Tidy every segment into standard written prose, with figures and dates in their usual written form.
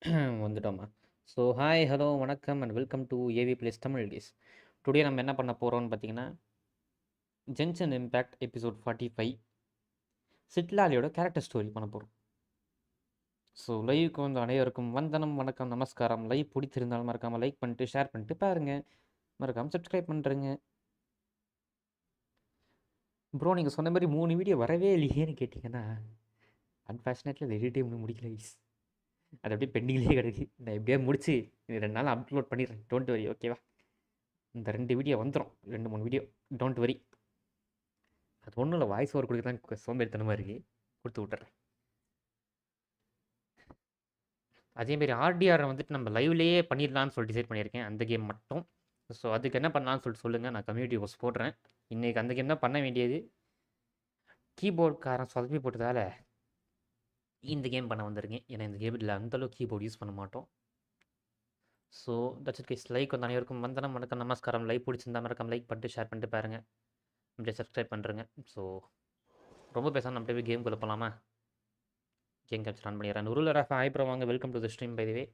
வந்துட்டோமா. So hi, hello, வணக்கம் and welcome to AV plays Tamil guys. Today நம்ம என்ன பண்ண போகிறோம்னு பார்த்தீங்கன்னா, ஜென்ஷன் இம்பேக்ட் எபிசோட் 45 சிட்லாலியோட கேரக்டர் ஸ்டோரி பண்ண போகிறோம். ஸோ லைவுக்கு வந்து அனைவருக்கும் வந்தனம், வணக்கம், நமஸ்காரம். லைவ் பிடிச்சிருந்தாலும் மறக்காமல் லைக் பண்ணிட்டு ஷேர் பண்ணிட்டு பாருங்கள். மறக்காமல் சப்ஸ்கிரைப் பண்ணுறேங்க. ப்ரோ நீங்கள் சொன்ன மாதிரி 3 வீடியோ வரவே இல்லையேன்னு கேட்டிங்கன்னா, அன்ஃபார்ச்சுனேட்லி அது எடிட்டே முடிக்கல கைஸ். அது அப்படியே பெண்டிங்லேயே கிடக்கு. நான் எப்படியா முடிச்சு 2 நாள் அப்லோட் பண்ணிடுறேன். டோன்ட் வரி, ஓகேவா? இந்த 2 வீடியோ வந்துடும், 2-3 வீடியோ. Don't worry. அது ஒன்றும் இல்லை, வாய்ஸ் ஓவர் கொடுக்க தான் சோம்பேறித்தனமாக இருக்குது, கொடுத்து விட்டுறேன். அதேமாரி ஆர்டிஆரை வந்துட்டு நம்ம லைவ்லேயே பண்ணிடலான்னு சொல்லி டிசைட் பண்ணியிருக்கேன், அந்த கேம் மட்டும். ஸோ அதுக்கு என்ன பண்ணலான்னு சொல்லிட்டு சொல்லுங்கள், நான் கம்யூனிட்டி போஸ்ட் போடுறேன். இன்றைக்கி அந்த கேம் தான் பண்ண வேண்டியது. கீபோர்ட்காரன் சொதப்பி போட்டதால் இந்த கேம் பண்ண வந்திருக்கேன். ஏன்னா இந்த கேமில் அந்தளவுக்கு கீபோர்டு யூஸ் பண்ண மாட்டோம். So that's it guys. Like வந்து அனைவருக்கும் வந்தனம், வணக்கம், நமஸ்காரம். லைக் பிடிச்சிருந்தா மறக்காம லைக் பண்ணிட்டு ஷேர் பண்ணிட்டு பாருங்கள். அப்படியே சப்ஸ்கிரைப் பண்ணுறேங்க. ஸோ ரொம்ப பேசாமல் நம்ம போய் கேம் போகலாமா? கேம் கேப்சர் ஆன் பண்ணிடுறேன். நுருலர் ஆஃப் ஹாய் ப்ரோ, வாங்க, welcome to the stream. By the way,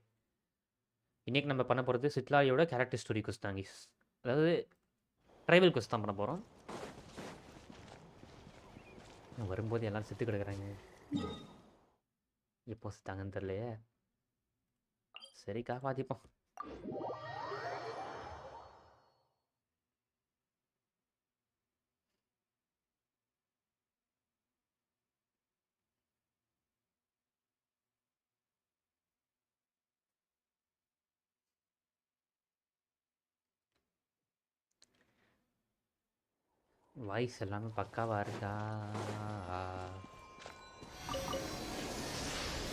இன்றைக்கி நம்ம பண்ண போகிறது சிட்லாலியோட கேரக்டர் ஸ்டோரி குஸ் தான் கைஸ். அதாவது ட்ரைவல் குஸ் தான் பண்ண போகிறோம். வரும்போது எல்லாம் செத்து கிடக்குறாங்க. எப்போ செத்தாங்கன்னு தெரியலையே. சரி, காப்பாற்றிப்போம். வாய்ஸ் எல்லாமே பக்காவாக இருக்கா?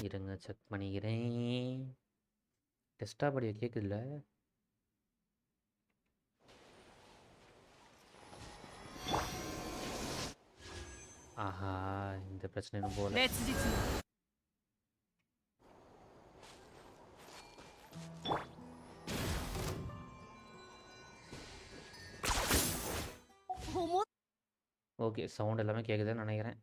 இருங்க, செக் பண்ணிக்கிறேன். டெஸ்டா படியை கேட்குதுல்ல? ஆஹா, இந்த பிரச்சனை போல. ஓகே, சவுண்ட் எல்லாமே கேட்குதுன்னு நினைக்கிறேன்.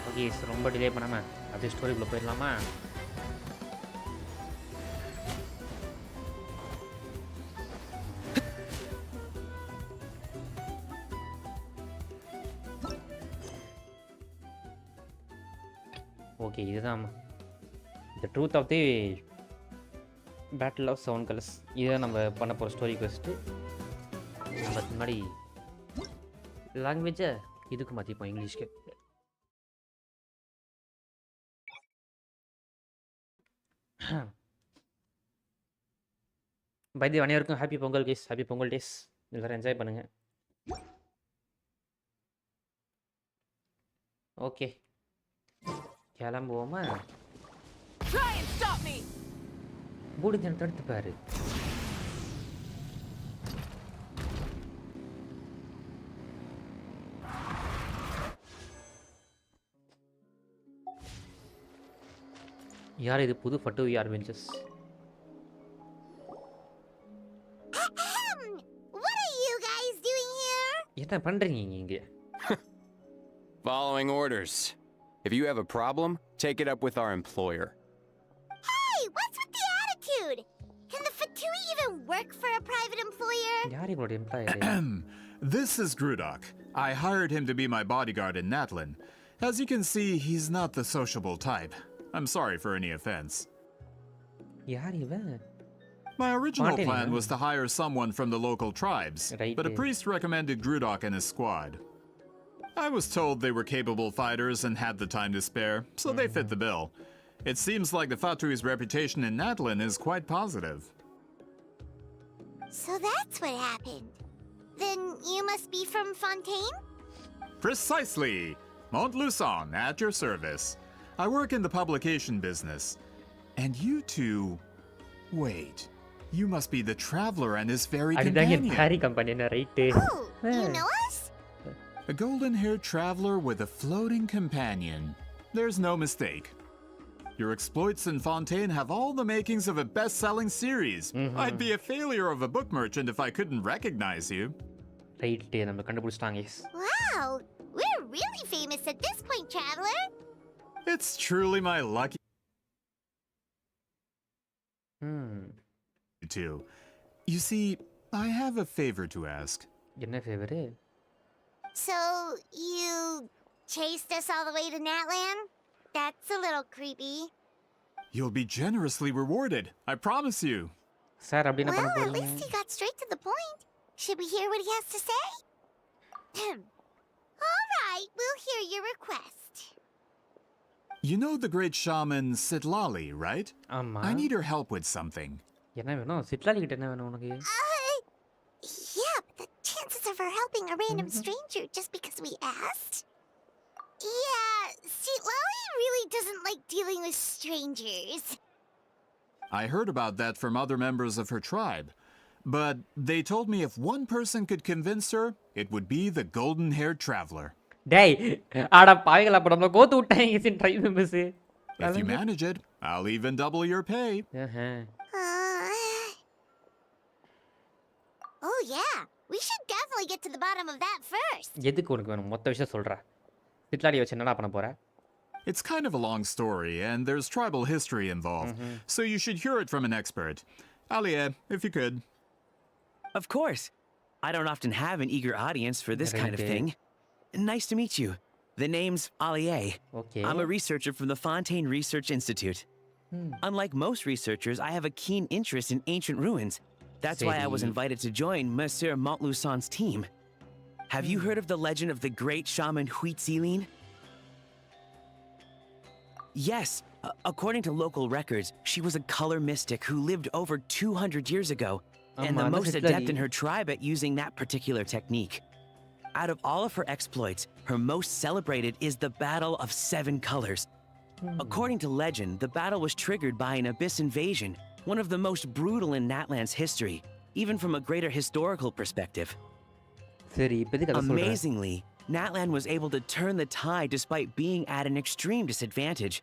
ஓகே, ரொம்ப டிலே பண்ணாமல் அதே ஸ்டோரிக்குள்ளே போயிடலாமா? ஓகே, இதுதான் the truth of the battle of 7 colours. இதை நம்ம பண்ண போகிற ஸ்டோரி குவெஸ்ட்டு. நம்ம முன்னாடி லாங்குவேஜை இதுக்கு மாற்றிப்போம், இங்கிலீஷ்க்கு. பைதி அனைவருக்கும் happy Pongal guys, happy Pongal days. எல்லோரும் என்ஜாய் பண்ணுங்கள். ஓகே, கிளம்புவோமா? பூடித்தனை தடுத்து பாரு. யார் இது? புது ஃபட்டு யார் பெஞ்சஸ்? என்ன பண்றீங்க இங்க? Following orders. If you have a problem, take it up with our employer. Hey, what's with the attitude? Can the Fatui even work for a private employer? யார் இவரோட employer? This is Grudok. I hired him to be my bodyguard in Natlan. As you can see, he's not the sociable type. I'm sorry for any offense. யார் இவன்? My original Martin, plan huh? was to hire someone from the local tribes, Right. but a priest recommended Grudok and his squad. I was told they were capable fighters and had the time to spare, so they fit the bill. It seems like the Fatui's reputation in Natlan is quite positive. So that's what happened. Then you must be from Fontaine? Precisely! Montluçon, at your service. I work in the publication business. And you two... Wait. You must be the traveler and his fairy அதுதான் என் companion. Harry company, right? Oh, you know us? A golden-haired traveler with a floating companion. There's no mistake. Your exploits in Fontaine have all the makings of a best-selling series. I'd be a failure of a book merchant if I couldn't recognize you. Right நம்ம கண்டுபிடிச்சிட்டாங்க S Wow, we're really famous at this point, traveler. It's truly my lucky too. You see, I have a favor to ask. என்ன Favreau So, you chased us all the way to Natlan? That's a little creepy. You'll be generously rewarded, I promise you. Sir அப்படி என்ன பண்ண Well, at போறீங்க least he got straight to the point. Should we hear what he has to say? All right, we'll hear your request. You know the great shaman Citlali, right? ஆமா I need her help with something. என்ன வேணும் சிட்லாலி கிட்ட என்ன வேணும் உனக்கு Yeah, but the chances of her helping a random stranger just because we asked? Yeah, Citlali really doesn't like dealing with strangers. I heard about that from other members of her tribe. But they told me if one person could convince her, it would be the golden-haired traveler. டேய் ஆடா பாவிகளா அப்ப நம்மள கோத்து விட்டாங்க சின் try members If you manage it, I'll even double your pay. Oh yeah, we should definitely get to the bottom of that first. எதுக்கு உனக்கு வேணும் மொத்த விஷயம் சொல்றா சிட்லாலி வச்சு என்னடா பண்ண போற It's kind of a long story, and there's tribal history involved, so you should hear it from an expert. Alia, if you could. Of course. I don't often have an eager audience for this kind of Right. thing. Nice to meet you. The name's Alié. Okay I'm a researcher from the Fontaine Research Institute. Unlike most researchers, I have a keen interest in ancient ruins. That's why I was Steady. invited to join Monsieur Montluçon's team. Have you heard of the legend of the great shaman Huitzilin? Yes. According to local records, she was a color mystic who lived over 200 years ago, and the ஆமா, most அது adept in Citlali. her tribe at using that particular technique. Out of all of her exploits, her most celebrated is the Battle of Seven Colors. According to legend, the battle was triggered by an abyss invasion, one of the most brutal in Natlan's history, even from a greater historical perspective. சரி இப்போ எதுக்கு அதை சொல்ற Amazingly, Natlan was able to turn the tide despite being at an extreme disadvantage.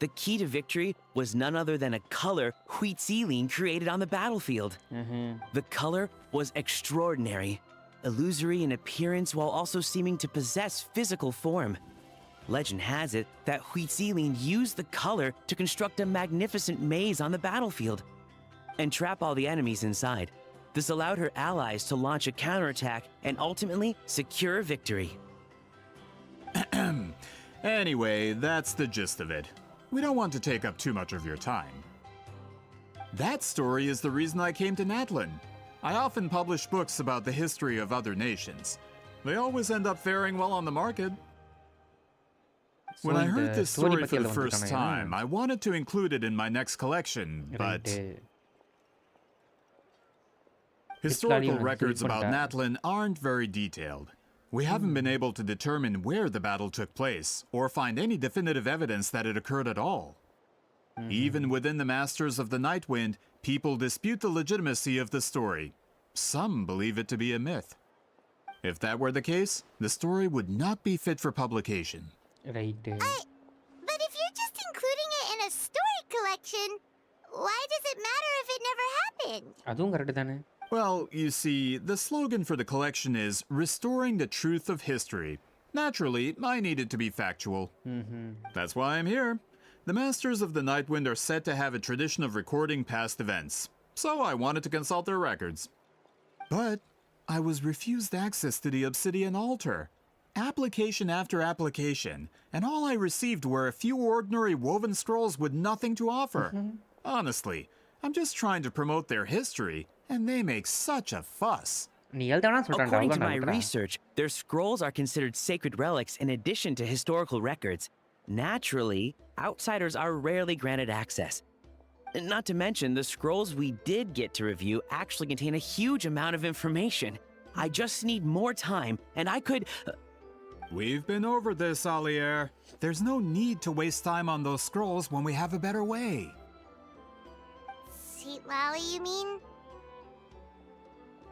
The key to victory was none other than a color Huitzilin created on the battlefield. The color was extraordinary, illusory in appearance while also seeming to possess physical form. Legend has it that Huitzilin used the color to construct a magnificent maze on the battlefield and trap all the enemies inside. This allowed her allies to launch a counterattack and ultimately secure victory. Anyway, that's the gist of it. We don't want to take up too much of your time. That story is the reason I came to Natlan. I often publish books about the history of other nations. They always end up faring well on the market. When I heard this story for the first time, I wanted to include it in my next collection, but historical records about Natlan aren't very detailed. We haven't been able to determine where the battle took place, or find any definitive evidence that it occurred at all. Even within the Masters of the Nightwind, people dispute the legitimacy of the story. Some believe it to be a myth. If that were the case, the story would not be fit for publication. Right But if you're just including it in a story collection, why does it matter if it never happened? அதுவும் correct தானே Well, you see, the slogan for the collection is Restoring the Truth of History. Naturally, I need it to be factual. That's why I'm here. The Masters of the Nightwind are said to have a tradition of recording past events, so I wanted to consult their records. But I was refused access to the Obsidian Altar. Application after application, and all I received were a few ordinary woven scrolls with nothing to offer. Honestly, I'm just trying to promote their history, and they make such a fuss. நீ எழுதானா சொல்றான்டா According to அவ்வளவுதான் my எழுதுறா. research, their scrolls are considered sacred relics in addition to historical records. Naturally, outsiders are rarely granted access. Not to mention, the scrolls we did get to review actually contain a huge amount of information. I just need more time, and I could... We've been over this, Alier. There's no need to waste time on those scrolls when we have a better way. Citlali, you mean?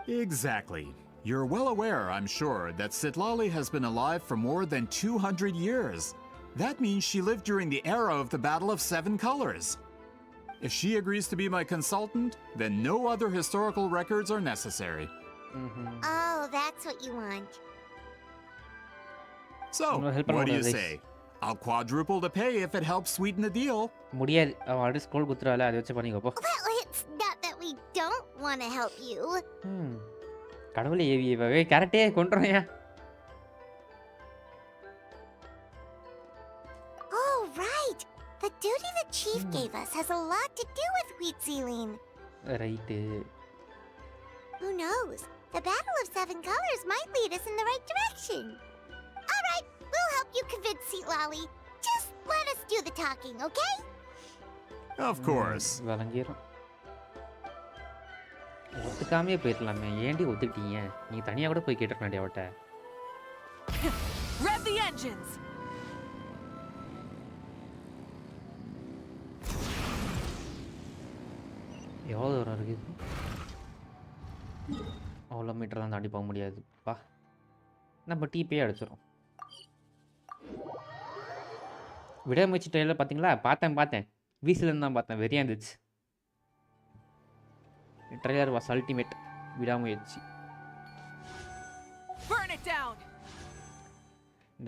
Exactly. You're well aware, I'm sure, that Citlali has been alive for more than 200 years. That means she lived during the era of the Battle of Seven Colors. If she agrees to be my consultant, then no other historical records are necessary. Oh, that's what you want. So, No, help what do you guys. say? I'll quadruple the pay if it helps sweeten the deal. முடியாது அவன் already scroll குத்துறால அதை வச்சு பண்ணிக்கோ போ Well, it's not that we don't want to help you. கடவுளே AV கரெக்டே கொண்டுறேன் Oh, right. The duty the chief gave us has a lot to do with wheat sealing. Right Who knows? The Battle of Seven Colors might lead us in the right direction. All right, we'll help you convince Citlali. Just let us do the talking, okay? Of course. விளங்கிரும் ஒத்துக்காமே போயிடலாமே ஏன்டி ஒத்துக்கிட்டீங்க நீ தனியா கூட போய் கேட்டுருக்கேன் அவட்ட Rev the engines! எவ்வளோ தூரம் இருக்குது அவ்வளோ மீட்டர்லாம் தாண்டி போக முடியாதுப்பா நம்ம டீப்பே அடிச்சிடும் விடாமுயற்சி ட்ரெயிலர் பார்த்தீங்களா பார்த்தேன் வீசிலேருந்து தான் பார்த்தேன் வெறியா இருந்துச்சு ட்ரெய்லர் வாஸ் அல்டிமேட் விடாமுயற்சி Burn it down!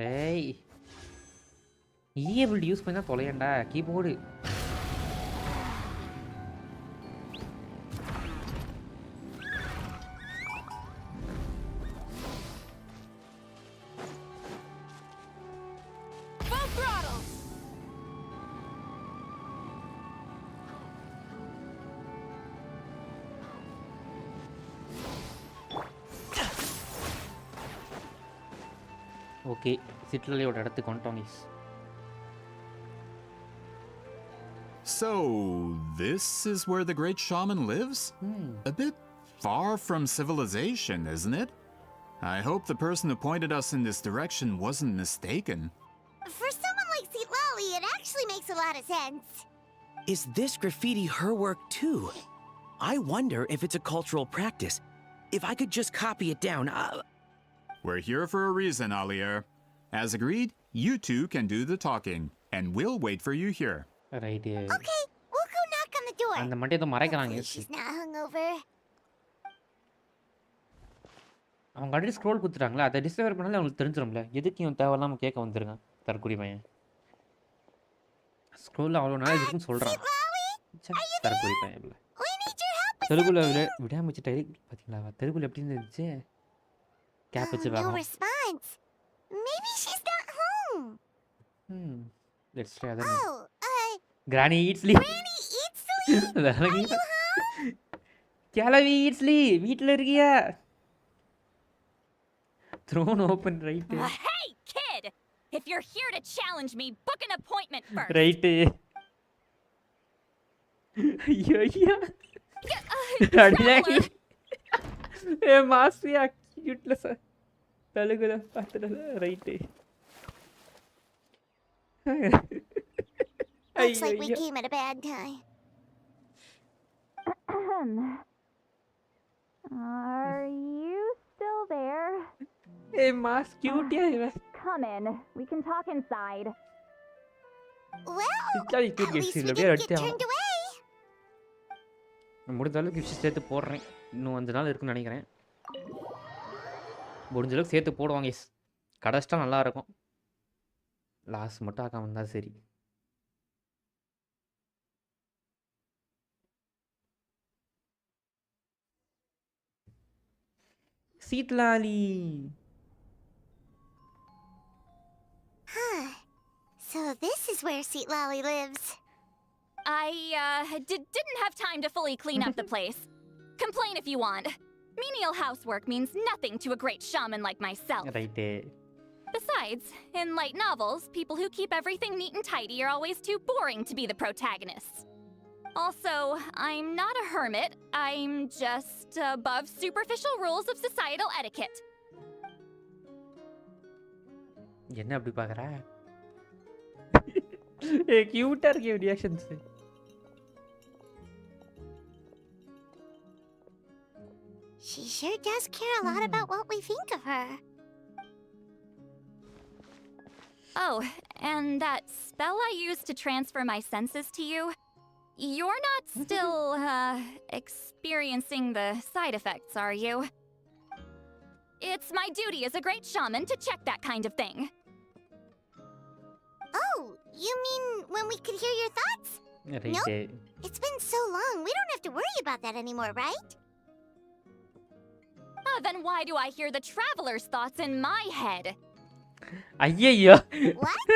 டேய் ஈஏபிள் யூஸ் பண்ணி தான் தொலையண்டா கீபோர்டு Full throttle! ஓகே சிட்லலியோட இடத்துக்கு வந்துட்டோம் knees So, this is where the great shaman lives? A bit far from civilization, isn't it? I hope the person who pointed us in this direction wasn't mistaken. For someone like Citlali, it actually makes a lot of sense. Is this graffiti her work too? I wonder if it's a cultural practice. If I could just copy it down, We're here for a reason, Alier. As agreed, you two can do the talking, and we'll wait for you here. Right Okay, we'll go knock on the door. அந்த மட்டும் ஏதோ மறைக்கிறாங்க Hopefully she's not hungover. அவங்க already scroll குத்துட்டாங்களா அதை discover பண்ணாலே அவங்களுக்கு தெரிஞ்சிடும்ல எதுக்கு இவன் தேவையில்லாமல் கேட்க வந்துருங்க தற்குறி பையன் ஸ்க்ரோலில் அவ்வளோ நாள் இருக்குன்னு சொல்கிறான் Citlali, தற்குறி பையன் இல்லை we need your help. தெலுங்குல விடாமச்சு டைரி பார்த்தீங்களா தெலுங்குல எப்படி இருந்துச்சு கேப் வச்சு No பார்க்கலாம் response. Maybe she's not home. Let's try other Oh, granny Eatsley Granny Eatsley? Are you home? கிளவி ஈட்ஸ்லி வீட்டில் இருக்கியா throne open right Hey, kid! If you're here to challenge me, book an appointment first. Right ஐயோ ஐயா Traveler, ஏ மாசியா கியூட்ல sir தெலுங்குல பார்த்துட்டு right Looks like we came at a bad time. Are you still there? ஏ mass கியூட்டியா இவன் Come in. We can talk inside. Well, Citlali at cute least guys we இல்ல didn't வேற get அடிச்சா turned away. முடிஞ்ச அளவுக்கு gift சேர்த்து போடுறேன் இன்னும் 5 நாள் இருக்குன்னு நினைக்கிறேன் முடிஞ்ச அளவுக்கு சேர்த்து போடுவாங்க எஸ் கடைச்சிட்டா நல்லா இருக்கும் லாஸ் மட்டும் ஆக்காம இருந்தா சரி சீட்லாலி Huh. So this is where Citlali lives. I didn't have time to fully clean up the place. Complain if you want. Menial housework means nothing to a great shaman like myself. Right Besides, in light novels, people who keep everything neat and tidy are always too boring to be the protagonists. Also, I'm not a hermit. I'm just above superficial rules of societal etiquette. என்ன அப்படி பார்க்குற ஏ கியூட்டாக இருக்கு reactions She sure does care a lot about what we think of her. Oh, and that spell I used to transfer my senses to you, you're not still, experiencing the side effects, are you? it's my duty as a great shaman to check that kind of thing. Oh, you mean when we could hear your thoughts? Right It's been so long, we don't have to worry about that anymore, right? Then why do I hear the traveler's thoughts in my head? ஐயையோ What?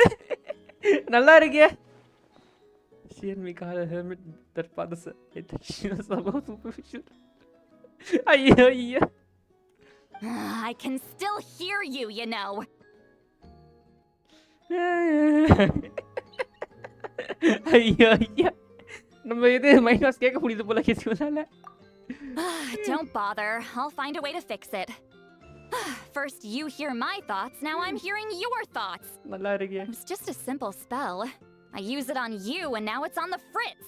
நல்லா இருக்கே Share me call a helmet that fathers intention somehow superficial. ஐயோ ஐயோ I can still hear you, you know. ஐயோ ஐயோ நம்ம இது minus கேட்க முடியுது போல கேட்கல Don't bother. I'll find a way to fix it. First you hear my thoughts, now I'm hearing your thoughts. நல்லா இருக்கே It was just a simple spell. I use it on you and now it's on the fritz.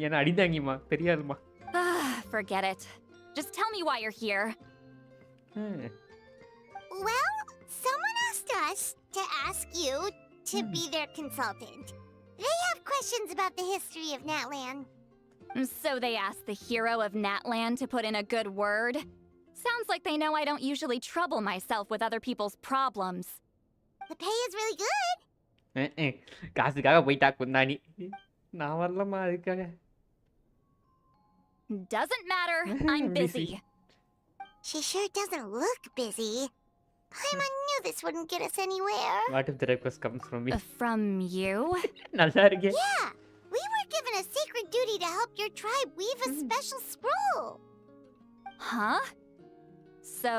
என்ன அடிதாங்கம்மா தெரியாதுமா Forget it. Just tell me why you're here. Well, someone asked us to ask you to be their consultant. They have questions about the history of Natlan. So they asked the hero of Natlan to put in a good word? Sounds like they know I don't usually trouble myself with other people's problems. The pay is really good. காசுக்காக போயிட்டா குந்தாணி நான் வரலம்மா அதுக்காக Doesn't matter. I'm busy. She sure doesn't look busy. Paimon knew this wouldn't get us anywhere. What if the request comes from me? From you? நல்லா இருக்கே Yeah, we were given a sacred duty to help your tribe weave a special scroll. Huh? So,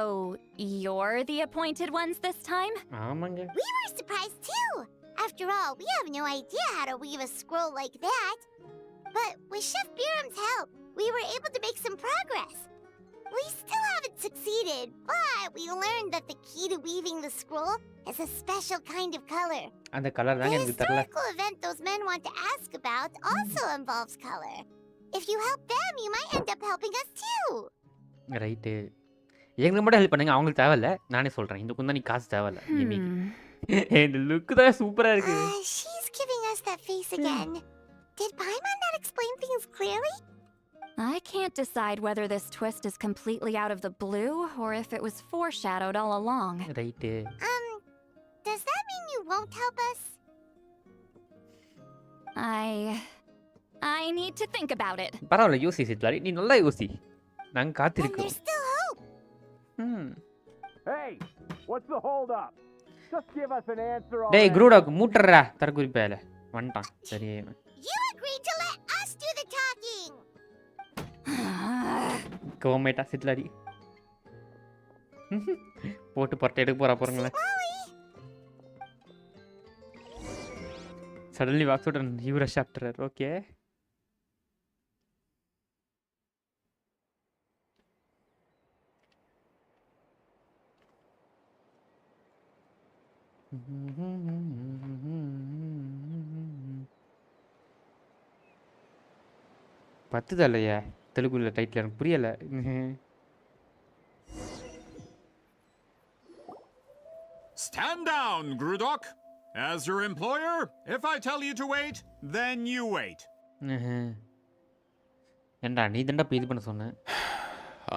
you're the appointed ones this time? ஆமாங்க We were surprised too. After all, we have no idea how to weave a scroll like that. But with Chef Biram's help, we were able to make some progress. We still haven't succeeded, but we learned that the key to weaving the scroll is a special kind of color. அந்த colour The தாங்க எனக்கு தெரியல historical event those men want to ask about also involves color. If you help them, you might end up helping us too. Right எங்களுக்கு மட்டும் help பண்ணுங்க அவங்களுக்கு தேவையில்ல நானே சொல்றேன் இந்த குந்தாணி காசு தேவையில்ல எமிக்கு இந்த லுக் தான் சூப்பரா இருக்கு She's giving us that face again. Did Paimon not explain things clearly? I can't decide whether this twist is completely out of the blue or if it was foreshadowed all along. Right Does that mean you won't help us? I need to think about it. பரவாயில்ல யோசி சித்லாரி நீ நல்லா யோசி நாங்க Then காத்திருக்கோம் there's still hope. Hey, what's the hold up? Just give us an answer டேய் already. குரூடாக்கு மூட்டறா தரக்குறிப்பேல வந்துட்டான் சரி You agreed to let us do the talking. கோமேட்டா சித்லாரி போட்டு பட்டை எடுக்க போறா போறங்களே suddenly walks out and you rush after her okay பத்துதா இல்லையா தெலுங்குல title எனக்கு புரியல Stand down, Grudok. As your employer, if I tell you to wait, then you wait. ஏண்டா நீ தண்டா இப்போ இது பண்ண சொன்ன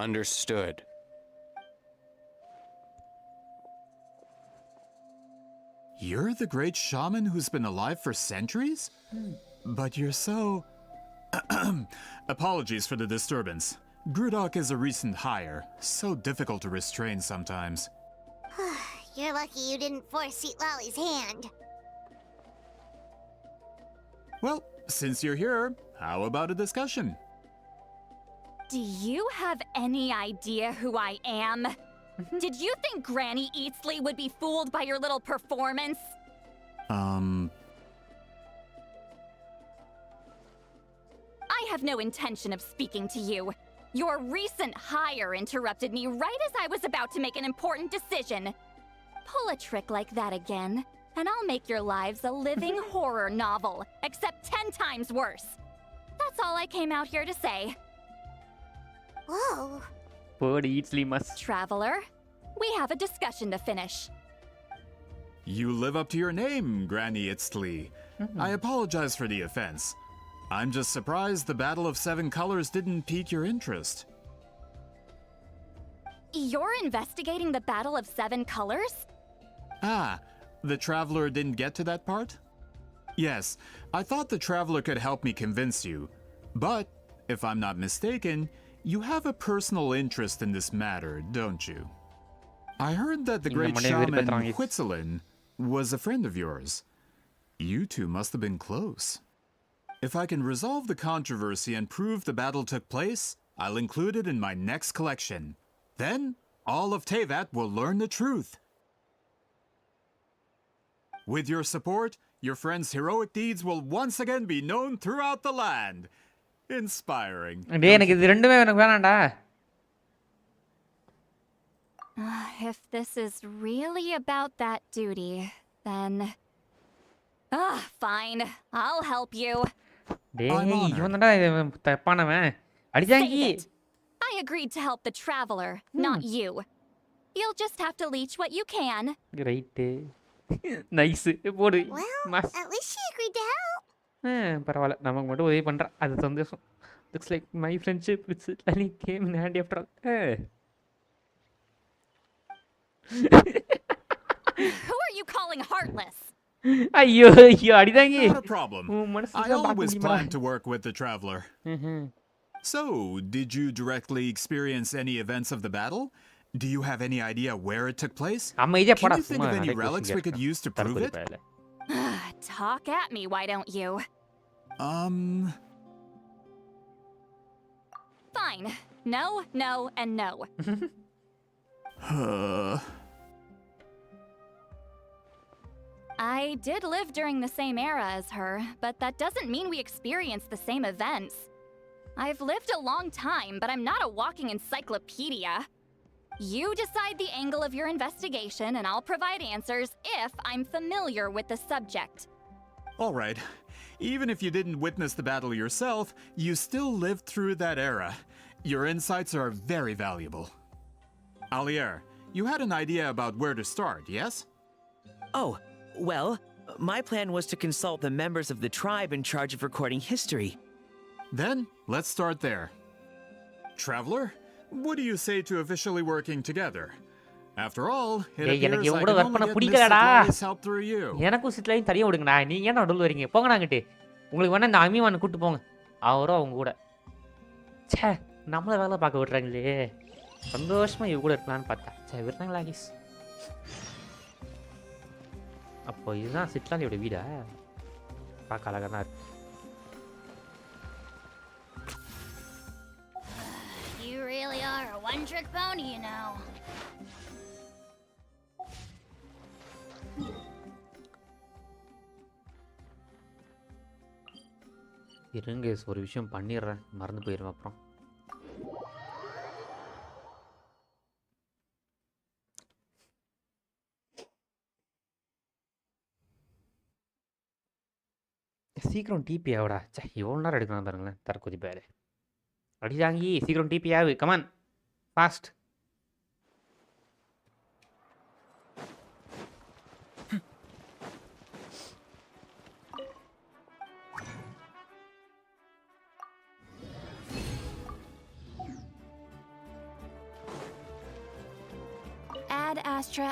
Understood. You're the great shaman who's been alive for centuries? But you're so... Apologies for the disturbance. Grudok is a recent hire, so difficult to restrain sometimes. You're lucky you didn't force Citlali's hand. Well, since you're here, how about a discussion? Do you have any idea who I am? Did you think Granny Eatsley would be fooled by your little performance? I have no intention of speaking to you. Your recent hire interrupted me right as I was about to make an important decision. Pull a trick like that again, and I'll make your lives a living horror novel, except 10 times worse. That's all I came out here to say. Whoa. Bird eats limas. Traveler, we have a discussion to finish. You live up to your name, Granny Itztli. I apologize for the offense. I'm just surprised the Battle of Seven Colors didn't pique your interest. You're investigating the Battle of Seven Colors? Ah, the Traveler didn't get to that part? Yes, I thought the Traveler could help me convince you. But, if I'm not mistaken, you have a personal interest in this matter, don't you? I heard that the great shaman Huitzilin was a friend of yours. You two must have been close. If I can resolve the controversy and prove the battle took place, I'll include it in my next collection. Then, all of Teyvat will learn the truth. With your support, your friend's heroic deeds will once again be known throughout the land. Inspiring. டேய் எனக்கு இது ரெண்டுமே எனக்கு வேணாம்டா. If this is really about that duty, then... fine. I'll help you. டேய் இவன் தான்டா தப்பானவன். அடிச்சாங்கி. Save it. I agreed to help the Traveler, not you. You'll just have to leech what you can. Right. Nice. போடு. Well, at least she agreed to help. பரவாயில்ல நமக்கு மட்டும் உதவி பண்றா அது சந்தோஷம். Looks like my friendship with Citlali came in handy after all. Who are you calling heartless? ஐயோ ஐயோ அடிதாங்கி. Not a problem. I always plan to work with the Traveler. So, did you directly experience any events of the battle? Do you have any idea where it took place? அம்மா இதே Can போடா you think of any relics we could use to prove it? Talk at me, why don't you? Fine. No, no, and no. I did live during the same era as her, but that doesn't mean we experienced the same events. I've lived a long time, but I'm not a walking encyclopedia. You decide the angle of your investigation, and I'll provide answers if I'm familiar with the subject. All right. Even if you didn't witness the battle yourself, you still lived through that era. Your insights are very valuable. Alier, you had an idea about where to start, yes? Oh, well, my plan was to consult the members of the tribe in charge of recording history. Then, let's start there. Traveler, what do you say to officially working together? After all, it Hey, எனக்கு appears I இவன் can கூட work only பண்ண get Miss பிடிக்கலடா. Citlali's help through you. எனக்கும் சிட்லையும் தனியாக விடுங்கண்ணா. நீங்க ஏன் நடுவில் வரீங்க? போங்கண்ணா அங்கிட்டு. உங்களுக்கு வேணா இந்த அமீவானை கூட்டு போங்க. அவரும் அவங்க கூட. ச்சே நம்மள வேலை பார்க்க விடுறாங்களே. சந்தோஷமா இவ கூட இருக்கலாம்னு பார்த்தா. ச்சே விடுறாங்களா கிஸ். அப்போ இதுதான் சிட்லாலியோட வீடா? பார்க்க அழகாக தான் இருக்கு. You really are a one-trick pony, you know. இருங்க ஒரு விஷயம் பண்ணிடுறேன். மறந்து போயிடுவேன் அப்புறம். சீக்கிரம் டிபி ஆகுடா. சே எவ்வளோ நேரம் எடுக்கலாம் பாருங்களேன். தற்கொதி பேர் அடிதாங்கி சீக்கிரம் டிபி ஆகு. Come on fast. Ad Astra.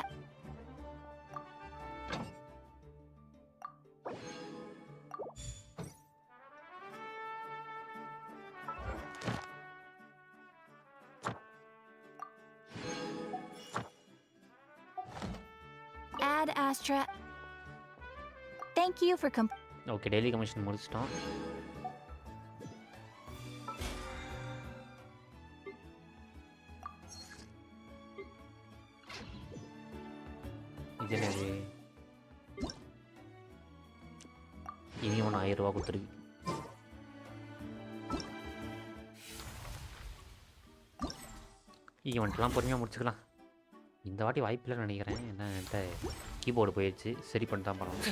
Ad Astra. Thank you for okay daily commission முடிச்சிட்டோம். இது என்னது? இனி ஒன்று 1000 ரூபா கொடுத்துருக்கு. ஈவெண்ட்லாம் பொறுமையாக முடிச்சுக்கலாம். இந்த வாட்டி வாய்ப்பில்லைன்னு நினைக்கிறேன். ஏன்னா என்கிட்ட கீபோர்டு போயிடுச்சு. சரி பண்ணி தான் பண்ணணும்.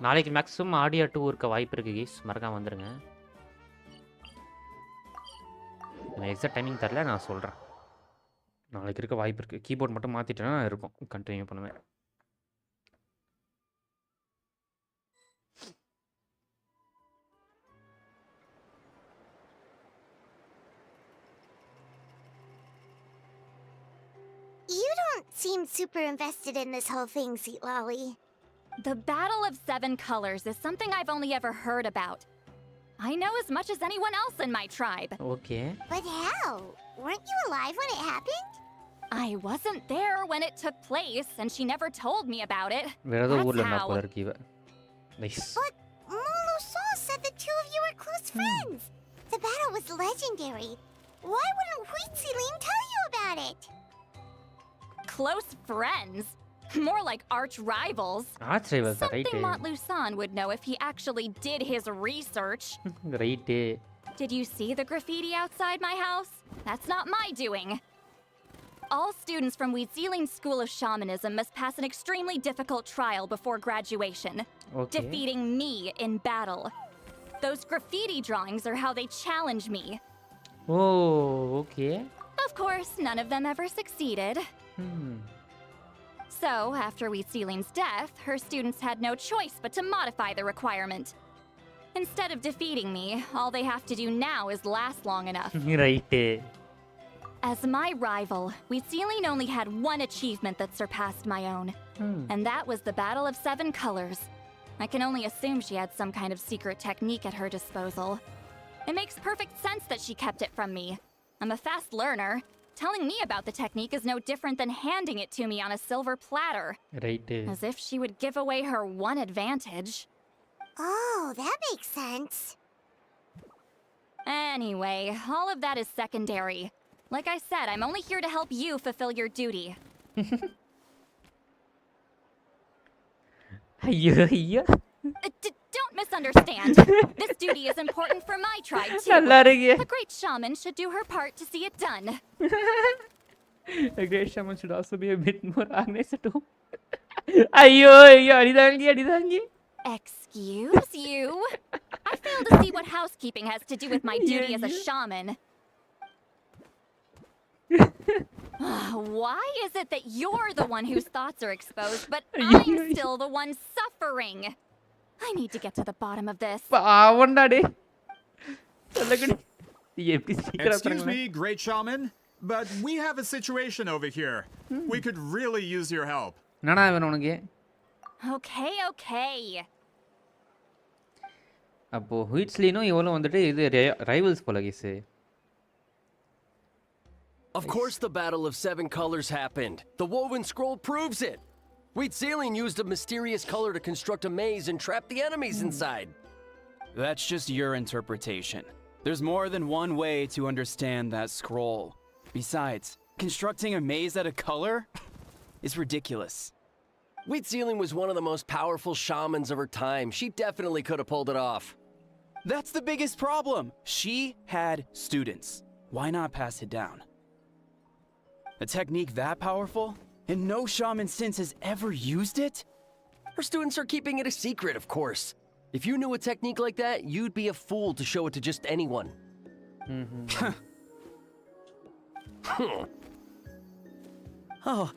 நாளைக்கு மேக்ஸிமம் ஆடியோ 2 இருக்க வாய்ப்பு இருக்குது கீஸ். மறக்காமல் வந்துடுங்க. எனக்கு எக்ஸாக்ட் டைமிங் தரல, நான் சொல்கிறேன். நாளைக்கு இருக்க வாய்ப்பு இருக்குது. கீபோர்டு மட்டும் மாற்றிட்டேன்னா இருக்கும். கண்டினியூ பண்ணுவேன். don't seem super invested in this whole thing, Citlali. The Battle of Seven Colors is something I've only ever heard about. I know as much as anyone else in my tribe. Okay. But how? Weren't you alive when it happened? I wasn't there when it took place, and she never told me about it. வேற ஏதோ That's ஊர்ல இருந்தா how. போல இருக்கு இவ. Nice. But Moluso said the two of you were close friends. The battle was legendary. Why wouldn't Huitziling tell you about it? Close friends? More like arch rivals. ஆச்சரியவா sir Something right. Montluson would know if he actually did his research. Right. Did you see the graffiti outside my house? That's not my doing. All students from Huitziling's School of Shamanism must pass an extremely difficult trial before graduation, Okay. defeating me in battle. Those graffiti drawings are how they challenge me. Oh, okay. Of course, none of them ever succeeded. So, after Huitziling's death, her students had no choice but to modify the requirement. Instead of defeating me, all they have to do now is last long enough. Right. As my rival, Huitziling only had one achievement that surpassed my own, and that was the Battle of Seven Colors. I can only assume she had some kind of secret technique at her disposal. It makes perfect sense that she kept it from me. I'm a fast learner. Telling me about the technique is no different than handing it to me on a silver platter, right. as if she would give away her one advantage. Oh, that makes sense. Anyway, all of that is secondary. Like I said, I'm only here to help you fulfill your duty. ஐயோ ஐயோ. Don't misunderstand. This duty is important for my tribe too. நல்லா இருக்கு. A great shaman should do her part to see it done. A great shaman should also be a bit more organized at home. ஐயோ ஐயோ அடிதாங்கி அடிதாங்கி. Excuse you? I fail to see what housekeeping has to do with my duty as a shaman. Why is it that you're the one whose thoughts are exposed, but I'm still the one suffering? I need to get to the bottom of this. பாவண்டா டேய். சொல்லகடி. எப்படி சீக்கிரம் Excuse பண்ணுங்க. me, great shaman, but we have a situation over here. We could really use your help. என்னடா வேணும் உனக்கு? Okay. அப்போ ஹுயிட்ஸ்லினும் இவளும் வந்துட்டு இது ரைவல்ஸ் போல case. Of course the Battle of Seven Colors happened. The woven scroll proves it. Huitziling used a mysterious color to construct a maze and trap the enemies inside. That's just your interpretation. There's more than one way to understand that scroll. Besides, constructing a maze out of color is ridiculous. Huitziling was one of the most powerful shamans of her time. She definitely could have pulled it off. That's the biggest problem. She had students. Why not pass it down? A technique that powerful? And no shaman since has ever used it? Her students are keeping it a secret, of course. If you knew a technique like that, you'd be a fool to show it to just anyone. Oh,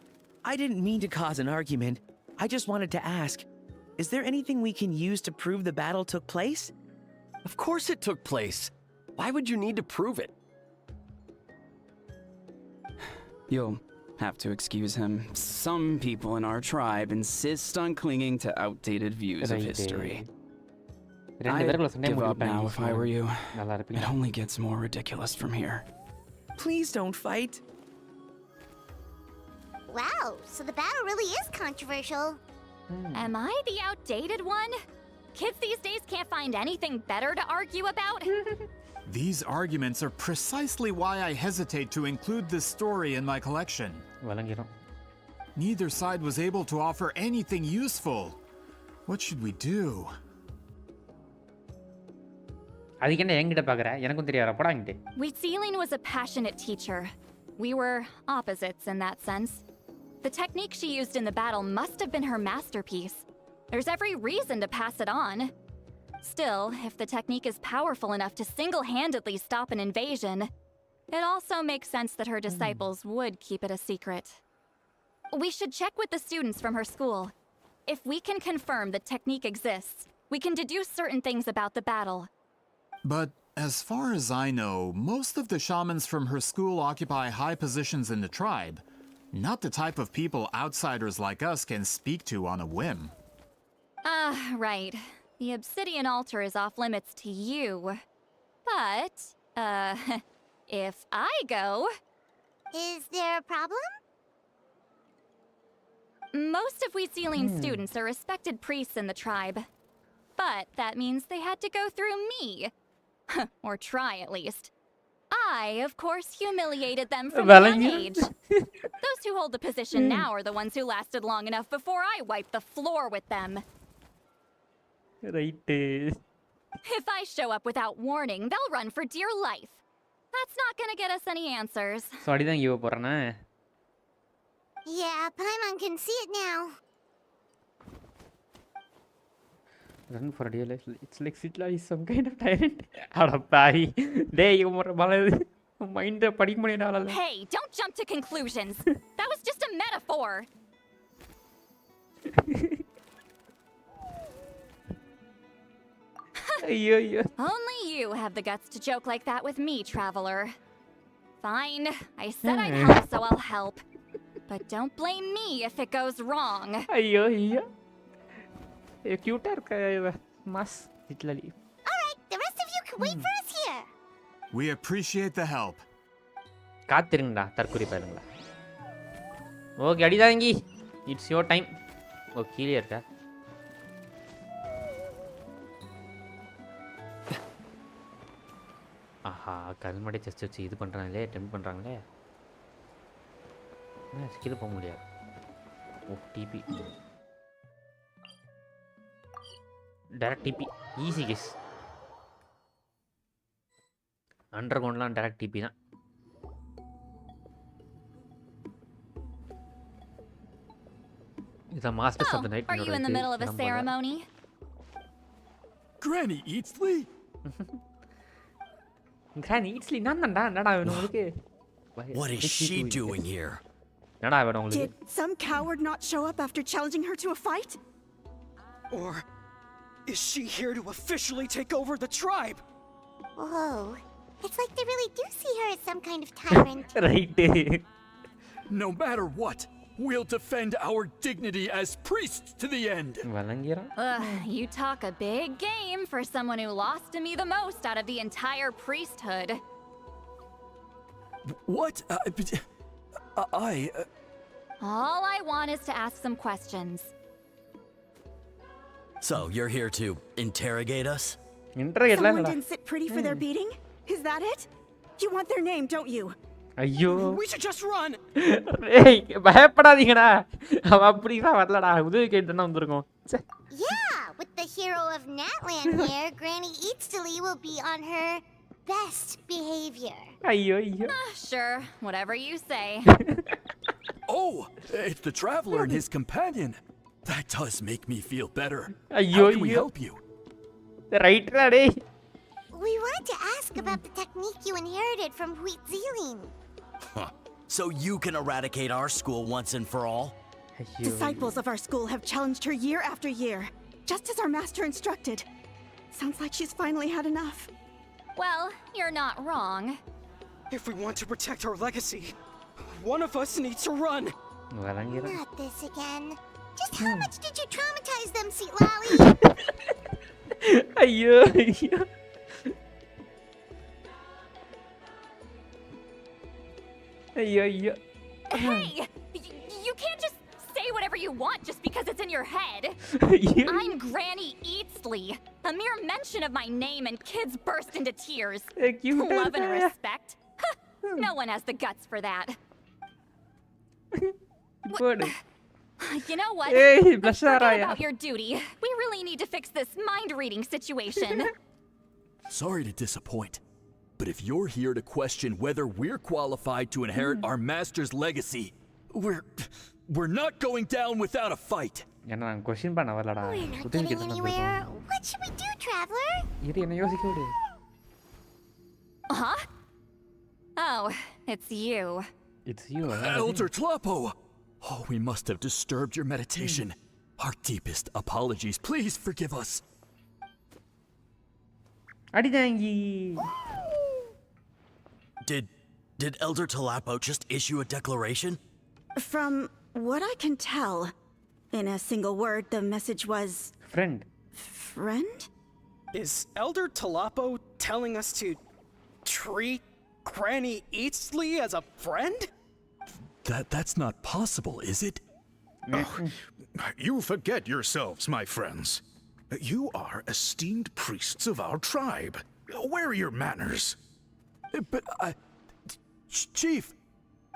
I didn't mean to cause an argument. I just wanted to ask, is there anything we can use to prove the battle took place? Of course it took place. Why would you need to prove it? You'll have to excuse him. Some people in our tribe insist on clinging to outdated views of history. ரெண்டு பேருக்குள்ள சண்டை Give up now if I were you. நல்லா It இருப்பீங்க. only gets more ridiculous from here. Please don't fight. Wow, so the battle really is controversial. Am I the outdated one? Kids these days can't find anything better to argue about? These arguments are precisely why I hesitate to include this story in my collection. வழங்கிடும். Neither side was able to offer anything useful. What should we do? அதுக்கு என்ன என்கிட்ட பார்க்குற? எனக்கும் தெரியாதா போடாங்கிட்டு. Huitziling was a passionate teacher. We were opposites in that sense. The technique she used in the battle must have been her masterpiece. There's every reason to pass it on. Still, if the technique is powerful enough to single-handedly stop an invasion, it also makes sense that her disciples would keep it a secret. We should check with the students from her school. If we can confirm the technique exists, we can deduce certain things about the battle. But as far as I know, most of the shamans from her school occupy high positions in the tribe. Not the type of people outsiders like us can speak to on a whim. Right. The obsidian altar is off limits to you. But, if I go, Is there a problem? most of WYZEN students are respected priests in the tribe. But that means they had to go through me. Or try, at least. I, of course, humiliated them from a young age. Those who hold the position now are the ones who lasted long enough before I wiped the floor with them. Right. If I show up without warning, they'll run for dear life. That's not gonna get us any answers. So அடிதான் இவ போகிறேன்னா Yeah, Paimon can see it now. Run for dear life. It's like Citlali is some kind of tyrant. அட பாவி டேய் இவன் மலது மைண்டை படிக்க முடியல. Hey, don't jump to conclusions. That was just a metaphor. ஐயோ ஐயோ. Only you have the guts to joke like that with me, traveler. Fine, I said I'd help, so I'll help. But don't blame me if it goes wrong. ஐயோ ஐயோ. கியூட்டா இருக்க mass Citlali. Alright, the rest of you can wait for us here. We appreciate the help. காத்திருங்கடா தற்கொலை பாருங்களா. Okay அடிதாங்கி. It's your time. Oh கீழே இருக்கா. ஆஹா கல்மடை செஸ்ட் வச்சு இது பண்ணுறாங்களே டெம்ப் பண்ணுறாங்களே. கீழே போக முடியாது. Oh TP direct TP easy guys. Under கிரவுண்ட்லாம் டைரக்ட் டிபி தான். The masters of the night. Are you in the middle of a ceremony? Granny Eatsley? Granny Eatsley, What is she doing here? Did some coward not show up after challenging her to a fight? Or is she here to officially take over the tribe? Whoa. It's like they really do see her as some kind of tyrant. Right. No matter what, we'll defend our dignity as priests to the end. You talk a big game for someone who lost to me the most out of the entire priesthood. What? All I want is to ask some questions. So, you're here to interrogate us? Someone didn't sit pretty for their beating? Is that it? You want their name, don't you? ஐயோ We should just run. ஏய் பயப்படாதீங்கடா. அவ அப்படிலாம் வரலடா. உதவி கேட்டு தான் வந்திருக்கோம். Yeah, with the hero of Natlan here, Granny Eatsley will be on her best behavior. ஐயோ ஐயோ. Sure, whatever you say. Oh, it's the traveler and his companion. That does make me feel better. ஐயோ How can we ஐயோ. help you? ரைட்ரா டேய். We wanted to ask about the technique you inherited from WYZEN. Huh. So you can eradicate our school once and for all? Disciples of our school have challenged her year after year, just as our master instructed. Sounds like she's finally had enough. Well, you're not wrong. If we want to protect our legacy, one of us needs to run. Not this again. Just how much did you traumatize them, Citlali? ஐயோ ஐயோ. ஐயோ ஐயோ. Hey, you can't just say whatever you want just because it's in your head. I'm Granny Eatsley. A mere mention of my name and kids burst into tears. Love and respect. No one has the guts for that. You know what? Hey, Let's forget about your duty. We really need to fix this mind-reading situation. Sorry to disappoint, but if you're here to question whether we're qualified to inherit our master's legacy, we're not going down without a fight. என்ன நான் question பண்ண வரலடா. We're not getting anywhere. What should we do, traveler? இரு என்ன யோசிக்க விடு. Huh? Oh, it's you. It's you. Elder Tlapo! Oh, we must have disturbed your meditation. Our deepest apologies. Please forgive us. அடிதாங்கி. Did Elder Tlapo just issue a declaration? From what I can tell, in a single word, the message was friend. friend? Is Elder Talapo telling us to treat Granny Eatsley as a friend? That's not possible, is it? You forget yourselves, my friends. You are esteemed priests of our tribe. Where are your manners? But Chief!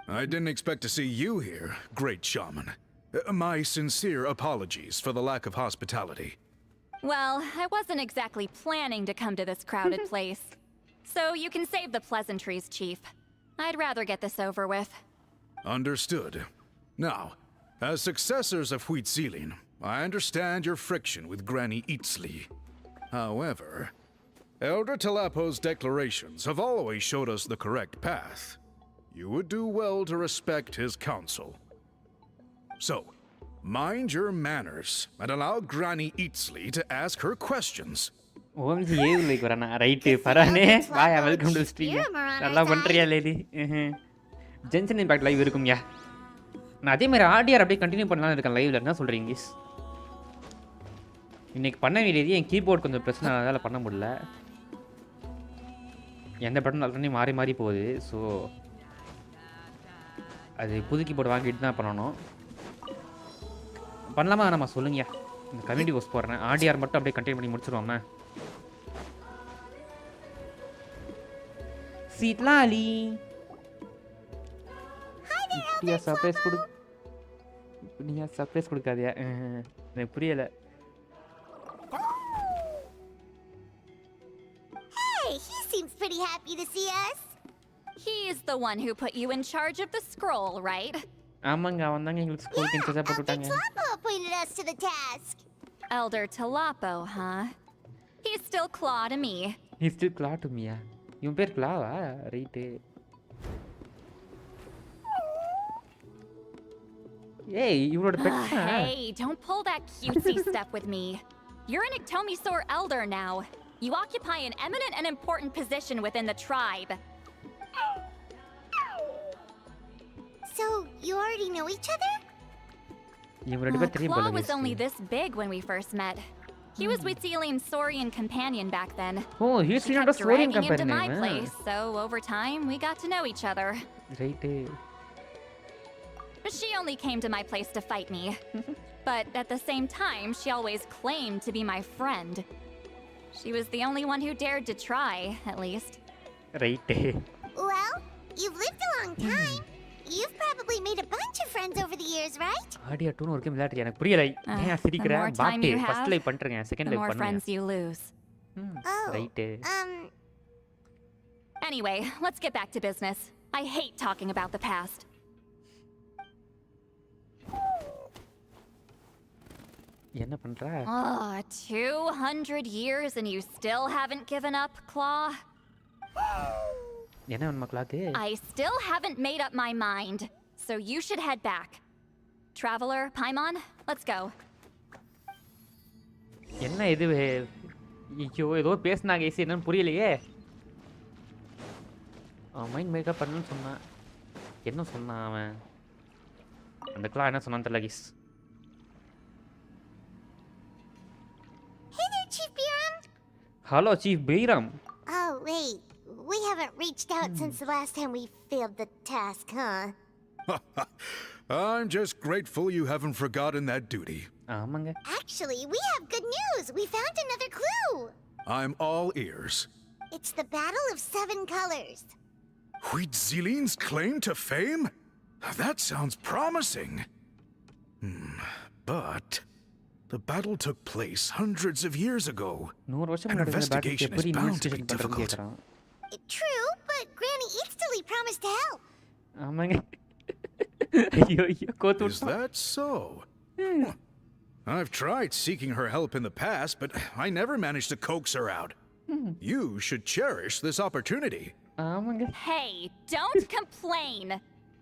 I didn't expect to see you here, great shaman. My sincere apologies for the lack of hospitality. Well, I wasn't exactly planning to come to this crowded place. So you can save the pleasantries, Chief. I'd rather get this over with. Understood. Now, as successors of Huitzilin, I understand your friction with Granny Eatsley. However, Elder Talapo's declarations have always showed us the correct path. You would do well to respect his counsel. So, mind your manners and allow Granny Eatsley to ask her questions. ஓம்ஜி ஏது like வரானா right பரானே வாயா welcome to stream நல்லா பண்ணுறியா lady Jensen impact live இருக்கும்யா நான் அதே மாதிரி ஆடியார் அப்படியே continue பண்ணலாம்னு இருக்கேன் லைவ்ல என்ன சொல்கிறீங்க இன்னைக்கு பண்ண வேண்டியது என் கீபோர்ட் கொஞ்சம் பிரச்சனை அதனால் பண்ண முடியல எந்த பட்டன் ஆல்ரெடி மாறி மாறி போகுது ஸோ அது புது கீபோர்டு வாங்கிட்டு தான் பண்ணணும் பண்ணலாமா நம்ம சொல்லுங்கயா இந்த கம்யூனிட்டி போஸ்ட் போடுறேன் ஆடியார் மட்டும் அப்படியே கண்டினியூ பண்ணி முடிச்சிருவோம்மா Citlali. இப்படியா சர்ப்ரைஸ் கொடு இப்படியா சர்ப்ரைஸ் கொடுக்காதியா எனக்கு புரியல Hey, he seems pretty happy to see us. He's the one who put you in charge of the scroll, right? ஆமாங்க அவன் தாங்க எங்களுக்கு ஸ்கூல் இன்சார்ஜா போட்டு விட்டாங்க Talapo appointed us to the task. Elder Talapo, huh? He's still Claw to me. He's still Claw to me. இவன் பேர் கிளாவா right ஏய் இவனோட பெட்டா Hey, don't pull that cutesy stuff with me. You're an Iktomi-Sor elder now. You occupy an eminent and important position within the tribe. So, you already know each other? Claw was only this big when we first met. He was with Celine's Saurian companion back then. Oh, he's she not a kept Saurian dragging him to my companion. place, so over time we got to know each other. Right. But she only came to my place to fight me. But at the same time, she always claimed to be my friend. She was the only one who dared to try, at least. Right. Well, you've lived a long time. You've probably made a bunch of friends over the years, right? ஆடியா டூன் ஒரு game விளையாடுறியா எனக்கு புரியல ஏன் சிரிக்கிறேன் பாட்டு first live பண்றேன் second live பண்ணுங்க. The more பண்ணுங்க friends you lose. Right Anyway, let's get back to business. I hate talking about the past. என்ன பண்ற 200 years and you still haven't given up, Claw? என்ன வேணுமா clock I still haven't made up my mind, so you should head back. Traveler, Paimon, let's go. என்ன இது ஐயோ ஏதோ பேசுனாங்க AC என்னன்னு புரியலையே மைண்ட் மேக்கப் பண்ணணும்னு சொன்னான் என்ன சொன்னான் அவன் அந்த கிளா என்ன சொன்னான்னு தெரியல kiss Hey there, Chief Biram. Hello, Chief Biram. Oh, wait. We haven't reached out since the last time we failed the task, huh? I'm just grateful you haven't forgotten that duty. ஆமாங்க Actually, we have good news. We found another clue. I'm all ears. It's the Battle of 7 Colors. Huitzilin's claim to fame? That sounds promising. But the battle took place hundreds of years ago. 100 வருஷம் An முன்னாடி investigation is bound to be difficult. True, but Granny Eatsley promised to help. ஆமாங்க ஐயோ ஐயோ கோத்து Is that so? I've tried seeking her help in the past, but I never managed to coax her out. You should cherish this opportunity. ஆமாங்க Hey, don't complain.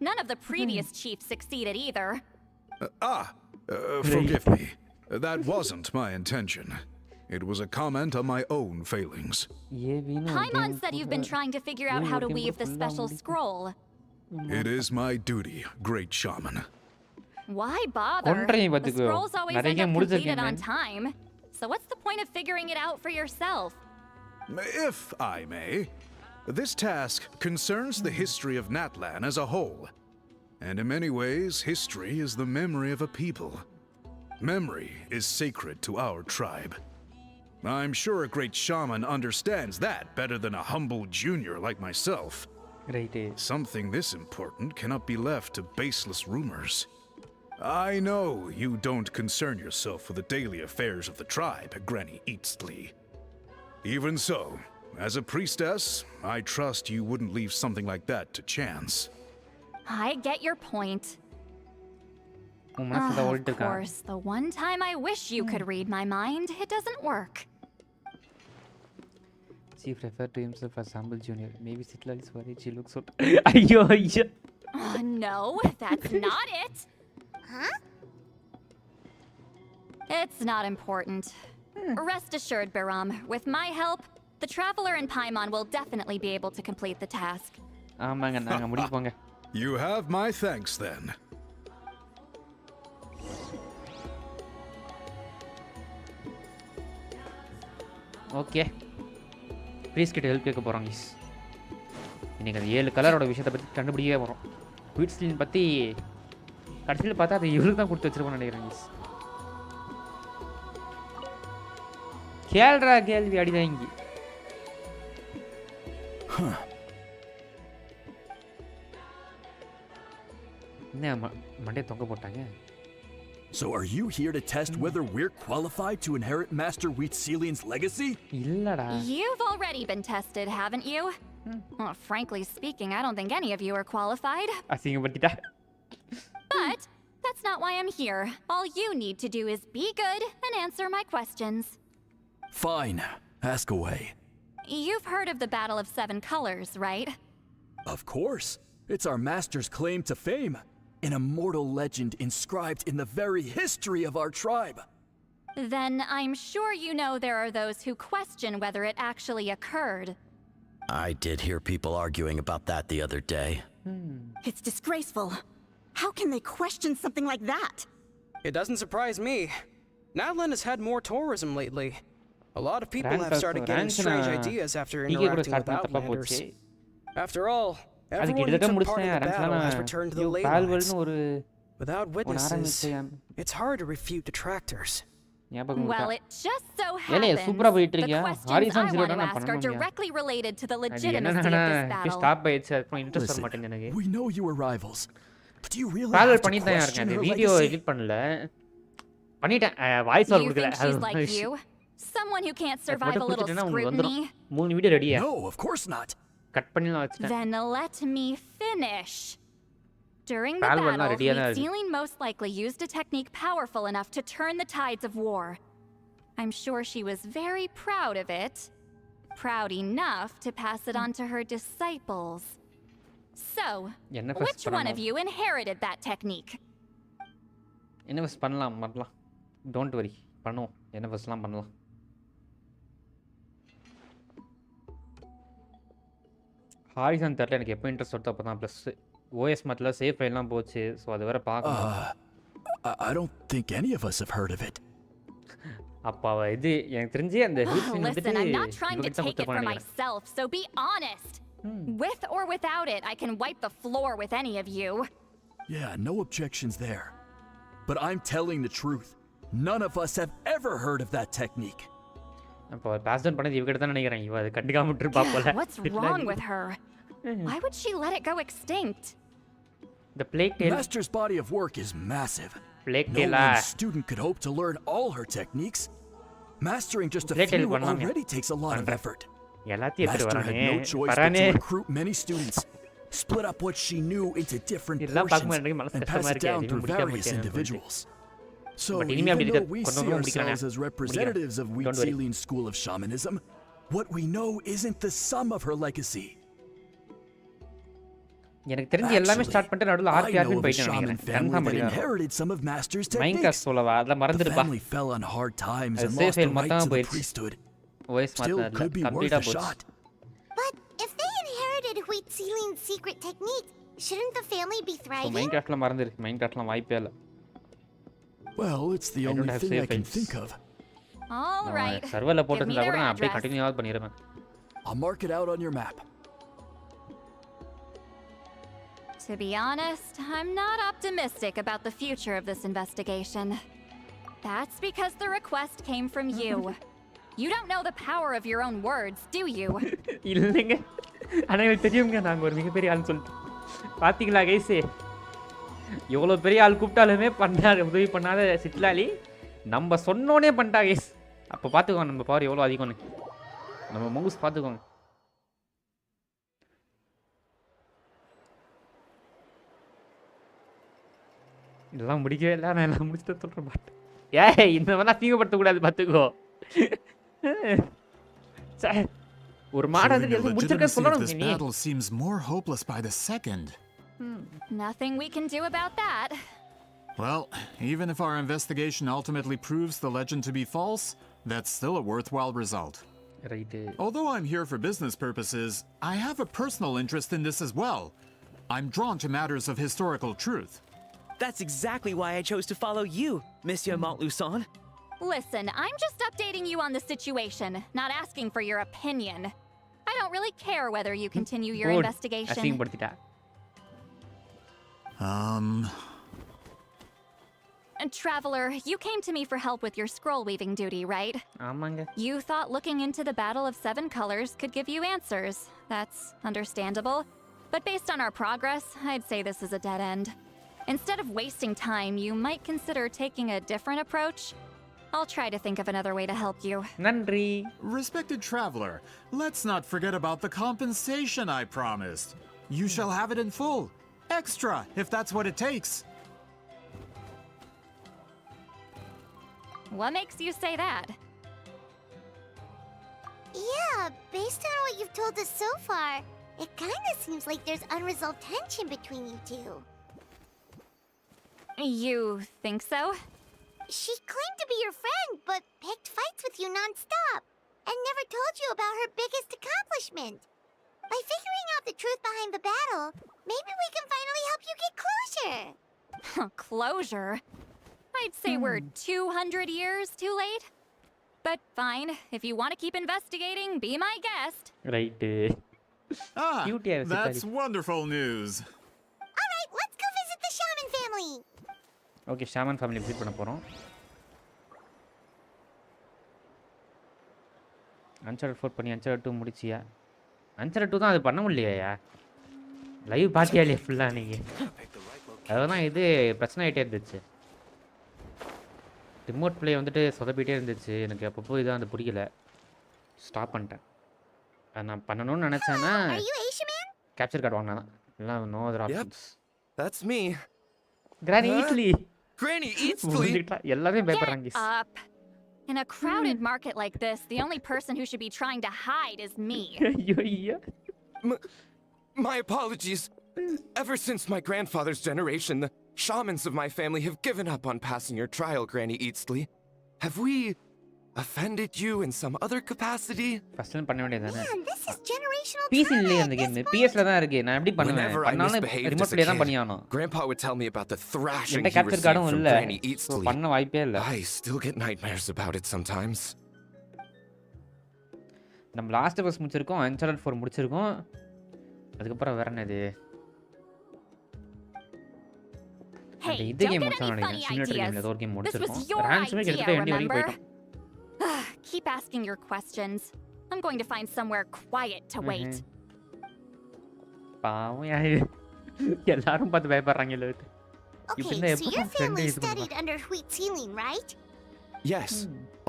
None of the previous chiefs succeeded either. Forgive me. That wasn't my intention. It was a comment on my own failings. Paimon said you've been trying to figure out how to weave the special scroll. It is my duty, great shaman. Why bother? கொன்றேன் The பாத்துக்கோ. scrolls always நிறைய end up முடிச்சிருக்கேன் completed on time. So what's the point of figuring it out for yourself? If I may, this task concerns the history of Natlan as a whole. And in many ways, history is the memory of a people. Memory is sacred to our tribe. I'm sure a great shaman understands that better than a humble junior like myself. Right. Something this important cannot be left to baseless rumors. I know you don't concern yourself with the daily affairs of the tribe, Granny Eatsley. Even so, as a priestess, I trust you wouldn't leave something like that to chance. I get your point. Of course, the one time I wish you could read my mind, it doesn't work. Chief referred to himself as humble junior. Maybe Citlali is worried she looks so... Ayyo. No, that's not it. Huh? It's not important. Rest assured, Biram, with my help, the Traveler and Paimon will definitely be able to complete the task. ஆமாங்க நாங்க முடிப்போங்க. You have my thanks then. Okay. Please கிட்ட help கேட்க போறோம் guys. இன்னைக்கு அந்த 7 கலரோட விஷயத்தை பத்தி கண்டுபிடிக்கவே போறோம். குயிட்ஸ்லின் பத்தி கடைசியில் பார்த்தா அது இவருக்கு தான் கொடுத்து வச்சிருப்போம்னு நினைக்கிறேன் guys. கேள்றா கேள்வி அடிதான் இங்கே. என்ன மண்டே தொங்க போட்டாங்க? So are you here to test whether we're qualified to inherit Master Wheatselian's legacy? இல்லடா. You've already been tested, haven't you? Well, frankly speaking, I don't think any of you are qualified. அசிங்கப்படுத்திட்டா. But that's not why I'm here. All you need to do is be good and answer my questions. Fine. Ask away. You've heard of the Battle of Seven Colors, right? Of course. It's our master's claim to fame. An immortal legend inscribed in the very history of our tribe. Then I'm sure you know there are those who question whether it actually occurred. I did hear people arguing about that the other day. It's disgraceful. How can they question something like that? It doesn't surprise me. Natlan has had more tourism lately. A lot of people have started getting strange ideas after interacting with Outlanders. After all, everyone who took part in the battle has returned to the ley lines. Without witnesses, it's hard to refute detractors. Well, it just so happens the questions I want to ask are directly related to the legitimacy of this battle. We know you are rivals, but do you really have to question her legacy? You think she's like you? Someone who can't survive a little scrutiny? No, of course not. Then let me finish. During the battle, Wheatselian most likely used a technique powerful enough to turn the tides of war. I'm sure she was very proud of it. Proud enough to pass it on to her disciples. So, which one of you inherited that technique? Don't worry. பண்ணலாம். Harrison தெரியல எனக்கு எப்போ interest வருது அப்பதான் plus OS மத்தல save ஃபைல்லாம் போச்சு so அது வேற பார்க்கணும். I don't think any of us have heard of it. அப்பா இது எனக்கு தெரிஞ்சே அந்த Listen, I'm not trying to take it for myself, so be honest. With or without it, I can wipe the floor with any of you. Yeah, no objections there. But I'm telling the truth. None of us have ever heard of that technique. அப்ப pass down பண்ணது இவகிட்ட தான் நினைக்கிறேன். இவ அது கண்டுக்காம விட்டுருப்பா போல. What's wrong with her? Why would she let it go extinct? The plague tale. Master's body of work is massive. Plague no tale. one student could hope to learn all her techniques. Mastering just a few already takes a lot of effort. Master had no choice but to recruit many students, split up what she knew into different portions, and pass it down through various individuals. So, even though we see ourselves as representatives of Wheatselian's school of shamanism, what we know isn't the sum of her legacy. எனக்கு தெரிஞ்சு எல்லாமே start பண்ணிட்டு நடுவுல ஆர்பிஆர்னு போயிட்டேன் நினைக்கிறேன். inherited some of Master's techniques. மைன்காஸ் சொல்லவா அத மறந்துடுப்பா. Family fell on hard times and lost the right to the priesthood. Still could be worth a shot. But if they inherited Wheatselian's secret technique, Shouldn't the family be thriving? மைன்கிராஃப்ட்ல மறந்துரு. மைன்கிராஃப்ட்ல வாய்ப்பே இல்ல. Well, it's the I don't only have thing safe I can heights. think of. All right. சர்வர்ல Give me போட்டுருந்தா their கூட நான் அப்படியே address. கண்டினியூவா பண்ணிருவேன். I'll mark it out on your map. To be honest, I'm not optimistic about the future of this investigation. That's because the request came from you. You don't know the power of your own words, do you? இல்லைங்க. ஆனா எனக்கு தெரியுங்க நாங்க ஒரு மிகப்பெரிய ஆள்னு சொல்லிட்டு. பாத்தீங்களா கைஸ்? எவ்வளவு பெரிய ஆள் கூப்பிட்டாலுமே பண்ணாத உதவி பண்ணாத சிட்லாலி நம்ம சொன்னோனே பண்ணிட்டா கைஸ். அப்ப பாத்துக்கோங்க நம்ம பவர் எவ்வளவு அதிகம்னு. நம்ம மவுஸ் பாத்துக்கோங்க. இதெல்லாம் முடிக்கவே இல்லை. நான் எல்லாம் முடிச்சுட்டு சொல்கிறேன் பாட்டு. ஏய் இந்த மாதிரிலாம் தீங்கப்படுத்தக்கூடாது பார்த்துக்கோ. ஒரு மாடு வந்து எல்லாம் முடிச்சிருக்க சொல்லணும் This நீ. battle seems more hopeless by the second. Nothing we can do about that. Well, even if our investigation ultimately proves the legend to be false, that's still a worthwhile result. Right. Although I'm here for business purposes, I have a personal interest in this as well. I'm drawn to matters of historical truth. That's exactly why I chose to follow you, Monsieur Montluçon. Listen, I'm just updating you on the situation, not asking for your opinion. I don't really care whether you continue your investigation. அசிங்கப்படுத்திட்டா. And Traveler, you came to me for help with your scroll weaving duty, right? ஆமாங்க. You thought looking into the Battle of Seven Colors could give you answers. That's understandable. But based on our progress, I'd say this is a dead end. Instead of wasting time, you might consider taking a different approach. I'll try to think of another way to help you. நன்றி. Respected traveler, let's not forget about the compensation I promised. You shall have it in full. Extra, if that's what it takes. What makes you say that? Yeah, based on what you've told us so far, it kinda seems like there's unresolved tension between you two. You think so? She claimed to be your friend, but picked fights with you non-stop, and never told you about her biggest accomplishment. By figuring out the truth behind the battle, maybe we can finally help you get closure. Closure? I'd say we're 200 years too late. But fine, if you want to keep investigating, be my guest. Right. That's wonderful news. All right, let's go visit the shaman family. Okay, shaman family visit பண்ண போறோம். Uncharted 4 பண்ணி Uncharted 2 முடிச்சியா? Uncharted 2 தான் அது பண்ண முடியலையா? Live பாத்தியா இல்லையா ஃபுல்லா நீங்க? அதான் இது பிரச்சனை ஆயிட்டே இருந்துச்சு. ரிமோட் ப்ளே வந்துட்டு சொதப்பிட்டே இருந்துச்சு. எனக்கு அப்பப்போ இதான் அது புரியல. ஸ்டாப் பண்ணிட்டேன். நான் பண்ணணும்னு நினைச்சேன்னா கேப்சர் கார்டு வாங்கினா தான். எல்லாம் no other options. That's me. Granny Eatsley. Granny Eatsley. எல்லாரும் பயப்படுறாங்க. Up. In a crowded market like this, the only person who should be trying to hide is me. My apologies. Ever since my grandfather's generation, the shamans of my family have given up on passing your trial, Granny Eatsley. Have we offended you in some other capacity? First time பண்ண வேண்டியதானே. Man, this is generational PC trauma இல்லையே at அந்த this game. point. PS ல தான் இருக்கு. நான் எப்படி பண்ணுவேன்? Whenever I பண்ணாலும் misbehaved remote as a play தான் kid, பண்ணியானோ. Grandpa would tell me about the thrashing என்கிட்ட he கேப்சர் received கார்டும் from இல்ல. Granny Eatsley. பண்ண வாய்ப்பே இல்ல. I still get nightmares about it sometimes. நம்ம லாஸ்ட் பஸ் முடிச்சிருக்கோம். Uncharted 4 முடிச்சிருக்கோம். அதுக்கப்புறம் வேற என்னது? Hey, இந்த don't கேம் get any முடிச்சோம். funny சிமுலேட்டர் கேம்ல ideas. ஏதோ ஒரு கேம் This முடிச்சிருக்கோம். was your ரான்சமே idea, கிட்டத்தட்ட எண்டி வரைக்கும் remember? போயிட்டோம். Keep asking your questions. I'm going to find somewhere quiet to wait. பாவம் யாரு எல்லாரும் பார்த்து பயப்படுறாங்க இல்ல. Okay, so your family studied under wheat ceiling, right? Yes,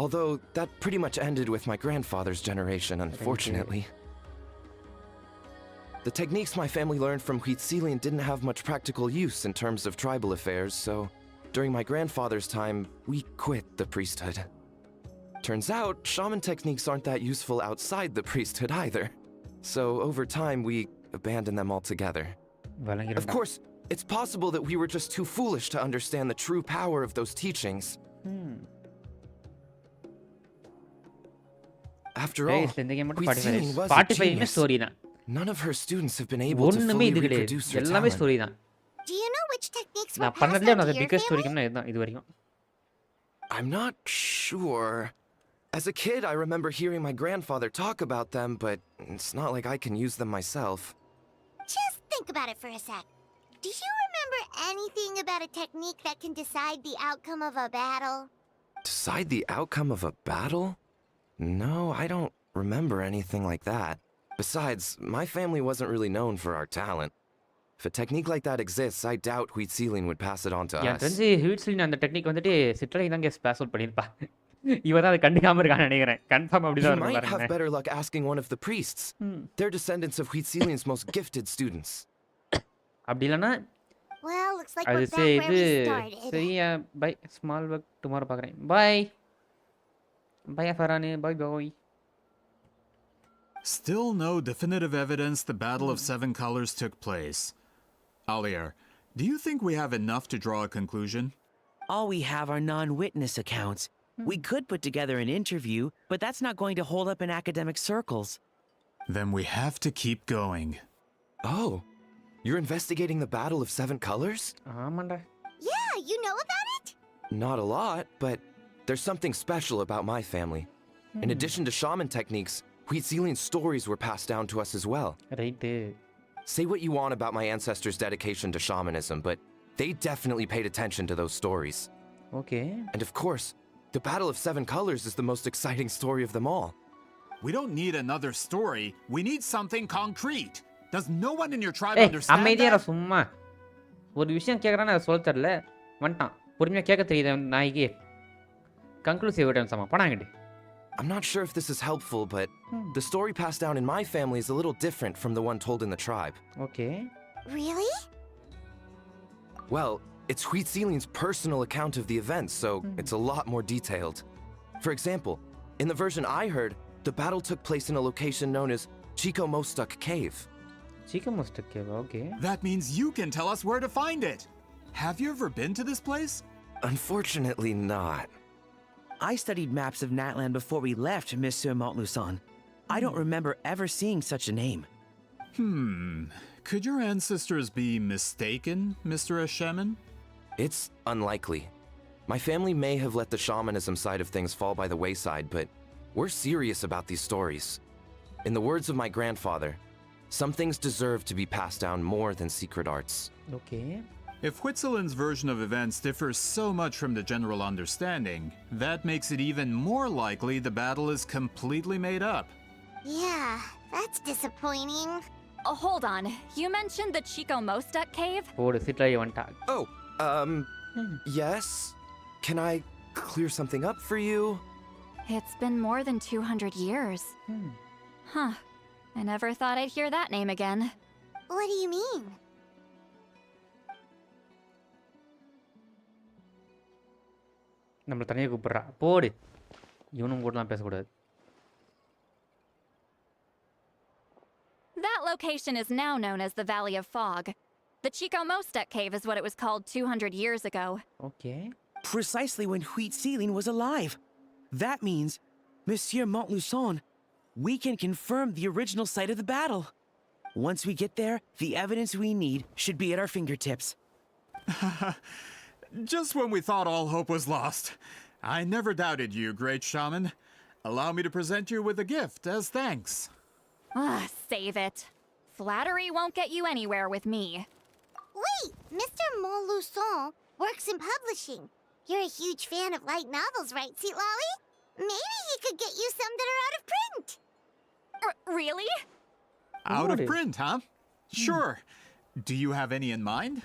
although that pretty much ended with my grandfather's generation, unfortunately. The techniques my family learned from Huitzilian didn't have much practical use in terms of tribal affairs, so during my grandfather's time, we quit the priesthood. Turns out, shaman techniques aren't that useful outside the priesthood either. So over time, we abandoned them altogether. Of course, it's possible that we were just too foolish to understand the true power of those teachings. After all, Huitzilian was a genius. story தான். None of her students have been able to ஒண்ணுமே fully இது கிடையாது reproduce her எல்லாமே talent. Story தான் Do you know which techniques were நான் passed பண்ணதுலயே on நான் to your biggest family? ஸ்டோரிக்கும்னா இதுதான் இது வரைக்கும் I'm not sure. As a kid, I remember hearing my grandfather talk about them, but it's not like I can use them myself. Just think about it for a sec. Do you remember anything about a technique that can decide the outcome of a battle? Decide the outcome of a battle? No, I don't remember anything like that. Besides, my family wasn't really known for our talent. If a technique like that exists, I doubt Huitziling would pass it on to எனக்கு us. தெரிஞ்சு ஹியூட்ஸ்லின் அந்த technique வந்துட்டு சிட்லி தான் guess pass out பண்ணியிருப்பா இவ தான் அதை கண்டுக்காம இருக்கான்னு நினைக்கிறேன் கன்ஃபார்ம் You அப்படிதான் might இருக்கும் have பாருங்க better luck asking one of the priests. They're descendants of Huitziling's most gifted students. அப்படி இல்லைன்னா Well, looks like அது we're back where இது we started. சரியா பை ஸ்மால் ஒர்க் டுமாரோ பார்க்குறேன் bye bye ஃபரானு bye bye Still no definitive evidence the Battle of Seven Colors took place. Alier, do you think we have enough to draw a conclusion? All we have are non-witness accounts. We could put together an interview, but that's not going to hold up in academic circles. Then we have to keep going. Oh, you're investigating the Battle of Seven Colors? ஆமாண்டா Yeah, you know about it? Not a lot, but there's something special about my family. In addition to shaman techniques, Huitziling's stories were passed down to us as well. Right Say what you want about my ancestors' dedication to shamanism, but they definitely paid attention to those stories. Okay And of course, the Battle of Seven Colors is the most exciting story of them all. We don't need another story. We need something concrete. Does no one in your tribe ஏய் understand அமைதியா that? சும்மா ஒரு விஷயம் கேட்குறான்னு அதை சொல்ல தரல வந்துட்டான் பொறுமையாக கேட்க தெரியுது அந்த நாய்க்கு கன்க்ளூசிவ் எவிடன்ஸ் ஆமாம் பணாங்கிட்டு I'm not sure if this is helpful, but the story passed down in my family is a little different from the one told in the tribe. Okay Really? Well, it's Huitziling's personal account of the events, so it's a lot more detailed. For example, in the version I heard, the battle took place in a location known as Chico Mostuk Cave. Chico Mostuk Cave, okay. That means you can tell us where to find it. Have you ever been to this place? Unfortunately not. I studied maps of Natlan before we left, Monsieur Montluçon. I don't remember ever seeing such a name. Could your ancestors be mistaken, Mr. Shaman? It's unlikely. My family may have let the shamanism side of things fall by the wayside, but we're serious about these stories. In the words of my grandfather, some things deserve to be passed down more than secret arts. Okay. If Huitzilin's version of events differs so much from the general understanding, that makes it even more likely the battle is completely made up. Yeah, that's disappointing. Oh, hold on. You mentioned the Chico Mostuk cave? ஓடு சிட்லி வந்துட்டா Oh, yes? Can I clear something up for you? It's been more than 200 years. Huh. I never thought I'd hear that name again. What do you mean? நம்மளை தனியாக கூப்பிட்றா போடு இவனும் கூடலாம் பேசக்கூடாது That location is now known as the Valley of Fog. The Chico Mostuk cave is what it was called 200 years ago. Okay. Precisely when Huitzilin was alive. That means, Monsieur Montluçon, we can confirm the original site of the battle. Once we get there, the evidence we need should be at our fingertips. Just when we thought all hope was lost. I never doubted you, great shaman. Allow me to present you with a gift as thanks. Save it. Flattery won't get you anywhere with me. Wait, Mr. Montluçon works in publishing. You're a huge fan of light novels, right, Citlali? Maybe he could get you some that are out of print. Really? Out of print, huh? Sure. Do you have any in mind?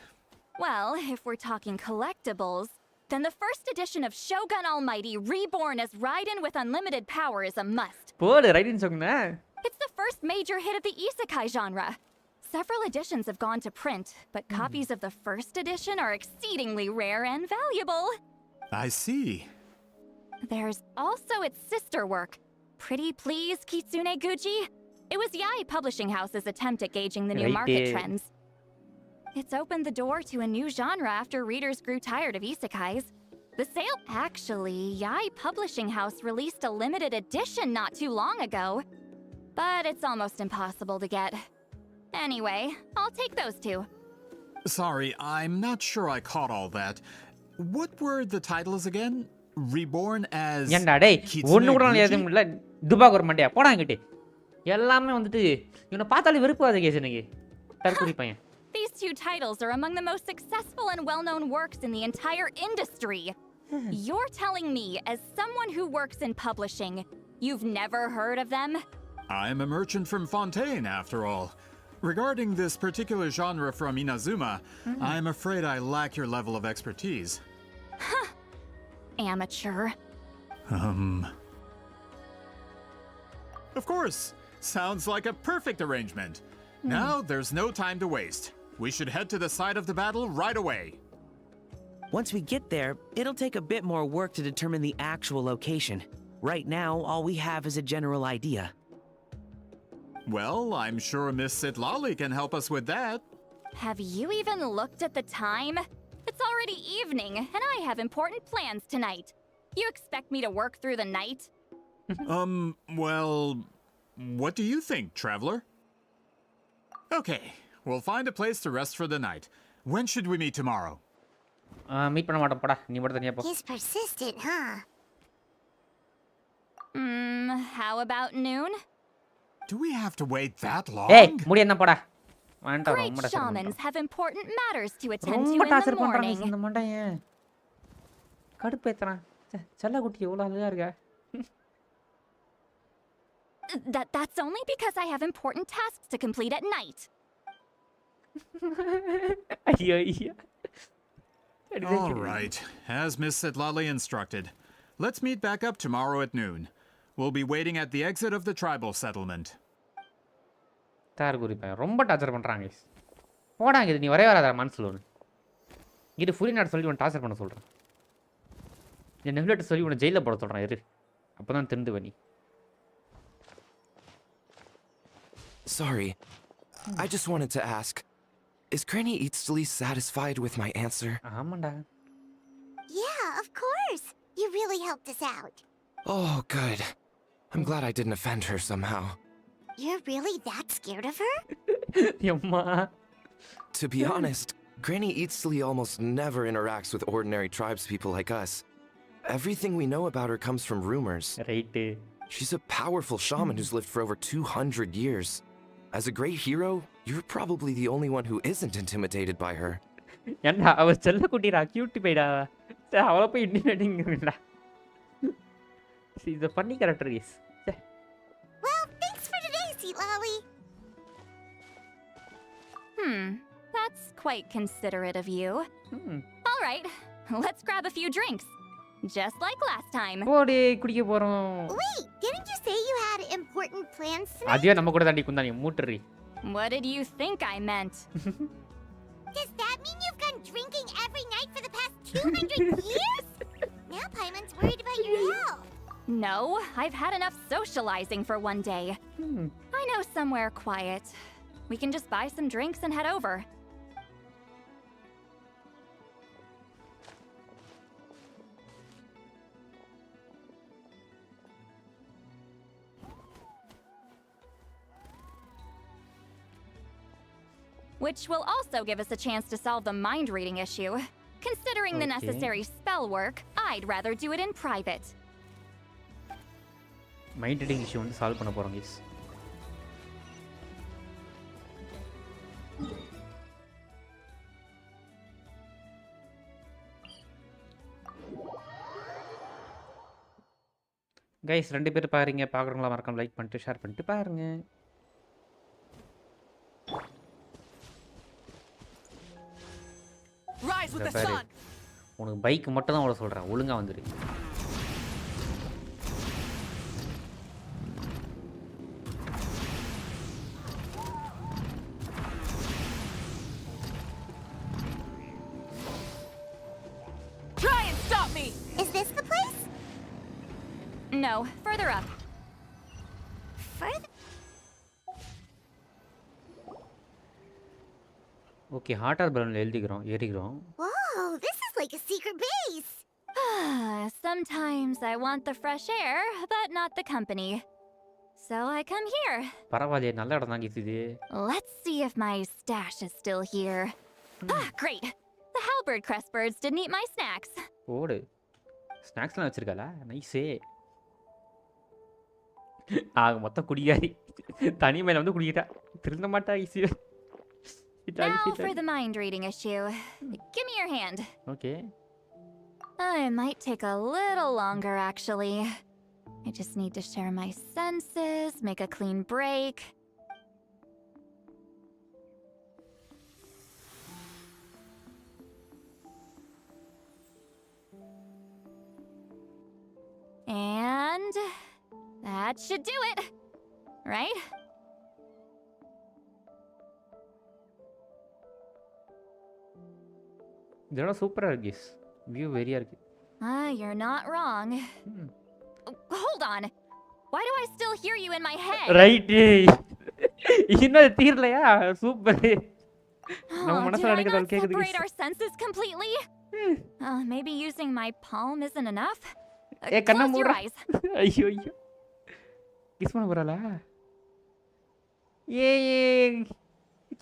Well, if we're talking collectibles, then the first edition of Shogun Almighty reborn as Raiden with unlimited power is a must. போடு writing சொன்னா It's the first major hit of the isekai genre. Several editions have gone to print, but copies of the first edition are exceedingly rare and valuable. I see. There's also its sister work, Pretty Please Kitsune Guji. It was Yai Publishing House's attempt at gauging the new market trends. It's opened the door to a new genre after readers grew tired of isekais. The sale... Actually, Yai Publishing House released a limited edition not too long ago. But it's almost impossible to get. Anyway, I'll take those two. Sorry, I'm not sure I caught all that. What were the titles again? Reborn as ஏன்டா டேய் ஒண்ணு கூட எழுத முடியல துபாக் ஒரு மண்டையா போடா இங்கிட்டு எல்லாமே வந்துட்டு இவனை பார்த்தாலே வெறுப்பு வருது கேஸ் எனக்கு தற்குறி பையன். These two titles are among the most successful and well-known works in the entire industry. You're telling me, as someone who works in publishing, you've never heard of them? I'm a merchant from Fontaine, after all. Regarding this particular genre from Inazuma, I'm afraid I lack your level of expertise. Amateur. Of course. Sounds like a perfect arrangement. Now there's no time to waste. We should head to the site of the battle right away. Once we get there, it'll take a bit more work to determine the actual location. Right now, all we have is a general idea. Well, I'm sure Miss Citlali can help us with that. Have you even looked at the time? It's already evening, and I have important plans tonight. You expect me to work through the night? Well, what do you think, traveler? Okay, we'll find a place to rest for the night. When should we meet tomorrow? Meet பண்ண மாட்டோம் போடா நீ மட்டும் தனியா போ. He's persistent, huh? How about noon? Do we have to wait that long? ஏய் முடி என்ன போடா. வேண்டாம் Great ரொம்ப shamans have important matters to attend to ரொம்ப in the டார்ச்சர் பண்றாங்க morning. இந்த மண்டையன். கடுப்பேத்துறான். செல்ல குட்டி எவ்வளவு அழகா இருக்கா. That's only because I have important tasks to complete at night. ஐயோ ஐயோ. All right, as Miss Citlali instructed. Let's meet back up tomorrow at noon. We'll be waiting at the exit of the tribal settlement. தற்குறி பையன் ரொம்ப torture பண்றாங்க. போடா இங்க நீ வரவே வராத மனசுல ஒன்று. இது ஃபுல்லி நாட் சொல்லி உன்னை டார்ச்சர் பண்ண சொல்றேன். இந்த நெகுலேட்டர் சொல்லி உன்னை ஜெயில போட சொல்றேன் இரு. அப்பதான் தெரிந்து வனி. Sorry. I just wanted to ask, is Granny Eatsley satisfied with my answer? ஆமாண்டா. Yeah, of course. You really helped us out. Oh, good. I'm glad I didn't offend her somehow. You're really that scared of her? யம்மா. To be honest, Granny Eatsley almost never interacts with ordinary tribespeople like us. Everything we know about her comes from rumors. Right. She's a powerful shaman who's lived for over 200 years. As a great hero, you're probably the only one who isn't intimidated by her. ஏன்டா அவ செல்ல குட்டிடா cute பைடா. அவளை போய் இன்டிமேட்டிங்டா. She's a funny character is. Well, thanks for today, Citlali. That's quite considerate of you. All right, let's grab a few drinks. Just like last time. போடி குடிக்க போறோம். Wait, didn't you say you had important plans tonight? அதே நம்ம கூட தாண்டி குந்தானி மூட்டறி. What did you think I meant? Does that mean you've gone drinking every night for the past 200 years? Now Paimon's worried about your health. No, I've had enough socializing for one day. I know somewhere quiet. We can just buy some drinks and head over. Which will also give us a chance to solve the mind reading issue. Considering the necessary spell work, I'd rather do it in private. Mind reading issue வந்து solve பண்ண போறோம் guys. Guys ரெண்டு பேர் பாருங்க பார்க்குறவங்களா மறக்காம like பண்ணிட்டு share பண்ணிட்டு பாருங்க. Rise with the sun. உனக்கு பைக் மட்டும் தான் ஓட சொல்றேன் ஒழுங்கா வந்துரு. Try and stop me. Is this the place? No, further up. Further? Okay hot air பலூன்ல எழுதிக்கிறோம் ஏறிக்கிறோம். Whoa, this is like a secret base. Sometimes I want the fresh air, but not the company. so I come here. பரவாயில்லையே நல்ல இடம் தான் இது. Let's see if my stash is still here. Ah, great. The halberd crest birds didn't eat my snacks. ஓடு. ஸ்நாக்ஸ்லாம் வச்சிருக்காளா? நைஸே. ஆக மொத்த குடிகாரி. தனிமையில வந்து குடிக்கிட்டா. திருந்த மாட்டா easy. Now for the mind reading issue. Give me your hand. Okay. It might take a little longer, actually. I just need to share my senses, make a clean break. And that should do it, right? இதெல்லாம் சூப்பரா இருக்கு. View வெரியா இருக்கு. You're not wrong. Hold on. Why do I still hear you in my head? Right. இன்னும் தீரலையா? Super. நம்ம மனசுல நினைக்கிறத கேக்குது. Separate our senses completely? Maybe using my palm isn't enough. கண்ண Close your மூடுறா. eyes. ஐயோ ஐயோ. கிஸ் பண்ண போறாளா? ஏய்.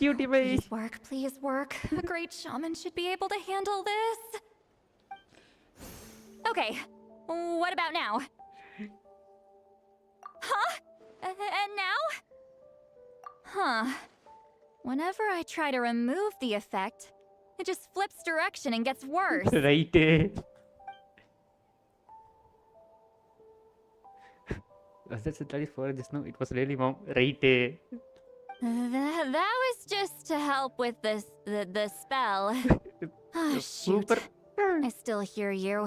Cutie bye. Please work, please work. A great shaman should be able to handle this. Okay, what about now? Huh? And now? Huh. Whenever I try to remove the effect, it just flips direction and gets worse. Right. Was that Citlali for just now? It was really mom. Right. That was just to help with the spell. Oh, shoot. Super. I still hear you.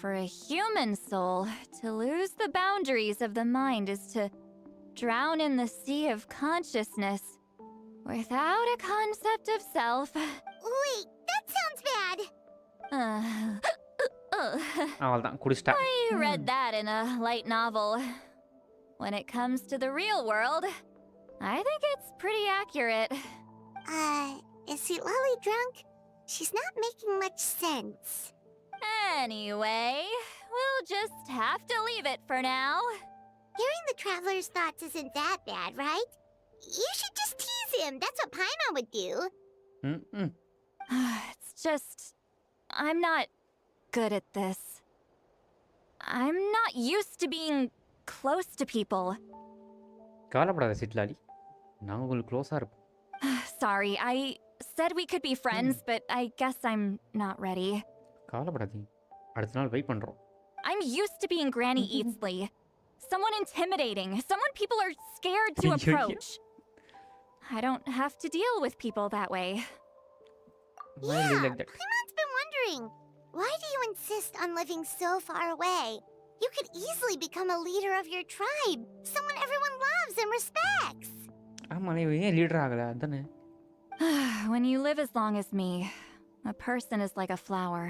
For a human soul, to lose the boundaries of the mind is to drown in the sea of consciousness without a concept of self. Wait, that sounds bad. I read that in a light novel. When it comes to the real world, I think it's pretty accurate. Is Citlali drunk? She's not making much sense. Anyway, we'll just have to leave it for now. Hearing the traveler's thoughts isn't that bad, right? You should just tease him. That's what Paimon would do. It's just... I'm not good at this. I'm not used to being close to people. கவலைப்படாத சிட்லாலி. நான் உங்களுக்கு க்ளோஸா இருப்போம். Sorry, I said we could be friends, but I guess I'm not ready. கவலைப்படாதீங்க. அடுத்த நாள் wait பண்றோம். I'm used to being Granny Eatsley. Someone intimidating, someone people are scared to approach. I don't have to deal with people that way. Paimon's been wondering, why do you insist on living so far away? You could easily become a leader of your tribe, someone everyone loves and respects. ஆமா நீ ஏன் leader ஆகல அதானே? When you live as long as me, a person is like a flower.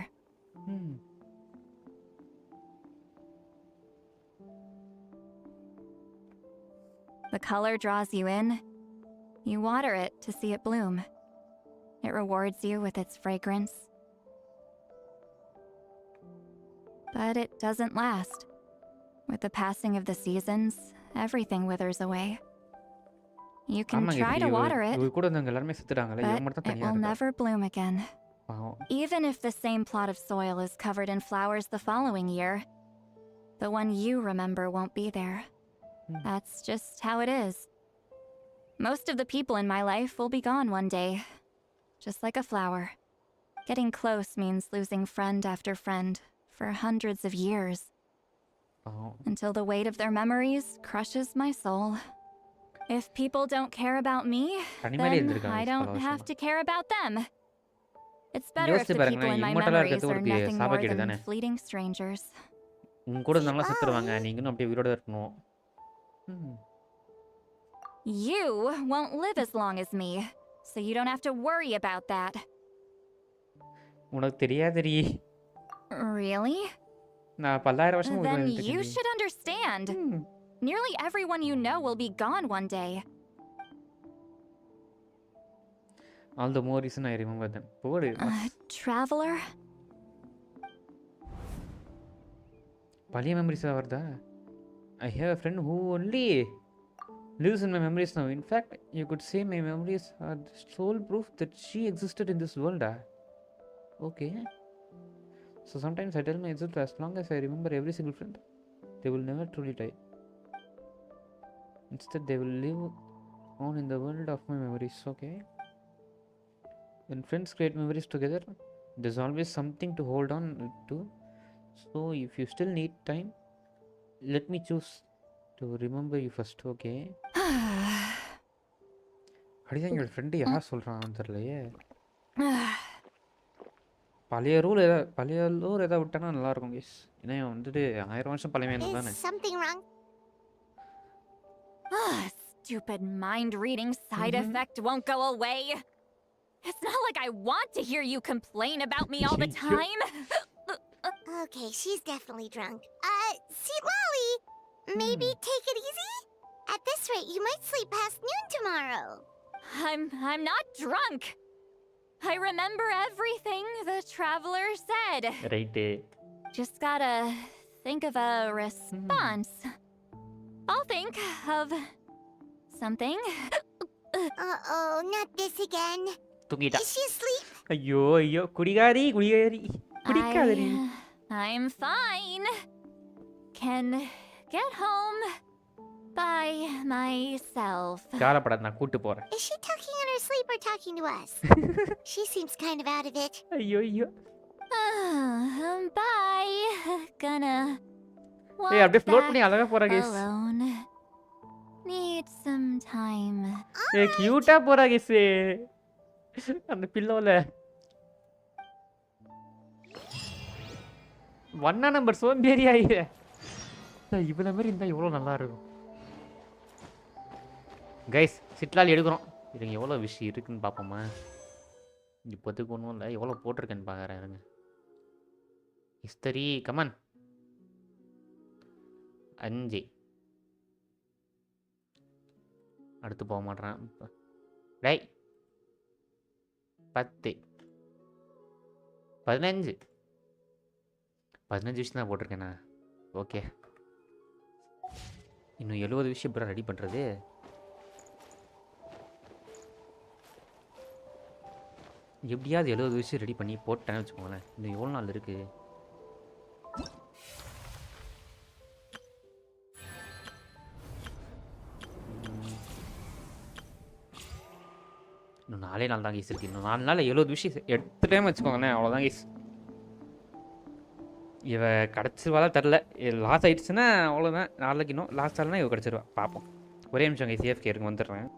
The color draws you in. You water it to see it bloom. It rewards you with its fragrance. But it doesn't last. With the passing of the seasons, everything withers away. You can try to water it, but it will never bloom again. Even if the same plot of soil is covered in flowers the following year, the one you remember won't be there. That's just how it is. Most of the people in my life will be gone one day, just like a flower. Getting close means losing friend after friend for hundreds of years, until the weight of their memories crushes my soul. If people don't care about me, then I don't have to care about them. It's better if the people in my memories are nothing more than fleeting strangers. You won't live as long as me, so you don't have to worry about that. Really? Then you should understand. Nearly everyone you know will be gone one day. All the more reason I remember them. Traveler? பழைய memories வருதா? I have a friend who only lives in my memories now. In fact, you could say my memories are the sole proof that she existed in this world. Okay. So sometimes I tell myself, as long as I remember every single friend, they will never truly die. Instead, they will live on in the world of my memories. Okay. When friends create memories together, there's always something to hold on to. So if you still need time, let me choose to remember you first. Okay. அப்படிதான் எங்கள் friend யார் சொல்கிறான்னு தெரியலையே. பழைய rule ஏதாவது விட்டானா நல்லாயிருக்கும் case. ஏன்னா வந்துட்டு 1000 வருஷம் பழைய தானே. Something wrong? Stupid mind-reading side effect won't go away. It's not like I want to hear you complain about me all the time. Okay, she's definitely drunk. Citlali, maybe take it easy? At this rate, you might sleep past noon tomorrow. I'm not drunk. I remember everything the traveler said. Right. Just gotta think of a response. I'll think of something. Uh-oh, not this again. தூங்கிட்டா. Is she asleep? ஐயோ குடிகாரி குடிக்காதடி. I'm fine. Can get home by myself. காலப்படாத, நான் கூட்டி போறேன். Is she talking in her sleep or talking to us? She seems kind of out of it. ஐயோ Bye. Gonna ஏய் அப்படியே float பண்ணி அழகா போறா case. alone. Need some time. ஏய் கியூட்டா போறா கேஸ். அந்த பில்லோல ஒன்னா நம்பர் சோம்பேறி ஆயிடுற. இவ்வளோ மாதிரி இருந்தால் எவ்வளோ நல்லா இருக்கும் கைஸ். சிட்லாலி எடுக்கிறோம். இதுங்க எவ்வளோ விஷயம் இருக்குன்னு பார்ப்போமா. இப்போதுக்கு ஒன்றும் இல்லை, எவ்வளோ போட்டிருக்கேன்னு பார்க்குறேன் இருங்க. History common 5. அடுத்து போக மாட்டேறான். டேய் 10 15 விஷயம் தான் போட்டிருக்கேண்ணா. ஓகே, இன்னும் 70 விஷயம் இப்போ ரெடி பண்ணுறது. எப்படியாவது 70 விஷயம் ரெடி பண்ணி போட்டேன்னு வச்சுக்கோங்களேன். இன்னும் எவ்வளோ நாள் இருக்குது. இன்னும் 4 நாள் தான் கேஸ் இருக்குது. இன்னும் 4 நாள் 70 விஷயம் எடுத்துட்டேன்னு வச்சுக்கோங்களேன். அவ்வளோதான் கேஸ். இவ கிடச்சிருவாளா தெரில. லாஸ் ஆகிடுச்சுன்னா அவ்வளோதான். நாளைக்கு இன்னும் லாஸ் ஆகலன்னா இவ கிடச்சிருவா. பார்ப்போம். ஒரே நிமிஷம் கேஸ், சிஎஃப்கே இருக்கு, வந்துடுறேன்.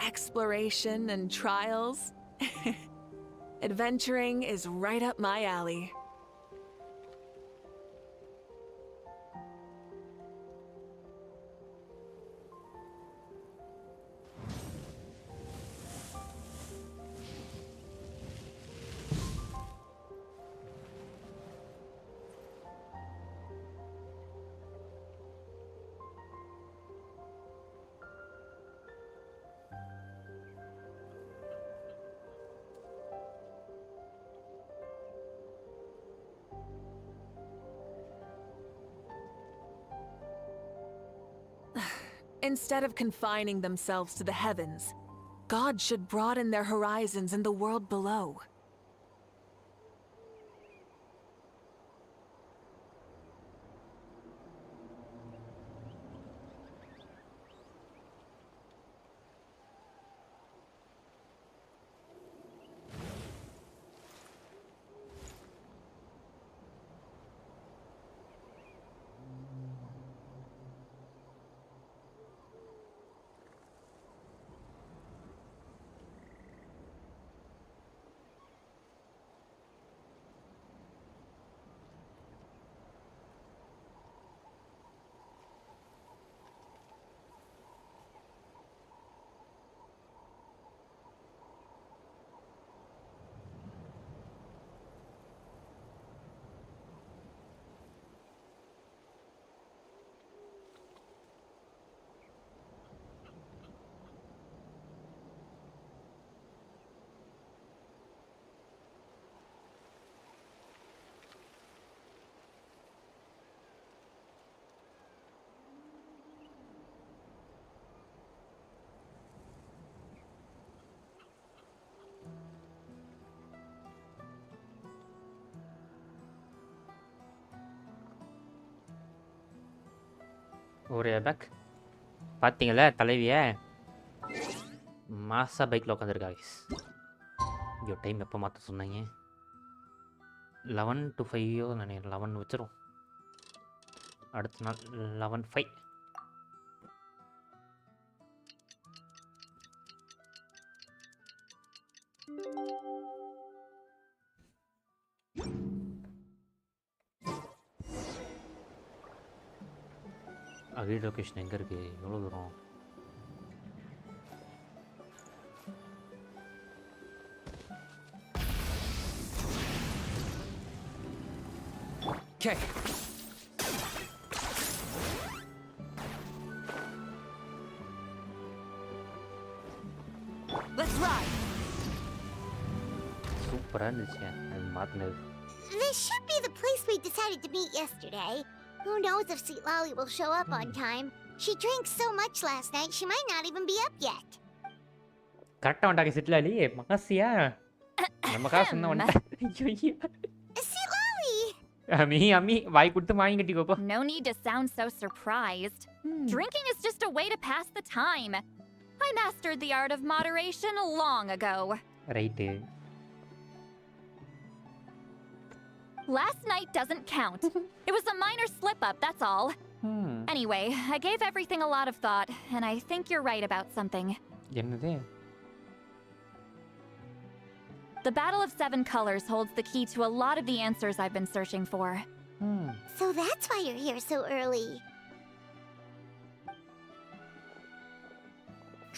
exploration and trials. Adventuring is right up my alley. Instead of confining themselves to the heavens, God should broaden their horizons in the world below. ஒரு பேக் பார்த்தீங்களா தலைவியை மாசா பைக்கில் உட்காந்துருக்கா கைஸ். ஐயோ டைம் எப்போ மாற்ற சொன்னாங்க? 11 to 5 நினைக்கிறேன். 11 வச்சிரும். அடுத்த நாள் 11:05. அகில் லொக்கேஷன் எங்கே இருக்குது? எவ்வளோ தூரம்? Okay. Let's ride. சூப்பராக இருந்துச்சு அது மாற்றினது. This should be the place we decided to meet yesterday. Who knows if Citlali will show up on time? She drank so much last night, she might not even be up yet. கரெக்டாக வந்துட்டாங்க சிட்லாலி. மகாசியா நம்ம காசு சொன்ன வந்துட்டேன். Citlali! அம்மி வாய் கொடுத்து வாங்கி கட்டிக்கோப்போ. No need to sound so surprised. Drinking is just a way to pass the time. I mastered the art of moderation long ago. Right. Last night doesn't count. It was a minor slip-up, that's all. Anyway, I gave everything a lot of thought, and I think you're right about something. என்னது? The Battle of Seven Colors holds the key to a lot of the answers I've been searching for. So that's why you're here so early.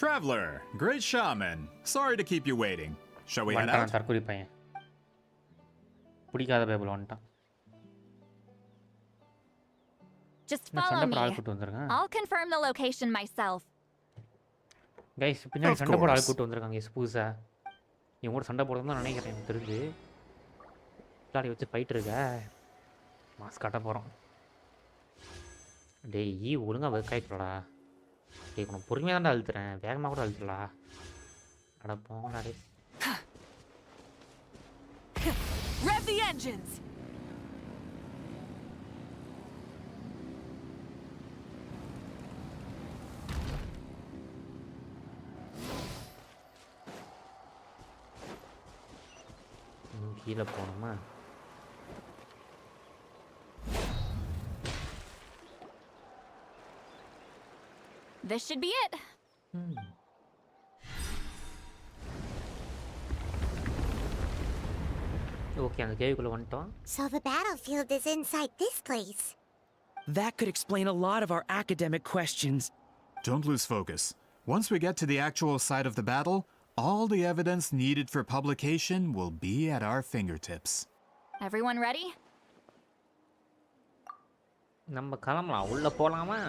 Traveler, great shaman. Sorry to keep you waiting. Shall we head out? தற்கொலை பையன். பிடிக்காத Bible வந்துட்டான். Just follow me. I'll confirm the location myself. Guys பின்னாடி சண்டை போட ஆள் கூட்டு வந்திருக்காங்க கைஸ் புதுசா. இவங்க கூட சண்டை போடுறதுன்னு தான் நினைக்கிறேன் எனக்கு தெரிஞ்சு. பின்னாடி வச்சு ஃபைட் இருக்க. மாஸ்க் காட்ட போகிறோம். டேய் ஒழுங்காக ஒர்க் ஆகிக்கலடா. டேய் உனக்கு பொறுமையாக தான்டா அழுத்துறேன். வேகமாக கூட அழுத்துலா. அட போங்கடா டே. Rev the engines! கீழே போகணுமா? This should be it. Okay அந்த கேவுக்குள்ள வந்துட்டோம். So the battlefield is inside this place. That could explain a lot of our academic questions. Don't lose focus. Once we get to the actual site of the battle, all the evidence needed for publication will be at our fingertips. Everyone ready? நம்ம கிளம்பலாம். உள்ள போலாமா?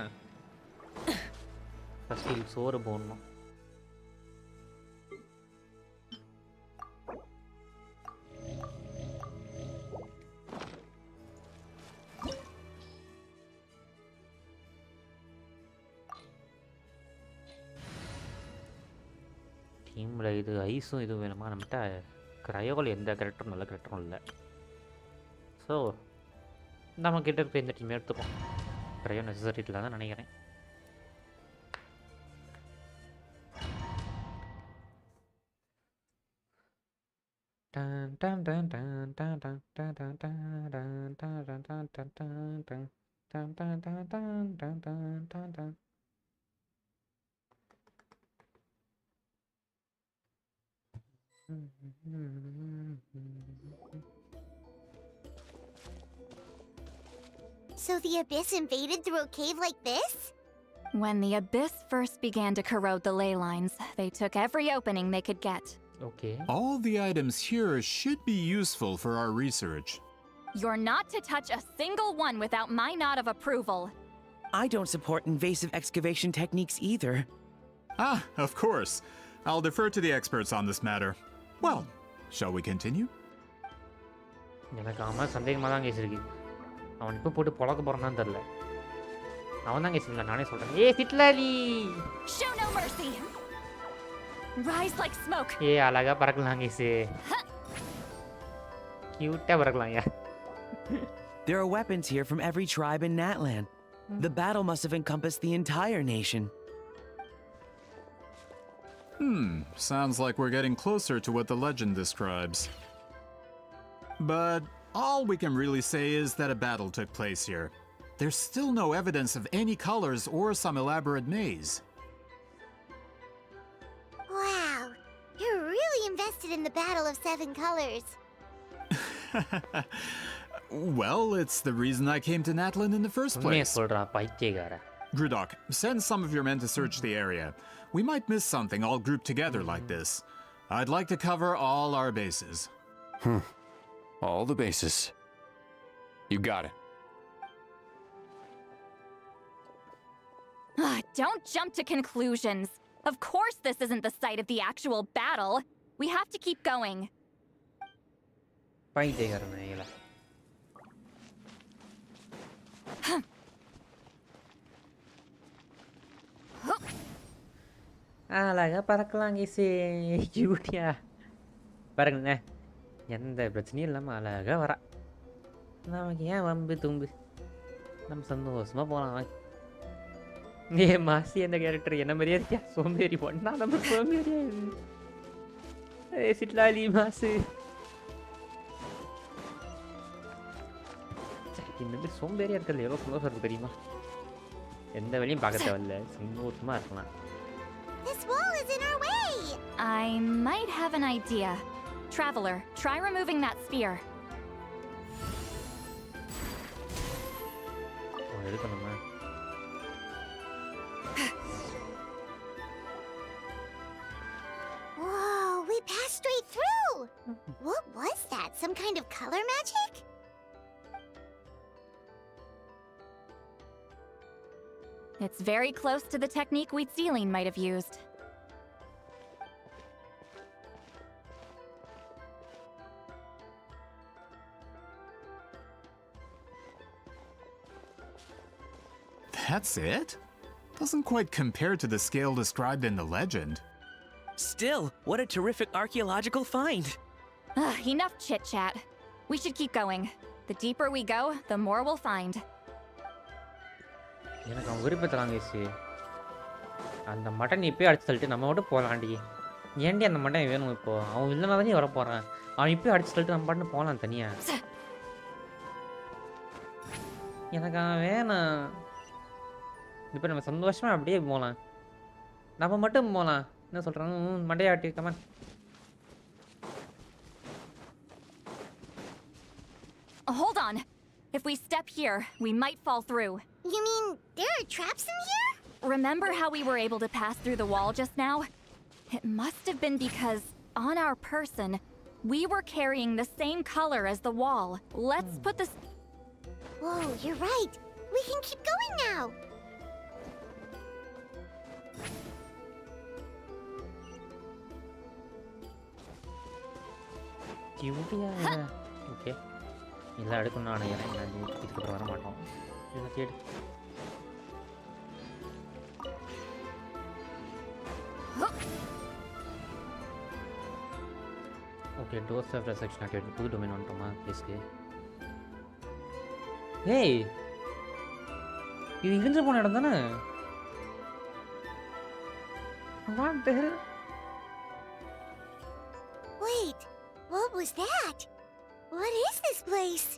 First சோறு போடணும். டீமில் இது ஐஸும் இதுவும் வேணுமா? நம்மகிட்ட க்ரையோவில் எந்த கேரக்டரும் நல்ல கேரக்டரும் இல்லை. ஸோ நம்ம கிட்ட இருக்க இந்த டீம் எடுத்துப்போம். க்ரையோ நெசசரி இல்லை தான் நினைக்கிறேன். So the Abyss invaded through a cave like this? When the Abyss first began to corrode the ley lines, they took every opening they could get. Okay. All the items here should be useful for our research. You're not to touch a single one without my nod of approval. I don't support invasive excavation techniques either. Ah, of course. I'll defer to the experts on this matter. Well, shall we continue? எனக்கு அவன் சந்தேகமாக தான் case இருக்கு. அவன் இப்போ போட்டு பொழக்க போகிறான்னு தெரில. அவன் தான் கேஸ் இல்லை, நானே சொல்கிறேன். ஏ சிட்லாலி! Show no mercy. Rise like smoke. ஏ அழகா பறக்கலாம் கேஸ். கியூட்டாக பறக்கலாம் யா. There are weapons here from every tribe in Natlan. The battle must have encompassed the entire nation. Sounds like we're getting closer to what the legend describes. But all we can really say is that a battle took place here. There's still no evidence of any colors or some elaborate maze. Wow, you're really invested in the Battle of Seven Colors. Well, it's the reason I came to Natlan in the first place. பைத்தியக்கார. Grudok, send some of your men to search the area. We might miss something all grouped together like this. I'd like to cover all our bases. All the bases. You got it. Don't jump to conclusions. Of course this isn't the site of the actual battle. We have to keep going. பைத்தியக்காரன் இல்லை. அழகா பறக்கலாம் case. கியூட்டியா பாருங்கண்ணே, எந்த பிரச்சனையும் இல்லாமல் அழகாக வரா. நமக்கு ஏன் வம்பு தும்பு, நம்ம சந்தோஷமாக போகலாம் வாங்க. ஏ மாசி அந்த கேரக்டர் என்ன மாதிரியே இருக்கியா? சோம்பேறி பொண்ணா நம்ம சோம்பேறியா? ஏ சிட்லாலி மாசு. இந்த மாதிரி சோம்பேறியா இருக்கிறது எவ்வளோ சந்தோஷம் இருக்குது தெரியுமா? எந்த வேலையும் பார்க்க தேவையில்ல, சந்தோஷமாக இருக்கலாம். This wall is in our way! I might have an idea. Traveler, try removing that sphere. எடுக்கணுமா? Whoa, we passed straight through! What was that? Some kind of color magic? It's very close to the technique Citlali might have used. That's it? Doesn't quite compare to the scale described in the legend. Still, what a terrific archaeological find. Enough chit-chat. We should keep going. The deeper we go, the more we'll find. எனக்கு அவன் விருப்பத்தலாம் case. அந்த mutton இப்போயே அடிச்சு தள்ளிட்டு நம்ம மட்டும் போகலாண்டி. ஏன்டி அந்த மட்டன் வேணும் இப்போ? அவன் இல்லைனா தானே வர போகிறான். அவன் இப்போயே அடிச்சு தள்ளிட்டு நம்ம பாட்டு போகலாம் தனியாக. எனக்கு அவன் வேணாம். இப்போ நம்ம சந்தோஷமாக அப்படியே போகலாம். நம்ம மட்டும் போகலாம். என்ன சொல்கிறாங்க? மண்டையாட்டி come on. If we step here, we might fall through. You mean there are traps in here? Remember how we were able to pass through the wall just now? It must have been because, on our person, we were carrying the same color as the wall. Let's put this... Whoa, you're right. We can keep going now. Okay இதெல்லாம் எடுக்கணும்னு நினைக்கிறேன். நான் இதுக்கப்புறம் வர மாட்டோம். இதெல்லாம் தேடு. Okay doors of section activate. புது டொமைன் வந்துட்டோமா ப்ளேஸ்க்கு? ஏய் இது இடிஞ்சு போன இடம் தானே? What the hell? Wait, what was that? What is this place?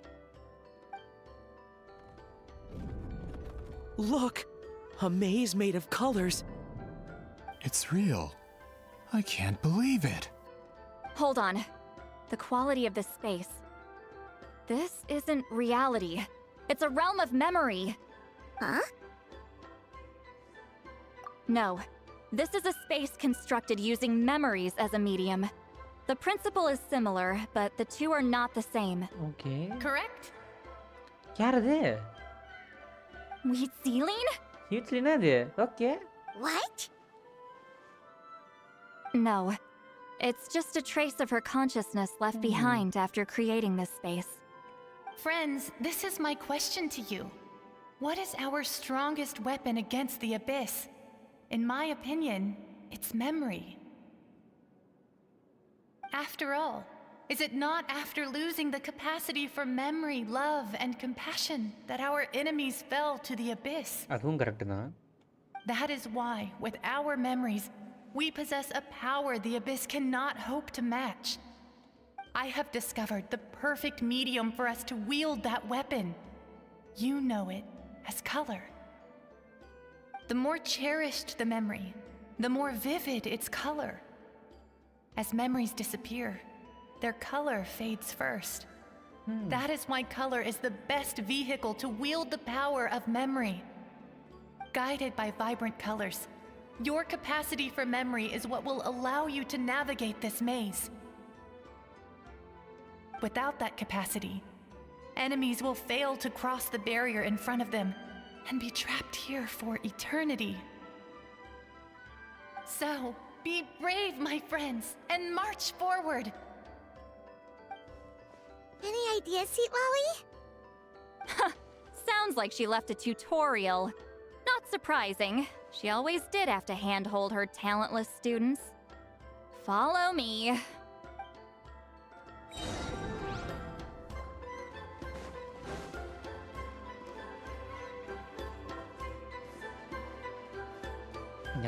Look! A maze made of colors. It's real. I can't believe it. Hold on. The quality of this space. This isn't reality. It's a realm of memory. Huh? No. This is a space constructed using memories as a medium. The principle is similar, but the two are not the same. Okay. Correct? யார் அது? Citlali? Citlali அது? Okay. What? No. It's just a trace of her consciousness left behind after creating this space. Friends, this is my question to you. What is our strongest weapon against the abyss? In my opinion, it's memory. After all, is it not after losing the capacity for memory, love, and compassion that our enemies fell to the abyss? அதுவும் correct தான். That is why, with our memories, we possess a power the abyss cannot hope to match. I have discovered the perfect medium for us to wield that weapon. You know it as color. The more cherished the memory, the more vivid its color. As memories disappear, their color fades first. That is why color is the best vehicle to wield the power of memory. Guided by vibrant colors, your capacity for memory is what will allow you to navigate this maze. Without that capacity, enemies will fail to cross the barrier in front of them and be trapped here for eternity. So, be brave, my friends, and march forward. Any ideas, Citlali? Sounds like she left a tutorial. Not surprising. She always did have to handhold her talentless students. Follow me.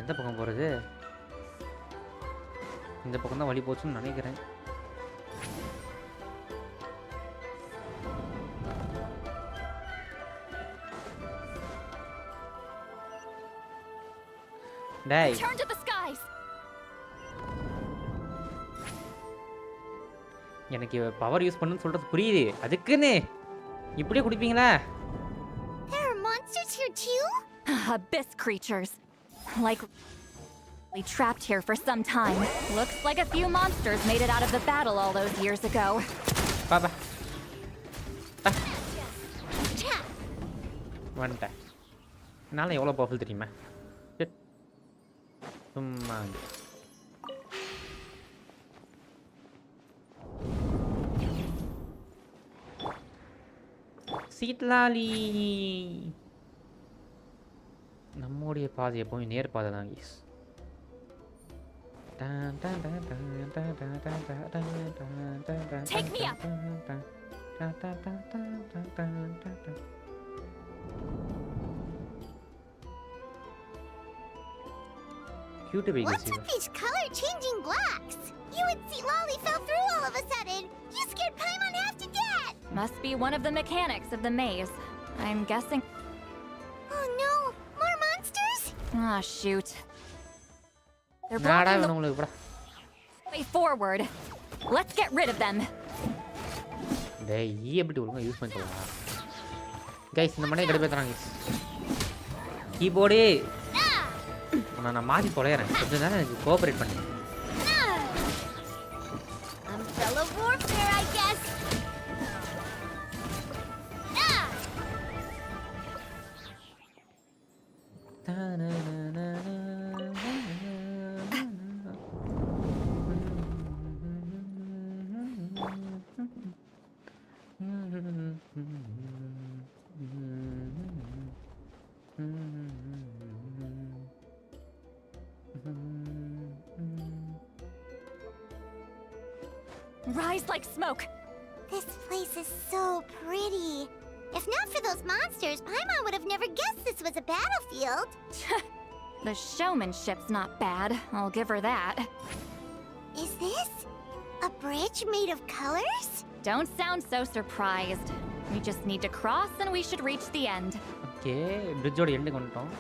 எந்த பக்கம் போகிறது? இந்த பக்கம் தான் வழி போச்சுன்னு நினைக்கிறேன். டேய் Turn to the skies. எனக்கு பவர் யூஸ் பண்ணுன்னு சொல்றது புரியுது. அதுக்குன்னு இப்படியே குடிப்பீங்களா? There are monsters here too? Abyss creatures. Likely trapped here for some time. Looks like a few monsters made it out of the battle all those years ago. Baba. வந்துட்டேன். என்னால் எவ்வளோ powerful தெரியுமா? சும்மா Citlali. நம்முடைய பாதை எப்போவும் நேர் பாதை தான் keys. Take me up. Cute baby. What's with these color-changing blocks? You and Citlali fell through all of a sudden. You scared Paimon half to death. Must be one of the mechanics of the maze. I'm guessing. Oh no! More monsters? Ah, shoot. They're blocking the way forward. Let's get rid of them. டேய் எப்படி ஒழுங்கா use பண்ணிக்கலாம். Guys இந்த மணியை கிடைப்பேன் guys keyboard நான் மாற்றி தொலைகிறேன் கொஞ்சம் நேரம் எனக்கு கோஆப்ரேட் பண்ணி Umbrella warfare, I guess. Rise like smoke. This place is so pretty. If not for those monsters, Paimon would have never guessed this was a battlefield. The showmanship's not bad, I'll give her that. Is this a bridge made of colors? Don't sound so surprised. We just need to cross and we should reach the end. Okay பிரிட்ஜோட எண்டுக்கு வந்துட்டோம்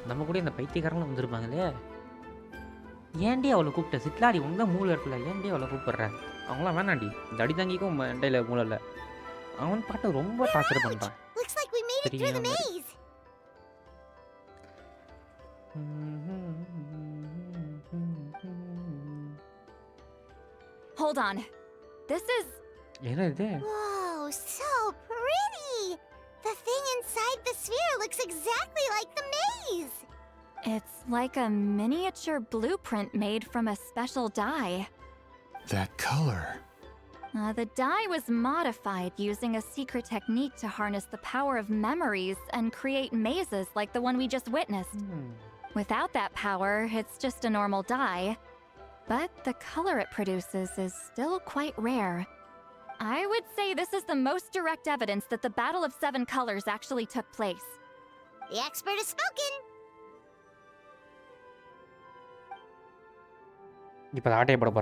நம்ம கூட இந்த பைத்தியக்காரங்களும் வந்துருப்பாங்களே ஏன்டி அவளை கூப்பிட்ட சிட்லாடி உங்க மூளை இருக்குல்ல ஏன்டி அவளை கூப்பிடுற அவங்களாம் வேணாண்டி தடி தங்கிக்கும் மண்டையில் மூளை இல்லை அவன் பாட்டு ரொம்ப டார்ச்சர் பண்ணுறான் Looks like we made it through the maze. Hold on. This is... என்ன இது Whoa, so pretty! The thing inside the sphere looks exactly like the maze. It's like a miniature blueprint made from a special dye. That color. The dye was modified using a secret technique to harness the power of memories and create mazes like the one we just witnessed. Without that power, it's just a normal dye. But the color it produces is still quite rare. I would say this is the most direct evidence that the Battle of Seven Colors actually took place. The expert has spoken.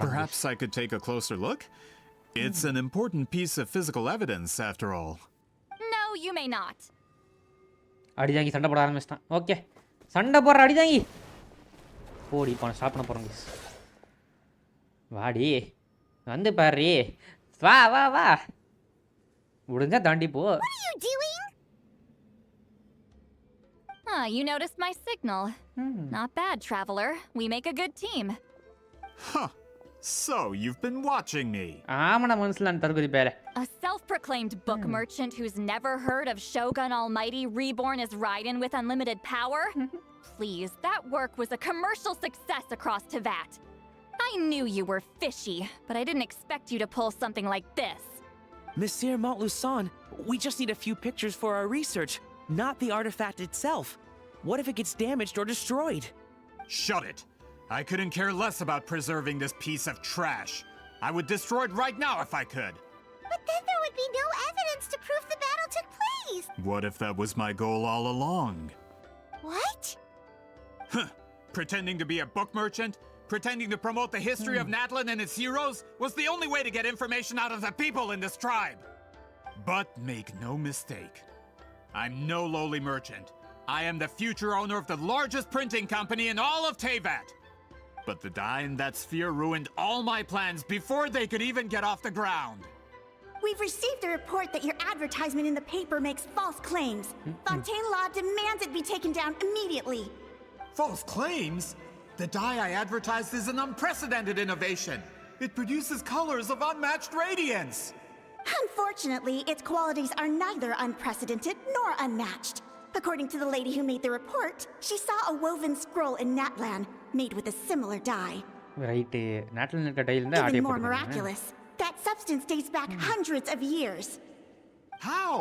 Perhaps I could take a closer look? It's an important piece of physical evidence, after all. No, you may not. அடிதாங்கி சண்டை போட ஆரம்பிச்சிட்டான் okay சண்டை போடுற அடிதாங்கி போடி இப்போ stop பண்ண போகிறோம் please வாடி வந்து பாரு வா வா வா முடிஞ்சா தாண்டி போ What are you doing? You noticed my signal. Not bad, traveler. We make a good team. Huh. So, you've been watching me. ஆமாண்ணா மனசில் தற்கொலை பேர A self-proclaimed book merchant who's never heard of Shogun Almighty reborn as Raiden with unlimited power? Please, that work was a commercial success across Teyvat. I knew you were fishy, but I didn't expect you to pull something like this. Monsieur Montluçon, we just need a few pictures for our research, not the artifact itself. What if it gets damaged or destroyed? Shut it. I couldn't care less about preserving this piece of trash. I would destroy it right now if I could. But then there would be no evidence to prove the battle took place. What if that was my goal all along? What? Huh. Pretending to be a book merchant? Pretending to promote the history of Natlan and its heroes was the only way to get information out of the people in this tribe. But make no mistake. I'm no lowly merchant. I am the future owner of the largest printing company in all of Teyvat. But the dye in that sphere ruined all my plans before they could even get off the ground. We've received a report that your advertisement in the paper makes false claims. Fontaine Law demands it be taken down immediately. False claims? The dye I advertised is an unprecedented innovation. It produces colors of unmatched radiance. Unfortunately, its qualities are neither unprecedented nor unmatched. According to the lady who made the report, she saw a woven scroll in Natlan made with a similar dye. Right, Natlan இருக்க டைல இருந்து ஆடியே Even more போட்டுருக்காங்க miraculous, that substance dates back hundreds of years. How?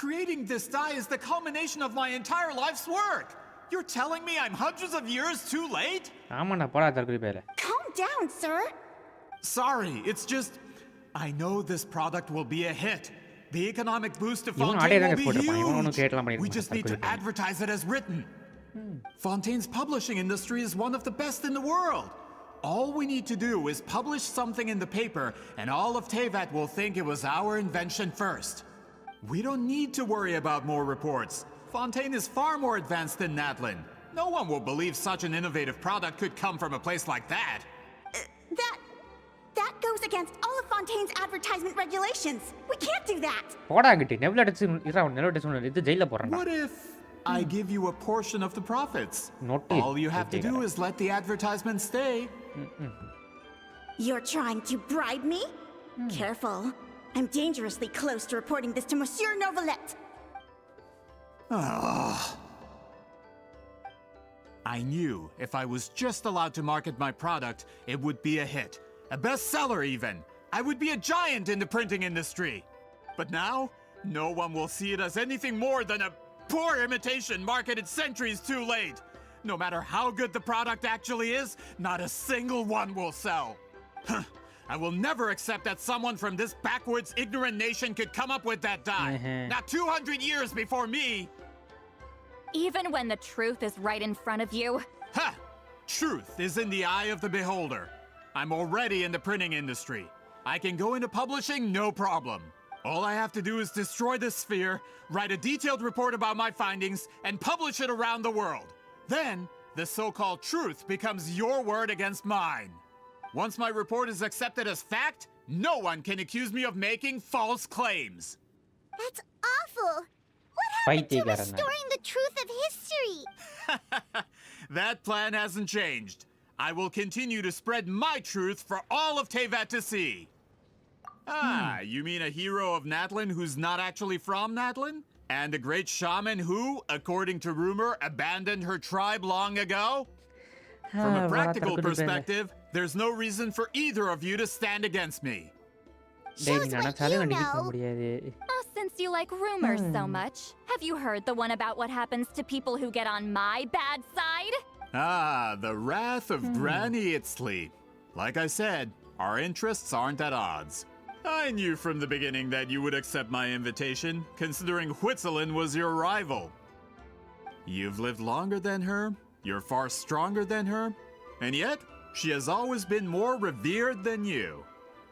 Creating this dye is the culmination of my entire life's work. You're telling me I'm hundreds of years too late? ஆமாண்ணா போடா தற்கொலை பேர Calm down, sir. Sorry, it's just I know this product will be a hit. The economic boost to இவன் Fontaine ஆடியே will தான் be போட்டுருப்பான் இவன் ஒன்றும் huge. கேட்கலாம் We பண்ணிருப்பான் just need to advertise it as written. Fontaine's publishing industry is one of the best in the world. All we need to do is publish something in the paper, and all of Teyvat will think it was our invention first. We don't need to worry about more reports. Fontaine is far more advanced than Natlan. No one will believe such an innovative product could come from a place like that. That goes against all of Fontaine's advertisement regulations. We can't do that. போடா கிட்டி நெவல அடிச்சு இரா நெவல அடிச்சு இது ஜெயில போறேன்டா. What if I give you a portion of the profits? All you have to do is let the advertisement stay. You're trying to bribe me? Careful. I'm dangerously close to reporting this to Monsieur Novelette. I knew if I was just allowed to market my product, it would be a hit. A bestseller even. I would be a giant in the printing industry. But now, no one will see it as anything more than a poor imitation marketed centuries too late. No matter how good the product actually is, not a single one will sell. I will never accept that someone from this backwards, ignorant nation could come up with that dye. Not 200 years before me. Even when the truth is right in front of you. Ha! Truth is in the eye of the beholder. I'm already in the printing industry. I can go into publishing, no problem. All I have to do is destroy this sphere, write a detailed report about my findings, and publish it around the world. Then, the so-called truth becomes your word against mine. Once my report is accepted as fact, no one can accuse me of making false claims. That's awful. What happened to restoring the truth of history? That plan hasn't changed. I will continue to spread my truth for all of Teyvat to see. You mean a hero of Natlan who's not actually from Natlan? And a great shaman who, according to rumor, abandoned her tribe long ago? From a practical perspective, there's no reason for either of you to stand against me. Since you like rumors so much, have you heard the one about what happens to people who get on my bad side? The wrath of Granny Itzli. Like I said, our interests aren't at odds. I knew from the beginning that you would accept my invitation, considering Huitzilin was your rival. You've lived longer than her, you're far stronger than her, and yet, she has always been more revered than you.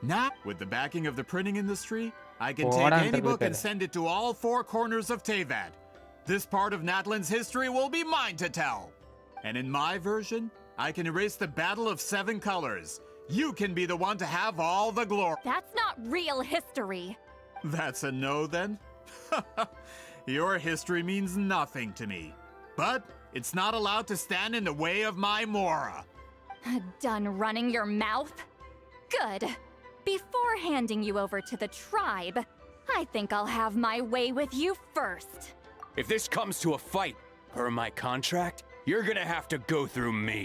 Now, with the backing of the printing industry, I can take any book and send it to all four corners of Teyvat. This part of Natlan's history will be mine to tell. And in my version, I can erase the Battle of Seven Colors. You can be the one to have all the glory. That's not real history. That's a no then? Your history means nothing to me. But it's not allowed to stand in the way of my Mora. Done running your mouth? Good. Before handing you over to the tribe, I think I'll have my way with you first. If this comes to a fight, per my contract, you're gonna have to go through me.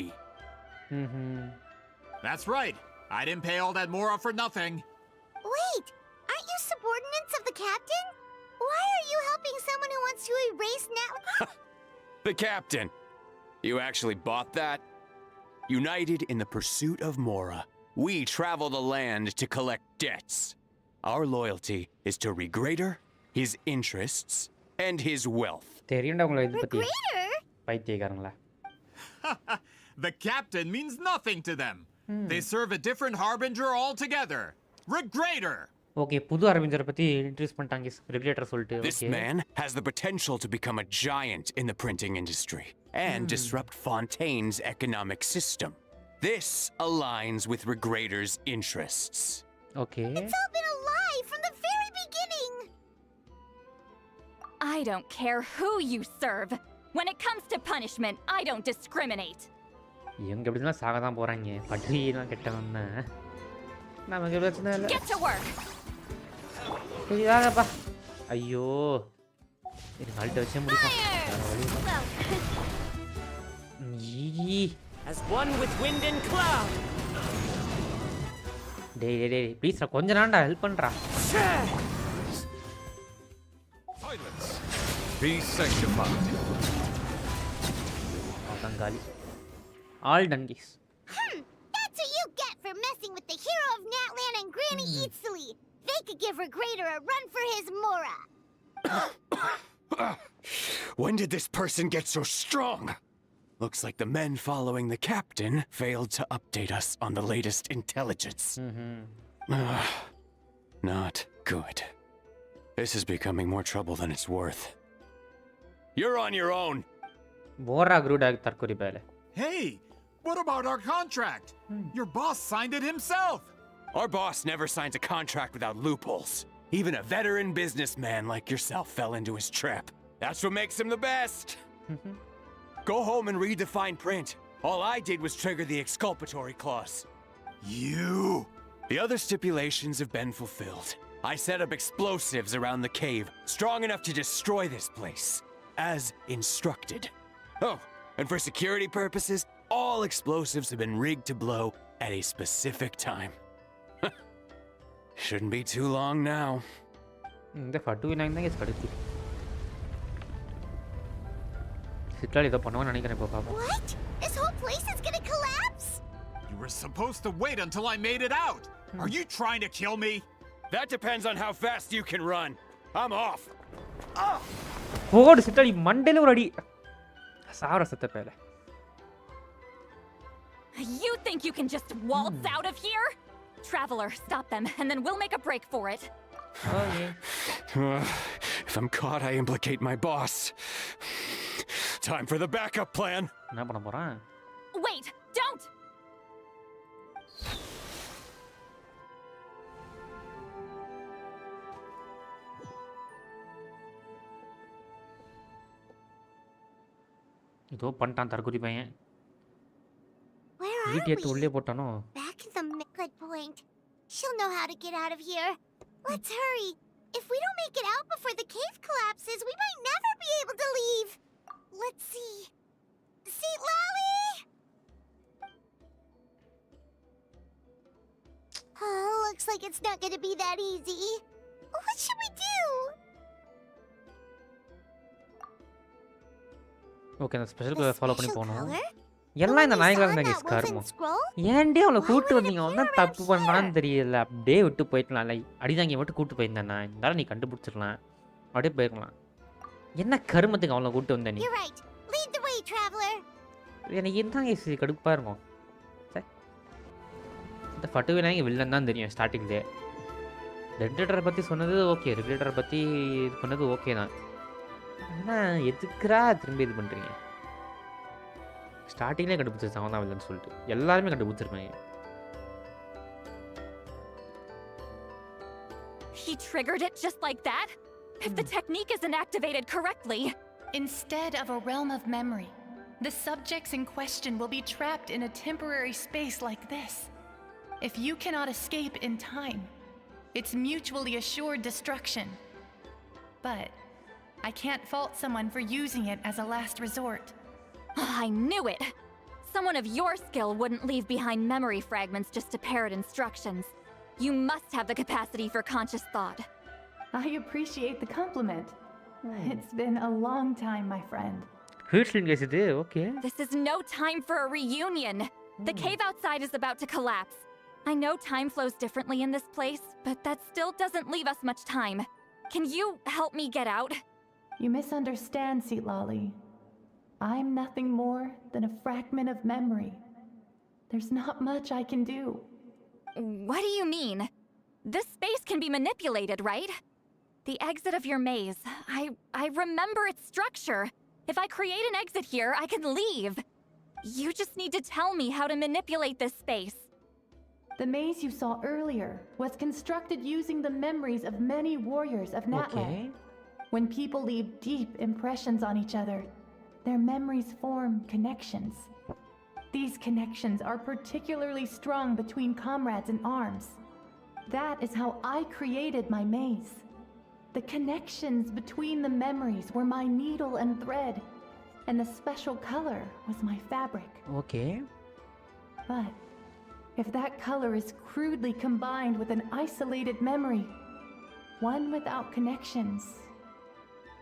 That's right. I didn't pay all that Mora for nothing. Wait, aren't you subordinates of the captain? Why are you helping someone who wants to erase Natlan? The captain. You actually bought that? United in the pursuit of Mora, we travel the land to collect debts. Our loyalty is to Regrader, his interests, and his wealth. Regrader? The captain means nothing to them. They serve a different harbinger altogether. Regrader! Okay, புது அரவிந்தர் பத்தி introduce பண்ணிட்டாங்க regulator சொல்லிட்டு. This man has the potential to become a giant in the printing industry and disrupt Fontaine's economic system. This aligns with Regrader's interests. Okay. It's all been a lie from the very beginning. I don't care who you serve. When it comes to punishment, I don't discriminate. இவங்க எப்படினா சாக தான் போறாங்க. பட்டினா கெட்டவன்னா. நமக்கு பிரச்சனை இல்ல. Get to work. சரியாகப்பா. ஐயோ. இது கால்ட்ட வச்சே முடிப்போம். As one with wind and cloud. டேய் ப்ளீஸ் கொஞ்ச நாள்டா ஹெல்ப் பண்றா. Silence. Be sanctified. Gangali. All done, guys. That's what you get for messing with the hero of Natlan and Granny Itzli. They could give Regrader a run for his Mora. When did this person get so strong? Looks like the men following the captain failed to update us on the latest intelligence. Not good. This is becoming more trouble than it's worth. You're on your own. Hey, what about our contract? Your boss signed it himself. Our boss never signs a contract without loopholes. Even a veteran businessman like yourself fell into his trap. That's what makes him the best. Go home and read the fine print. All I did was trigger the exculpatory clause. You! The other stipulations have been fulfilled. I set up explosives around the cave, strong enough to destroy this place, as instructed. Oh, and for security purposes, all explosives have been rigged to blow at a specific time. Shouldn't be too long now. இந்த ஃபட்டு வினாங்க தான் கடுத்து சிட்லாலி இதை பண்ணுவான்னு நினைக்கிறேன் இப்போ பாப்போம். What? This whole place is gonna collapse? You were supposed to wait until I made it out. Are you trying to kill me? That depends on how fast you can run. I'm off. போடு சிட்லாலி மண்டையில ஒரு அடி சாவர செத்த பேல. You think you can just waltz out of here? Traveler, stop them, and then we'll make a break for it. Oh, yeah. If I'm caught, I implicate my boss. Time for the backup plan. என்ன பண்ண போறான்? Wait, don't! இதோ பண்ணிட்டான் தற்கொலை பையன். Where are வீட்டு உள்ளே we? போட்டானோ? Back at the good point. She'll know how to get out of here. Let's hurry. If we don't make it out before the cave collapses, we might never be able to leave. Let's see. Citlali! Oh, looks like it's not going to be that easy. What should we do? Okay அந்த special colour follow பண்ணி போணும். எல்லாம் இந்த நாய்களால தான் case காரணம். ஏன்டே அவளை கூப்பிட்டு வந்தீங்க? அவன் தான் தப்பு பண்ணான்னு தெரியல. அப்படியே விட்டு போயிடலாம். இல்லை அடிதாங்க மட்டும் கூப்பிட்டு போயிருந்தேன் நான். இருந்தாலும் நீ கண்டுபிடிச்சிடலாம். அப்படியே போயிருக்கலாம். என்ன கருமத்துக்கு அவளை கூப்பிட்டு வந்த நீ? You're right. Lead the way, traveler. எனக்கு இதுதான் கேஸ் கடுப்பாக இருக்கும். இந்த ஃபட்டு விநாயகி வில்லன் தான் தெரியும் ஸ்டார்டிங்லேயே. ரெகுலேட்டரை பற்றி சொன்னது ஓகே. ரெகுலேட்டரை பற்றி இது பண்ணது ஓகே தான். ஆனால் எதுக்குறா திரும்பி இது பண்ணுறீங்க? ஸ்டார்டிங்லேயே கண்டுபிடிச்சிருச்சு அவன் தான் வில்லன்னு சொல்லிட்டு. எல்லாருமே கண்டுபிடிச்சிருப்பாங்க. He triggered it just like that? If the technique isn't activated correctly... Instead of a realm of memory, the subjects in question will be trapped in a temporary space like this. If you cannot escape in time, it's mutually assured destruction. But I can't fault someone for using it as a last resort. I knew it! Someone of your skill wouldn't leave behind memory fragments just to parrot instructions. You must have the capacity for conscious thought. I appreciate the compliment. It's been a long time, my friend. Okay. This is no time for a reunion. The cave outside is about to collapse. I know time flows differently in this place, but that still doesn't leave us much time. Can you help me get out? You misunderstand, Citlali. I'm nothing more than a fragment of memory. There's not much I can do. What do you mean? This space can be manipulated, right? The exit of your maze. I remember its structure. If I create an exit here, I can leave. You just need to tell me how to manipulate this space. The maze you saw earlier was constructed using the memories of many warriors of Natlan. Okay. When people leave deep impressions on each other, their memories form connections. These connections are particularly strong between comrades in arms. That is how I created my maze. The connections between the memories were my needle and thread, and the special color was my fabric. Okay. But if that color is crudely combined with an isolated memory, one without connections,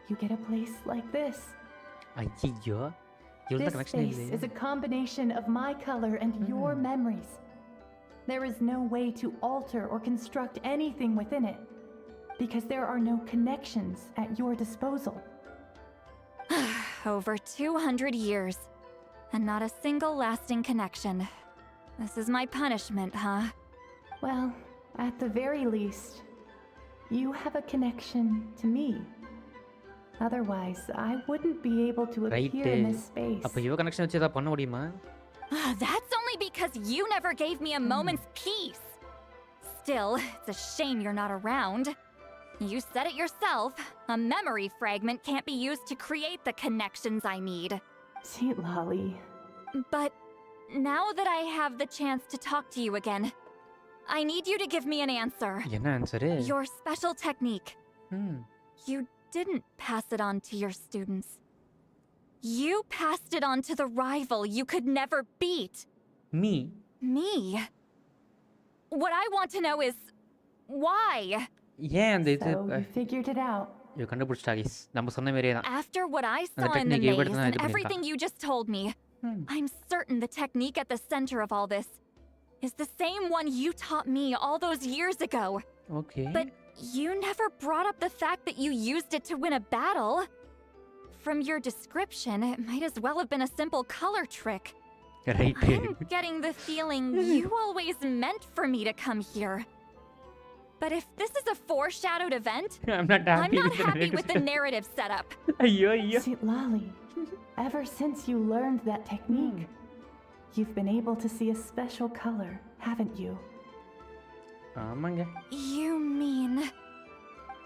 you get a place like this. This space is a combination of my color and your memories. There is no way to alter or construct anything within it, because there are no connections at your disposal. Over 200 years, and not a single lasting connection. This is my punishment, huh? Well, at the very least, you have a connection to me. Otherwise, I wouldn't be able to appear in this space. அப்ப இவ connection வச்சு ஏதாவது பண்ண முடியுமா? That's only because you never gave me a moment's peace. Still, it's a shame you're not around. You said it yourself. A memory fragment can't be used to create the connections I need. Citlali. But now that I have the chance to talk to you again, I need you to give me an answer. என்ன answer? Your special technique. You didn't pass it on to your students. You passed it on to the rival you could never beat. Me. Me? What I want to know is why? ஏன் அந்த இது So you figured it out. இது கண்டுபிடிச்சிட்டா guys. நம்ம சொன்ன மாதிரியே தான். After what I அந்த saw in the technique maze எப்படி தான் and இது பண்ணிருக்கா? everything you just told me, I'm certain the technique at the center of all this is the same one you taught me all those years ago. Okay. But you never brought up the fact that you used it to win a battle. From your description, it might as well have been a simple color trick. Right. I'm getting the feeling you always meant for me to come here. But if this is a foreshadowed event, I'm not happy with the narrative setup. ஐயோ ஐயோ. Citlali, ever since you learned that technique, you've been able to see a special color, haven't you? ஆமாங்க. You mean...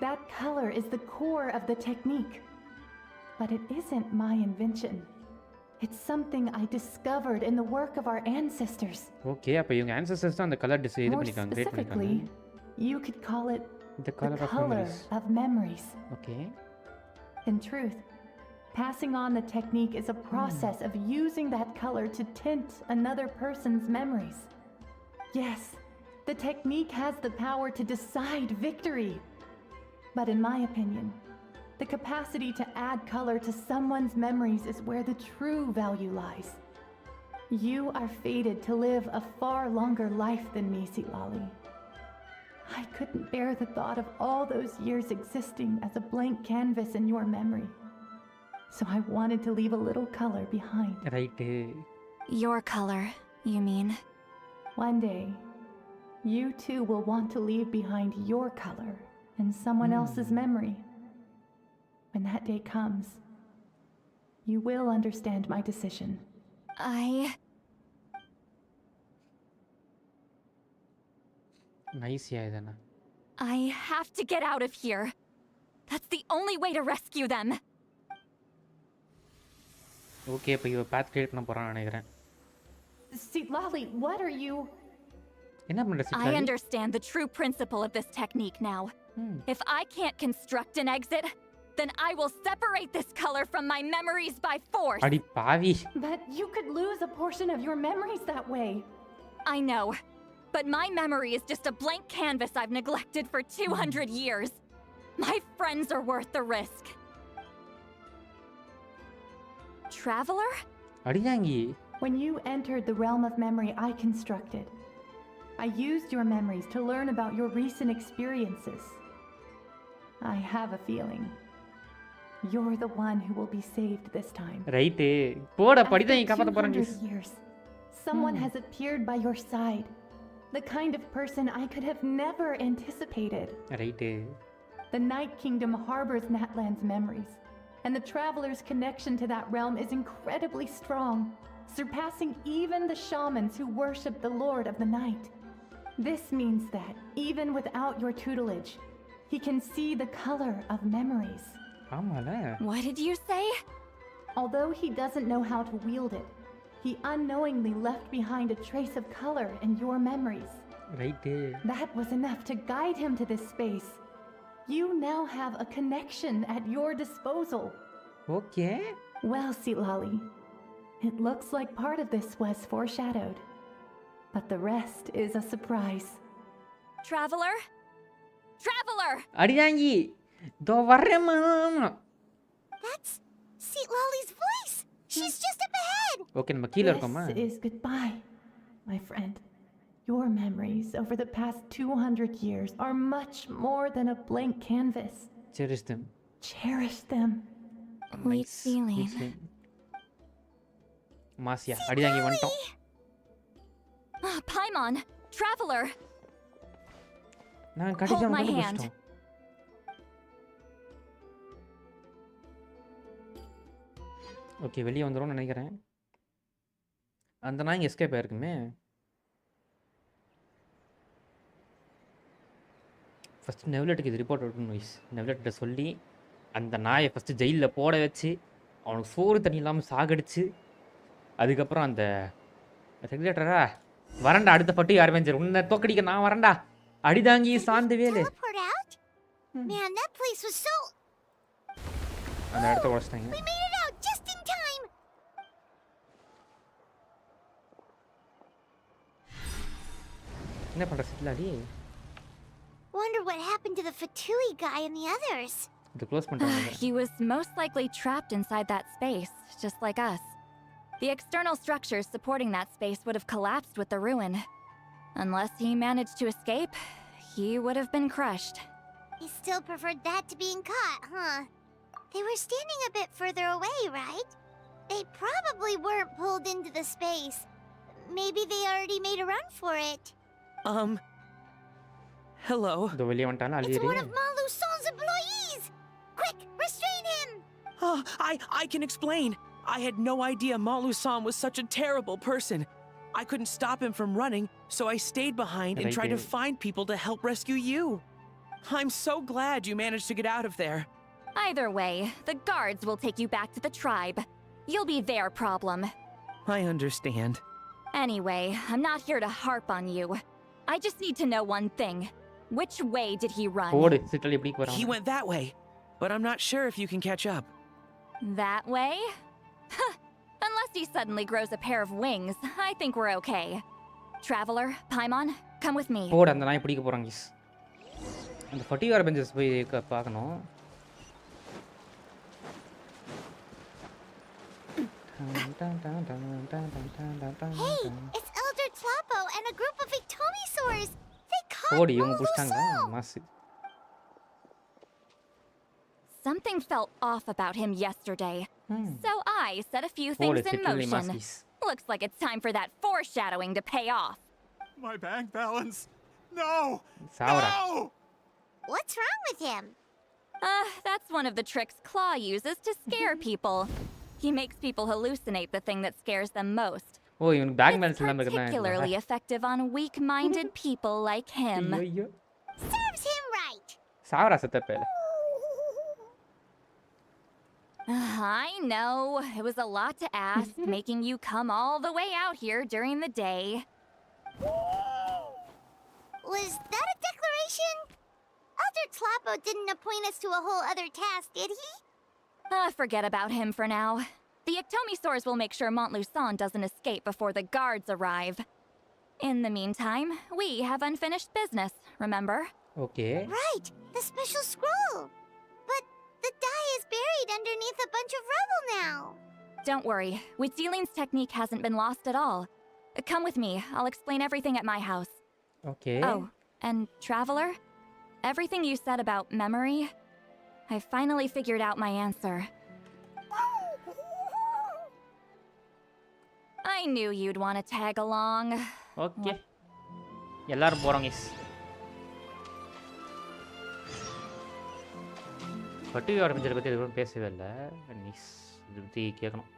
That color is the core of the technique. But it isn't my invention. It's something I discovered in the work of our ancestors. Okay, அப்ப இவங்க ancestors தான் அந்த colour design இது More பண்ணிருக்காங்க, create specifically, பண்ணிருக்காங்க. you could call it The color of memories. Okay. In truth, passing on the technique is a process of using that color to tint another person's memories. Yes, the technique has the power to decide victory. But in my opinion, the capacity to add color to someone's memories is where the true value lies. You are fated to live a far longer life than me, Citlali. I couldn't bear the thought of all those years existing as a blank canvas in your memory. So I wanted to leave a little color behind. Right. Your color, you mean? One day, you too will want to leave behind your color in someone else's memory. When that day comes, you will understand my decision. Nice, yeah, then. I have to get out of here. That's the only way to rescue them. Okay, அப்ப இவ path create பண்ண போறான்னு நினைக்கிறேன். Citlali, what are you? என்ன பண்ற Citlali? I understand the true principle of this technique now. If I can't construct an exit, then I will separate this color from my memories by force. அடி பாவி. But you could lose a portion of your memories that way. I know. But my memory is just a blank canvas I've neglected for 200 years. My friends are worth the risk. Traveler? அடியாங்கி. When you entered the realm of memory I constructed, I used your memories to learn about your recent experiences. I have a feeling you're the one who will be saved this time. Right. போடா படிதான் காப்பாத்த போறேன். After 200 years, someone has appeared by your side. The kind of person I could have never anticipated. Right. The Night Kingdom harbors Natlan's memories, and the Traveler's connection to that realm is incredibly strong, surpassing even the shamans who worship the Lord of the Night. This means that, even without your tutelage, he can see the color of memories. What did you say? Although he doesn't know how to wield it, he unknowingly left behind a trace of color in your memories. Right. That was enough to guide him to this space. You now have a connection at your disposal. Okay. Well, Citlali, it looks like part of this was foreshadowed, but the rest is a surprise. Traveler? Traveler! அடியாங்கி. தோ வரேம்மா. That's Citlali's voice. She's just up ahead. Okay, நம்ம கீழ இருக்கோமா? This is goodbye, my friend. Your memories over the past 200 years are much more than a blank canvas. Cherish them. Cherish them. Nice feeling. மாசியா அடியாங்கி வந்துட்டோம். Paimon, Traveler. நான் கடிச்சா Hold my வந்து hand. புடிச்சிட்டோம். Okay வெளியே வந்துரும்னு நினைக்கிறேன். அந்த நாய் எஸ்கேப் ஆயிருக்குமே. ஃபஸ்ட்டு நெவ்லெட்டுக்கு இது report விடணும் வைஸ். நெவ்லெட்ட சொல்லி அந்த நாயை ஃபஸ்ட்டு ஜெயிலில் போட வச்சு அவனுக்கு சோறு தண்ணி இல்லாமல் சாகடிச்சு அதுக்கப்புறம் அந்த ரெகுலேட்டரா வரண்டா அடுத்த பட்டு அட்வென்ச்சர் உன்னை தோக்கடிக்க நான் வரண்டா அடிதாங்கி சாந்து Velu Teleport out? Man, that place was so... அந்த இடத்த உடச்சிட்டாங்க. We made it out just in time! என்ன பண்ற சிட்லாடி? Wonder what happened to the Fatui guy and the others. இது க்ளோஸ் பண்ணிட்டாங்க. He was most likely trapped inside that space, just like us. The external structures supporting that space would have collapsed with the ruin. Unless he managed to escape, he would have been crushed. He still preferred that to being caught, huh? They were standing a bit further away, right? They probably weren't pulled into the space. Maybe they already made a run for it. Hello. இதோ வெளியே வந்துட்டானா It's அலியரே. one of Malu Son's employees! Quick, restrain him! Oh, I can explain. I had no idea Malu-san was such a terrible person. I couldn't stop him from running, so I stayed behind and tried to find people to help rescue you. I'm so glad you managed to get out of there. Either way, the guards will take you back to the tribe. You'll be their problem. I understand. Anyway, I'm not here to harp on you. I just need to know one thing. Which way did he run? போடு சிட்லாடி எப்படி போறான்? He went that way, but I'm not sure if you can catch up. That way? Unless he suddenly grows a pair of wings, I think we're okay. Traveler, Paimon, come with me. போடு அந்த நாய் பிடிக்க போறாங்க guys. அந்த 40 R benches போய் பார்க்கணும். Hey, it's Elder Tlapo and a group of Ictomisaurs! They caught போடு இவங்க புடிச்சாங்க Malu-san! Mass. Something felt off about him yesterday, so I set a few போடு things in சிட்லாடி motion. Mass. Looks like it's time for that foreshadowing to pay off. My bank balance! No! சாவரா. No! What's wrong with him? That's one of the tricks Claw uses to scare people. He makes people hallucinate the thing that scares them most. ஓ இவனுக்கு back balance இல்லாம இருக்கறதா. Particularly effective on weak-minded people like him. ஐயோ. Serves him right! சாவரா செத்தப்ப. I know, it was a lot to ask, making you come all the way out here during the day. Was that a declaration? Elder Tlapo didn't appoint us to a whole other task, did he? Forget about him for now. The Ictomisaurs will make sure Montluçon doesn't escape before the guards arrive. In the meantime, we have unfinished business, remember? Okay. Right, the special scroll. But the die is buried underneath a bunch of rubble now. Don't worry, Huitzilin's technique hasn't been lost at all. Come with me, I'll explain everything at my house. Okay. Oh, and Traveler? Everything you said about memory, I finally figured out my answer. I knew you'd want to tag along. Okay. எல்லாரும் போறோம் guys. 40 R bencher பத்தி எதுவும் பேசவே இல்ல. Nice. இது பத்தி கேட்கணும்.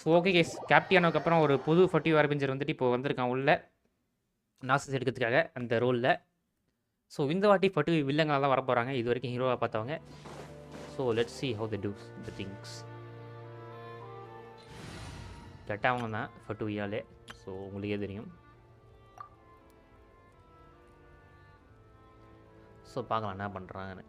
So okay case கேப்டியானதுக்கு அப்புறம் ஒரு புது 40 ஆர் பெஞ்சர் வந்துட்டு இப்போ வந்திருக்கான் உள்ள நாசஸ் எடுக்கிறதுக்காக அந்த ரோலில். ஸோ இந்த வாட்டி 40 வில்லங்களாக தான் வர போகிறாங்க இது வரைக்கும் ஹீரோவாக பார்த்தவங்க. So let's see how they do the things. கெட்டவங்க தான் 40 ஆளே. ஸோ உங்களுக்கே தெரியும். ஸோ பார்க்கலாம் என்ன பண்ணுறாங்கன்னு.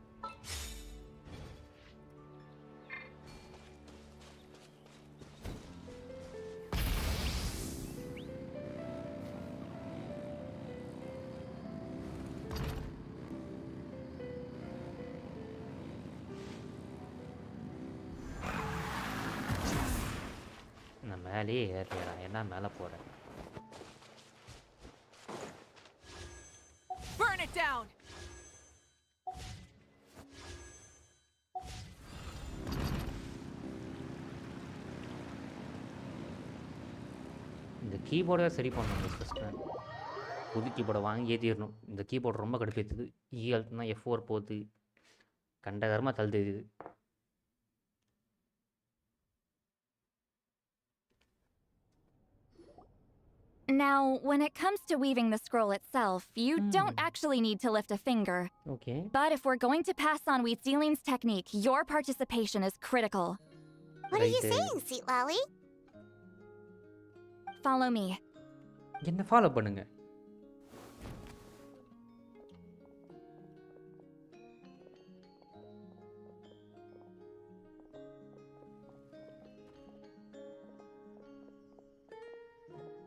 நான் மேலேயே ஏறலையா என்ன மேலே போகிறேன். Burn it down. இந்த கீபோர்டை சரி பண்ணணும் ஃபஸ்ட்டு. புது கீபோர்டை வாங்கி ஏற்றிடணும். இந்த கீபோர்டு ரொம்ப கடுப்பேற்றுது. அழுத்துனா F4 போகுது. கண்டகரமாக தள்ளுது. Now, when it comes to weaving the scroll itself, you don't actually need to lift a finger. Okay. But if we're going to pass on Weetzeline's technique, your participation is critical. What are you saying, Citlali? Follow me. என்ன follow பண்ணுங்க.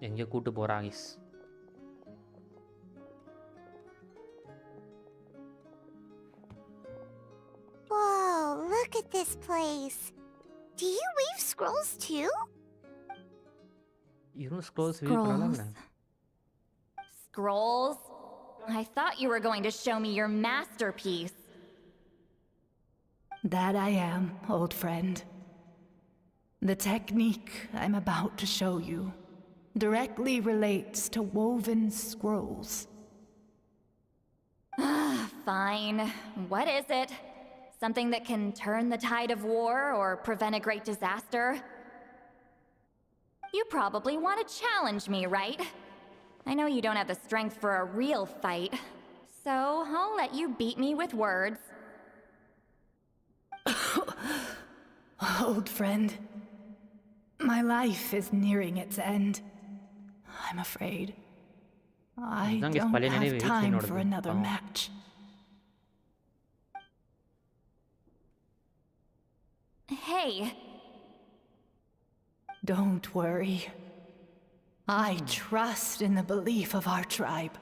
எங்க கூட்டு போறாங்க? Whoa, look at this place. Do you weave scrolls too? Scrolls weave பண்ணலாம்ல. Scrolls? I thought you were going to show me your masterpiece. That I am, old friend. The technique I'm about to show you directly relates to woven scrolls. Fine. What is it? Something that can turn the tide of war or prevent a great disaster? You probably want to challenge me, right? I know you don't have the strength for a real fight, so I'll let you beat me with words. Old friend, my life is nearing its end. I'm afraid. I don't have time for another match. Hey. Don't worry. I trust in the belief of our tribe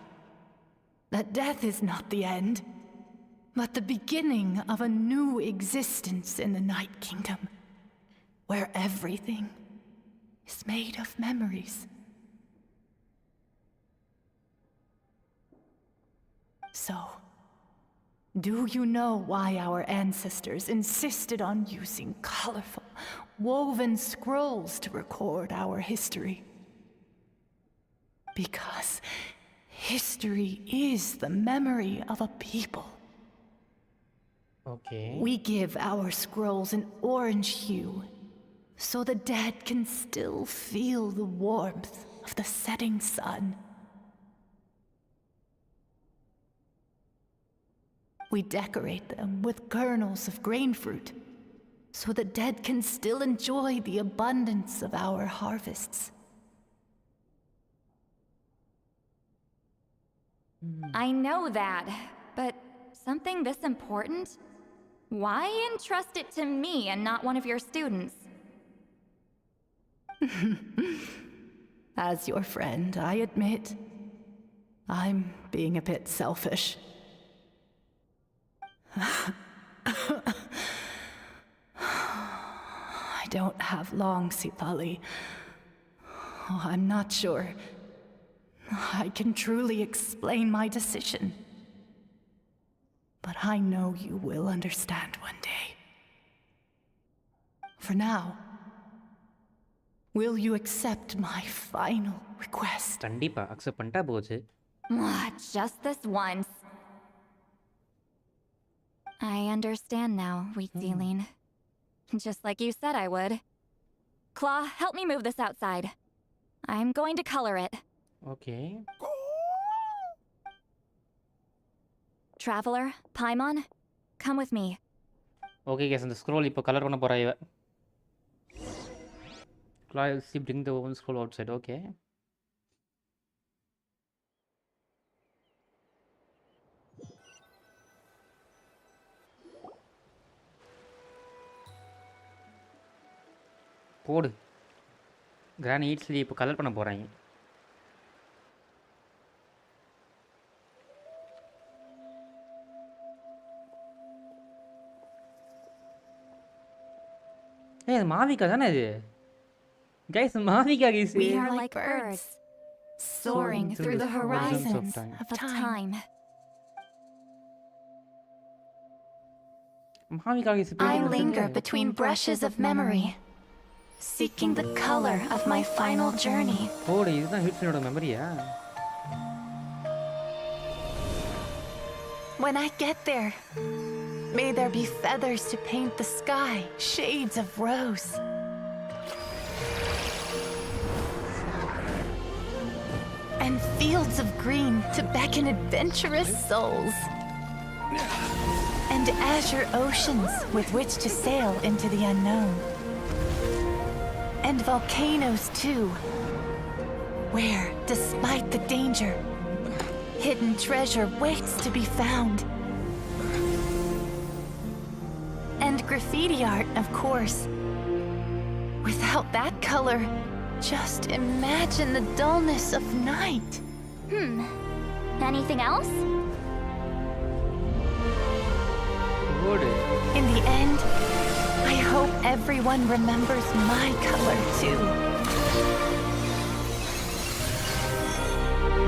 that death is not the end, but the beginning of a new existence in the Night Kingdom, where everything is made of memories. So, do you know why our ancestors insisted on using colorful, woven scrolls to record our history? Because history is the memory of a people. Okay. We give our scrolls an orange hue, so the dead can still feel the warmth of the setting sun. We decorate them with kernels of grain fruit, so the dead can still enjoy the abundance of our harvests. I know that, but something this important? Why entrust it to me and not one of your students? As your friend, I admit, I'm being a bit selfish. I don't have long, Citlali. I'm not sure I can truly explain my decision. But I know you will understand one day. For now, will you accept my final request? கண்டிப்பா accept பண்ணிட்டா போச்சு. Just this once. I understand now, Weetzeliene. Just like you said I would. Claw, help me move this outside. I'm going to color it. Okay. Traveler, Paimon, come with me. Okay guys, இந்த scroll இப்போ colour பண்ண போறா இவ. Claw, see, bring the woven scroll outside. Okay. போடு. Granny ஈட்ஸ்லி இப்போ colour பண்ண போறாங்க. ஏய் அது மாவிகா தானே இது? Guys, மாவிகா guys. We are like birds, soaring through the horizons of time. மாவிகா guys. I linger between brushes of memory, seeking the color of my final journey. போடு, இதுதான் ஹிட்ஸனோட மெமரியா? When I get there, may there be feathers to paint the sky, shades of rose. and fields of green to beckon adventurous souls. And azure oceans with which to sail into the unknown. And volcanoes too, where, despite the danger, hidden treasure waits to be found. And graffiti art, of course. Without that color, just imagine the dullness of night. Anything else? In the end, I hope everyone remembers my color too.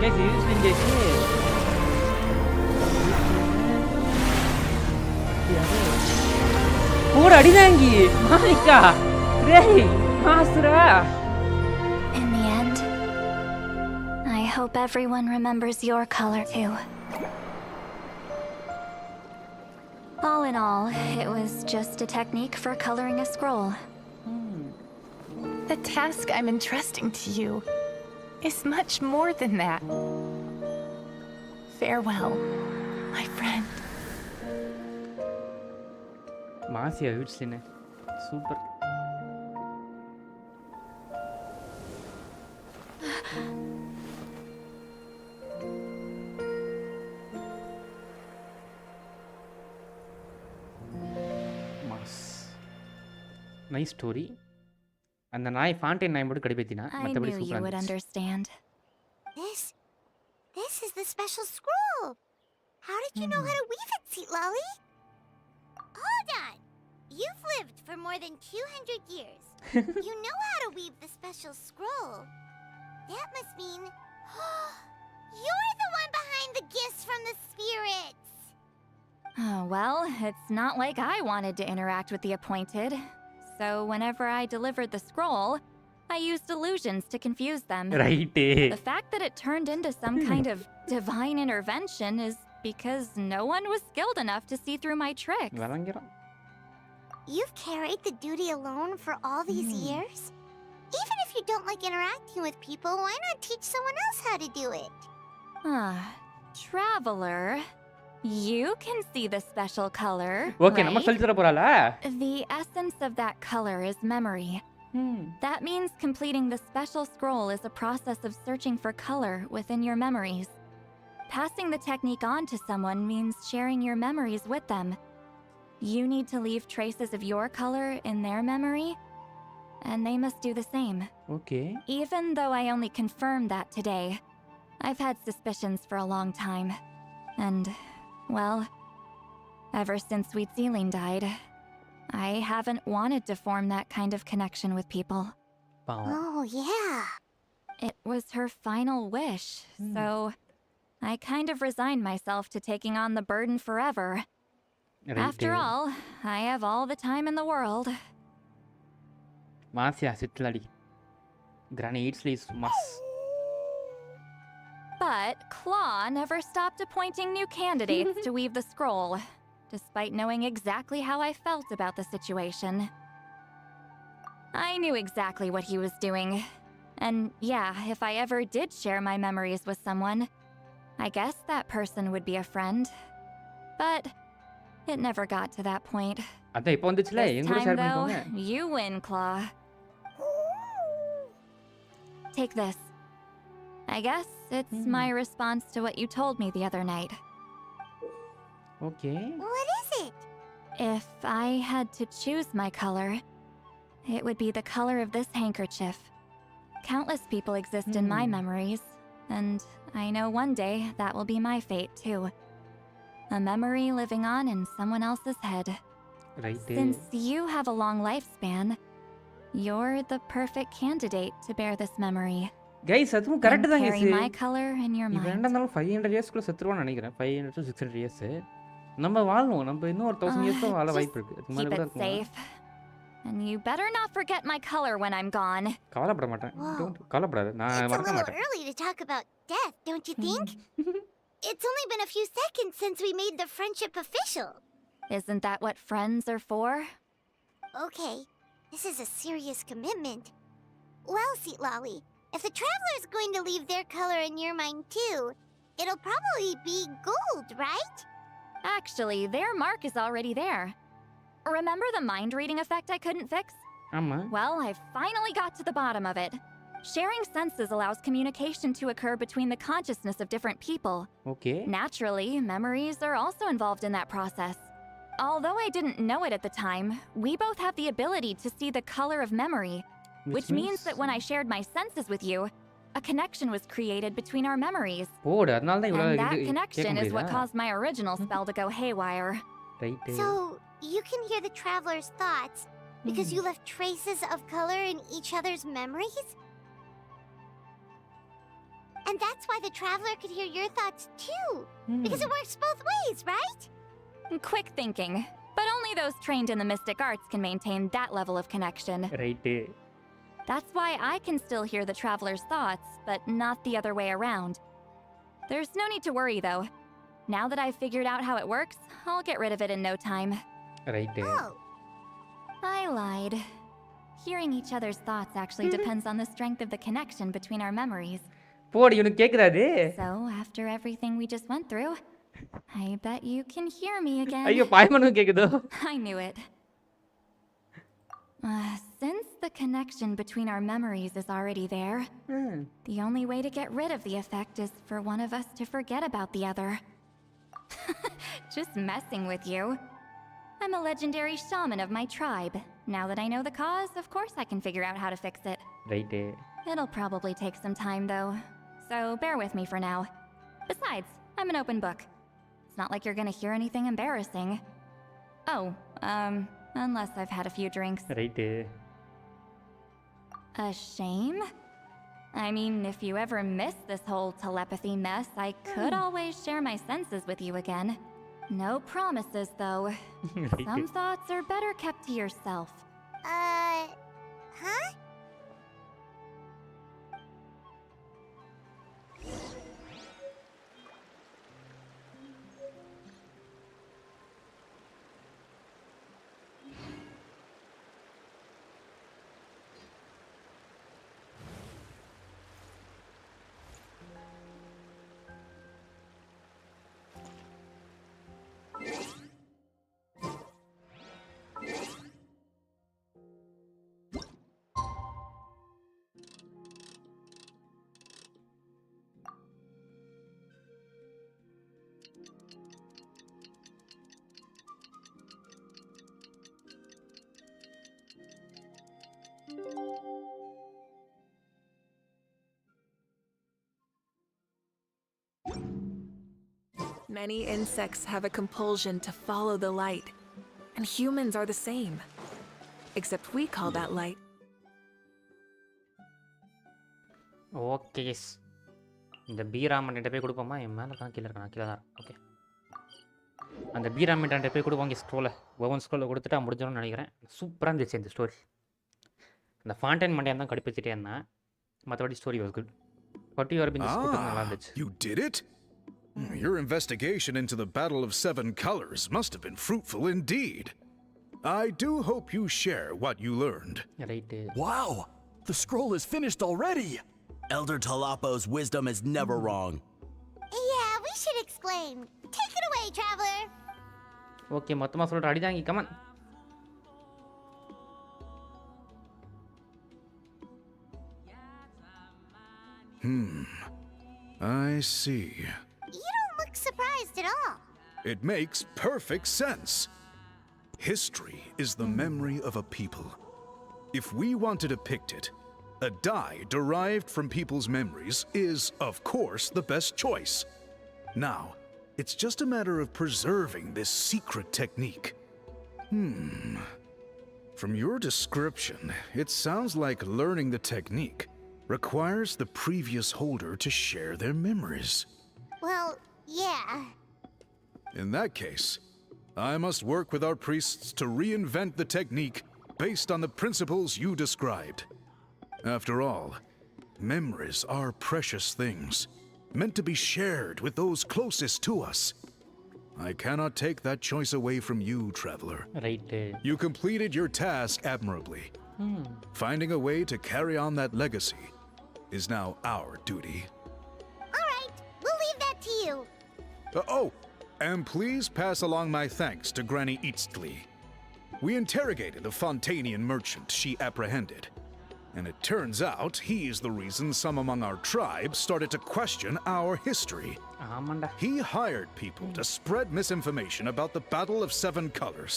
Guys, seriously, guys. Pura adidangi, Monica, Ray, Masura. In the end, I hope everyone remembers your color too. All in all, it was just a technique for coloring a scroll. The task I'm entrusting to you is much more than that. Farewell, my friend. Masia Hudsine. Super. Nice story. And then I fountain name would kadipethina. I knew you would understand. This is the special scroll. How did you know how to weave it, Citlali? Hold on. You've lived for more than 200 years. You know how to weave the special scroll. That must mean you're the one behind the gifts from the spirits. Oh, well, it's not like I wanted to interact with the appointed. So whenever I delivered the scroll, I used illusions to confuse them. Right. The fact that it turned into some kind of divine intervention is because no one was skilled enough to see through my tricks. You've carried the duty alone for all these years? Even if you don't like interacting with people, why not teach someone else how to do it? Traveler, you can see the special color, Okay, right? namak solli thara porala. The essence of that color is memory. That means completing the special scroll is a process of searching for color within your memories. Passing the technique on to someone means sharing your memories with them. You need to leave traces of your color in their memory, and they must do the same. Okay. Even though I only confirmed that today, I've had suspicions for a long time. And, well, ever since Citlali died, I haven't wanted to form that kind of connection with people. Oh, yeah. It was her final wish, so I kind of resigned myself to taking on the burden forever. After all, I have all the time in the world. Masia Citlali. Granny Eatsley is must. But Claw never stopped appointing new candidates to weave the scroll, despite knowing exactly how I felt about the situation. I knew exactly what he was doing. And yeah, if I ever did share my memories with someone, I guess that person would be a friend. But it never got to that point. This time, though, you win, Claw. Take this. I guess it's my response to what you told me the other night. Okay. What is it? If I had to choose my color, it would be the color of this handkerchief. Countless people exist in my memories, and I know one day that will be my fate too. A memory living on in someone else's head. Right. Since you have a long lifespan, you're the perfect candidate to bear this memory. Guys, adum correct da carry my color in your mind. இவன்டனால 500 years குள்ள செத்துருவான்னு நினைக்கிறேன். 500 to 600 years. நம்ம வாழ்வோம். நம்ம இன்னும் ஒரு 1000 years வாழ வாய்ப்பு இருக்கு. அதுக்கு மேல கூட Keep it safe. And you better not forget my color when I'm gone. கவலைப்பட மாட்டேன். கவலைப்படாத. நான் மறக்க It's a மாட்டேன். little early to talk about death, don't you think? It's only been a few seconds since we made the friendship official. Isn't that what friends are for? Okay, this is a serious commitment. Well, Citlali, If the Traveler's going to leave their color in your mind too, it'll probably be gold, right? Actually, their mark is already there. Remember the mind reading effect I couldn't fix? Well, I finally got to the bottom of it. Sharing senses allows communication to occur between the consciousness of different people. Okay. Naturally, memories are also involved in that process. Although I didn't know it at the time, we both have the ability to see the color of memory, which means that when I shared my senses with you, a connection was created between our memories. And that connection is what caused my original spell to go haywire. So, you can hear the Traveler's thoughts because you left traces of color in each other's memories? And that's why the Traveler could hear your thoughts too, because it works both ways, right? Quick thinking, but only those trained in the mystic arts can maintain that level of connection. That's why I can still hear the Traveler's thoughts, but not the other way around. There's no need to worry though. Now that I've figured out how it works, I'll get rid of it in no time. Oh. I lied. Hearing each other's thoughts actually depends on the strength of the connection between our memories. So, after everything we just went through, I bet you can hear me again. I knew it. Since the connection between our memories is already there, the only way to get rid of the effect is for one of us to forget about the other. Just messing with you. I'm a legendary shaman of my tribe. Now that I know the cause, of course I can figure out how to fix it. It'll probably take some time though, so bear with me for now. Besides, I'm an open book. It's not like you're gonna hear anything embarrassing. Oh, unless I've had a few drinks. A shame? I mean, if you ever miss this whole telepathy mess, I could always share my senses with you again. No promises, though. Some thoughts are better kept to yourself. Huh? Many insects have a compulsion to follow the light, and humans are the same. Except we call that light. Okay, yes. இந்த பீராமன்கிட்ட போய் கொடுப்போமா? என் மேலே தான் கீழே இருக்கா? கீழே தான். Okay. அந்த பீராமன்கிட்ட போய் கொடுப்போங்க ஸ்க்ரோலை. ஓவன் ஸ்க்ரோலை கொடுத்துட்டா முடிஞ்சிடும்னு நினைக்கிறேன். சூப்பராக இருந்துச்சு இந்த ஸ்டோரி. அந்த ஃபாண்டைன் மண்டையாக தான் கடுப்பிச்சிட்டே இருந்தேன். மற்றபடி ஸ்டோரி வாஸ் குட். பட்டி வர பிஞ்சு நல்லா இருந்துச்சு. You did it? Your investigation into the Battle of Seven Colors must have been fruitful indeed. I do hope you share what you learned. Wow! The scroll is finished already! Elder Talapo's wisdom is never wrong. Yeah, we should explain. Take it away, Traveler. Okay, மொத்தமாக சொல்கிற அடிதாங்கி come on. I see. You don't look surprised at all. It makes perfect sense. History is the memory of a people. If we want to depict it, a dye derived from people's memories is, of course, the best choice. Now, it's just a matter of preserving this secret technique. From your description, it sounds like learning the technique requires the previous holder to share their memories. Well, yeah. In that case, I must work with our priests to reinvent the technique based on the principles you described. After all, memories are precious things, meant to be shared with those closest to us. I cannot take that choice away from you, Traveler. You completed your task admirably. Finding a way to carry on that legacy is now our duty. All right, we'll leave that to you. Oh, and please pass along my thanks to Granny Citlali. We interrogated a Fontanian merchant she apprehended, and it turns out he's the reason some among our tribe started to question our history. He hired people to spread misinformation about the Battle of Seven Colors.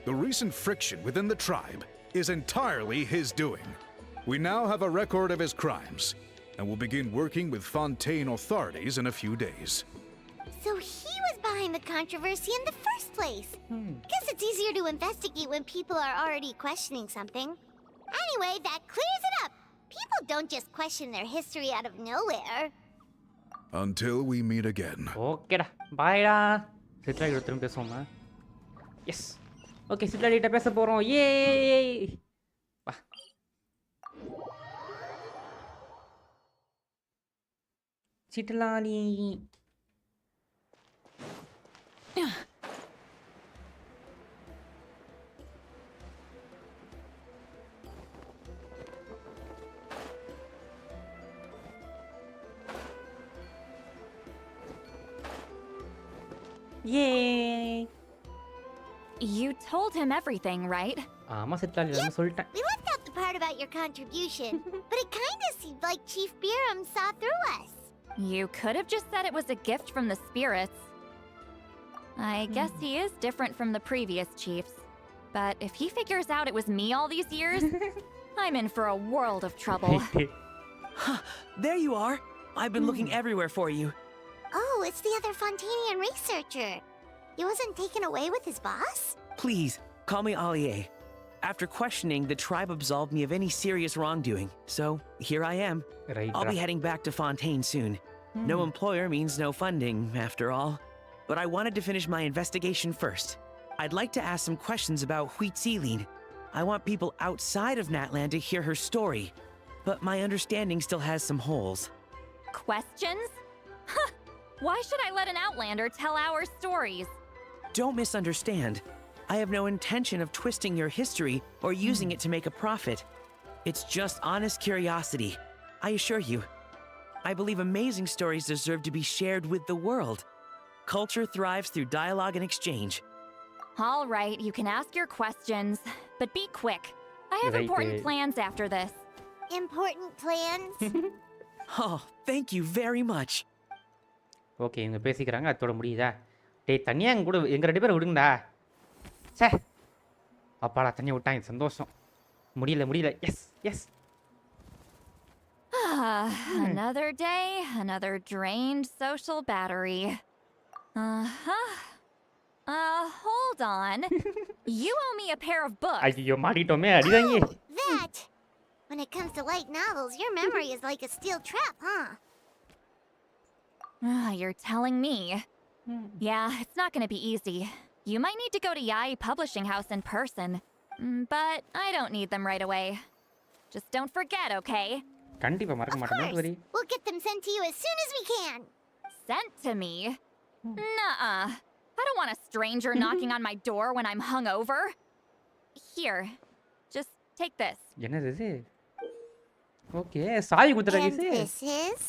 The recent friction within the tribe is entirely his doing. We now have a record of his crimes, and will begin working with Fontaine authorities in a few days. So he was behind the controversy in the first place. Guess it's easier to investigate when people are already questioning something. Anyway, that clears it up. People don't just question their history out of nowhere. Until we meet again. Okay da. Bye da. Citlali கிட்ட திரும்ப பேசுவோமா? Yes. Okay, Citlali கிட்ட பேச போறோம். Yay! வா. Citlali. Yay! You told him everything, right? ஆமா சித்லாலி நான் சொல்லிட்டேன். We left out the part about your contribution, but it kind of seemed like Chief Biram saw through us. You could have just said it was a gift from the spirits. I guess he is different from the previous chiefs. But if he figures out it was me all these years, I'm in for a world of trouble. There you are. I've been looking everywhere for you. Oh, it's the other Fontanian researcher. He wasn't taken away with his boss? Please, call me Allier. After questioning, the tribe absolved me of any serious wrongdoing. So, here I am. I'll be heading back to Fontaine soon. No employer means no funding, after all. But I wanted to finish my investigation first. I'd like to ask some questions about Citlali. I want people outside of Natlan to hear her story. But my understanding still has some holes. Questions? Why should I let an outlander tell our stories? Don't misunderstand. I have no intention of twisting your history or using it to make a profit. It's just honest curiosity. I assure you. I believe amazing stories deserve to be shared with the world. Culture thrives through dialogue and exchange. All right, you can ask your questions, but be quick. I have important plans after this. Important plans? Oh, thank you very much. Okay இவங்க பேசிக்கிறாங்க அதோட முடியுதா? டேய் தனியா எங்க கூட எங்க ரெண்டு பேரும் விடுங்கடா. சே. அப்பாடா தனியா விட்டாங்க சந்தோஷம். முடியல. Yes. Another day, another drained social battery. Hold on. You owe me a pair of books. ஐயோ மாட்டிட்டோமே அடிதாங்க. That! When it comes to light novels, your memory is like a steel trap, huh? You're telling me. Yeah, it's not gonna be easy. You might need to go to Yai Publishing House in person. But I don't need them right away. Just don't forget, okay? கண்டிப்பா மறக்க மாட்டேன். Don't worry. We'll get them sent to you as soon as we can. Sent to me? Nuh-uh. I don't want a stranger knocking on my door when I'm hungover. Here, just take this. என்னது இது? Okay, சாவி குத்துறீங்க And this is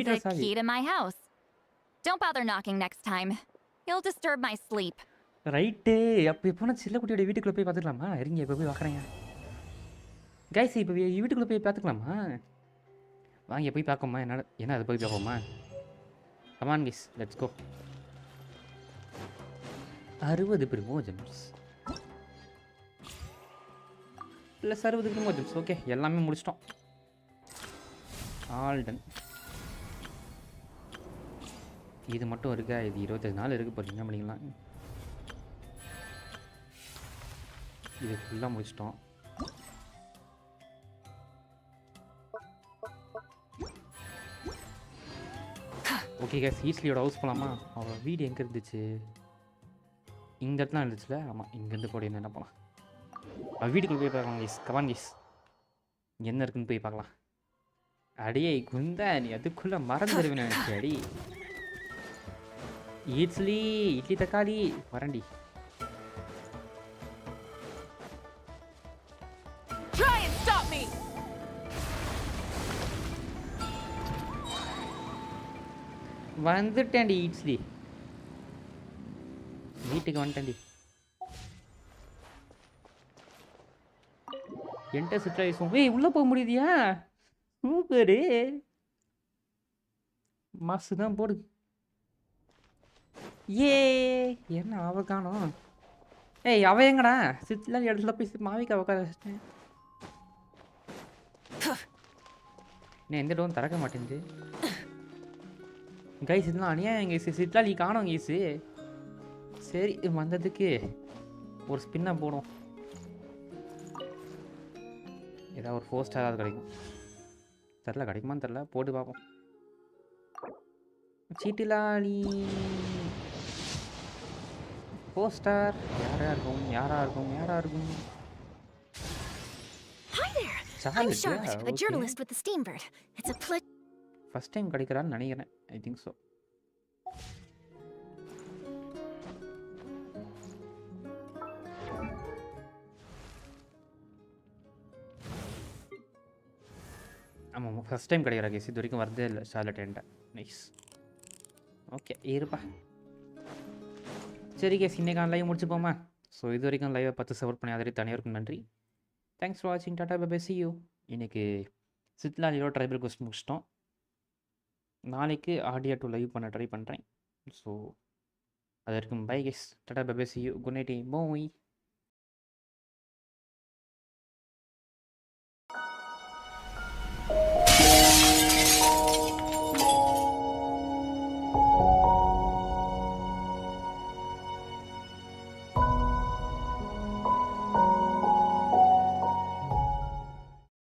the key to my house. Don't bother knocking next time. You'll disturb my sleep. Right. அப்ப எப்போனா சில்லக்குட்டியோட வீட்டுக்குள்ள போய் பார்த்துக்கலாமா? இருங்க இப்ப போய் பார்க்கறேன். गाइस இப்ப வீட்டுக்குள்ள போய் பார்த்துக்கலாமா? வாங்க போய் பார்க்கோமா? என்ன அது போய் பார்ப்போமா? Come on guys, let's go. 60 primogems. Plus 60 primogems. Okay, எல்லாமே முடிச்சிட்டோம். All done. இது மட்டும் இருக்கா? இது 25 நாள் இருக்கு. போய் என்ன பண்ணிக்கலாம்? இது ஃபுல்லா முடிச்சிட்டோம். ஓகே गाइस, ஈஸ்லியோட ஹவுஸ் போலாமா? அவ வீடு எங்க இருந்துச்சு? இங்க தான் இருந்துச்சுல. ஆமா, இங்க இருந்து போடி என்ன போலாம். அவ வீட்டுக்குள்ள போய் பார்க்கலாம் गाइस. Come on guys. என்ன இருக்குன்னு போய் பார்க்கலாம். அடியே குந்தா, நீ அதுக்குள்ள மறந்துடுவேன் நினைச்சே அடி. இட்லி தக்காளி வரண்டி. Try and stop me. வந்துட்டேன்டி இட்ஸ்லி. வீட்டுக்கு வந்துட்டேன்டி. என்கிட்ட சிட்ராய்ஸும் ஏய் உள்ளே போக முடியுதியா? சூப்பரு. மாசு தான் போடு. ஏ என்ன அவ காணோம்? ஏய் அவ எங்கடா? சிட்லாலி இடத்துல போய் மாவிக்கா உட்கார வச்சிட்டேன். நான் எந்த டோரும் திறக்க மாட்டேங்குது. கைஸ் இதெல்லாம் அநியாயம் கைஸ். சிட்லாலி காணோம் கைஸு. சரி வந்ததுக்கு ஒரு ஸ்பின்னை போடும். ஏதாவது ஒரு 4 ஸ்டாராவது கிடைக்கும். தெரில கிடைக்குமான்னு தெரில. போட்டு பார்ப்போம். சிட்டிலாலி 4 ஸ்டார். யாரா இருக்கும்? யாரா இருக்கும்? யாரா இருக்கும்? Hi there. I'm Charlotte, a journalist with the Steambird. It's a pleasure. First time கிடைக்கிறான்னு நினைக்கிறேன். I think so. ஆமாம் ஃபஸ்ட் டைம் கிடைக்கிற கேஸ். இது வரைக்கும் வரதே இல்லை ஷார்லட் என்கிட்ட. நைஸ். ஓகே இருப்பா. சரி கேஸ் இன்றைக்கான லைவ் முடிச்சுப்போமா? ஸோ இது வரைக்கும் லைவை 10 சப்போர்ட் பண்ணி ஆதரவு தனியாருக்கும் நன்றி. தேங்க்ஸ் ஃபார் வாட்சிங். Tata bye see you. இன்றைக்கி சிட்லாலியோட ட்ரைபல் கொஸ்டின் முடிச்சிட்டோம். நாளைக்கு ஆடியோ டு லைவ் பண்ண ட்ரை பண்ணுறேன். ஸோ அது வரைக்கும் bye guys. Tata bye see you. Good night. போய்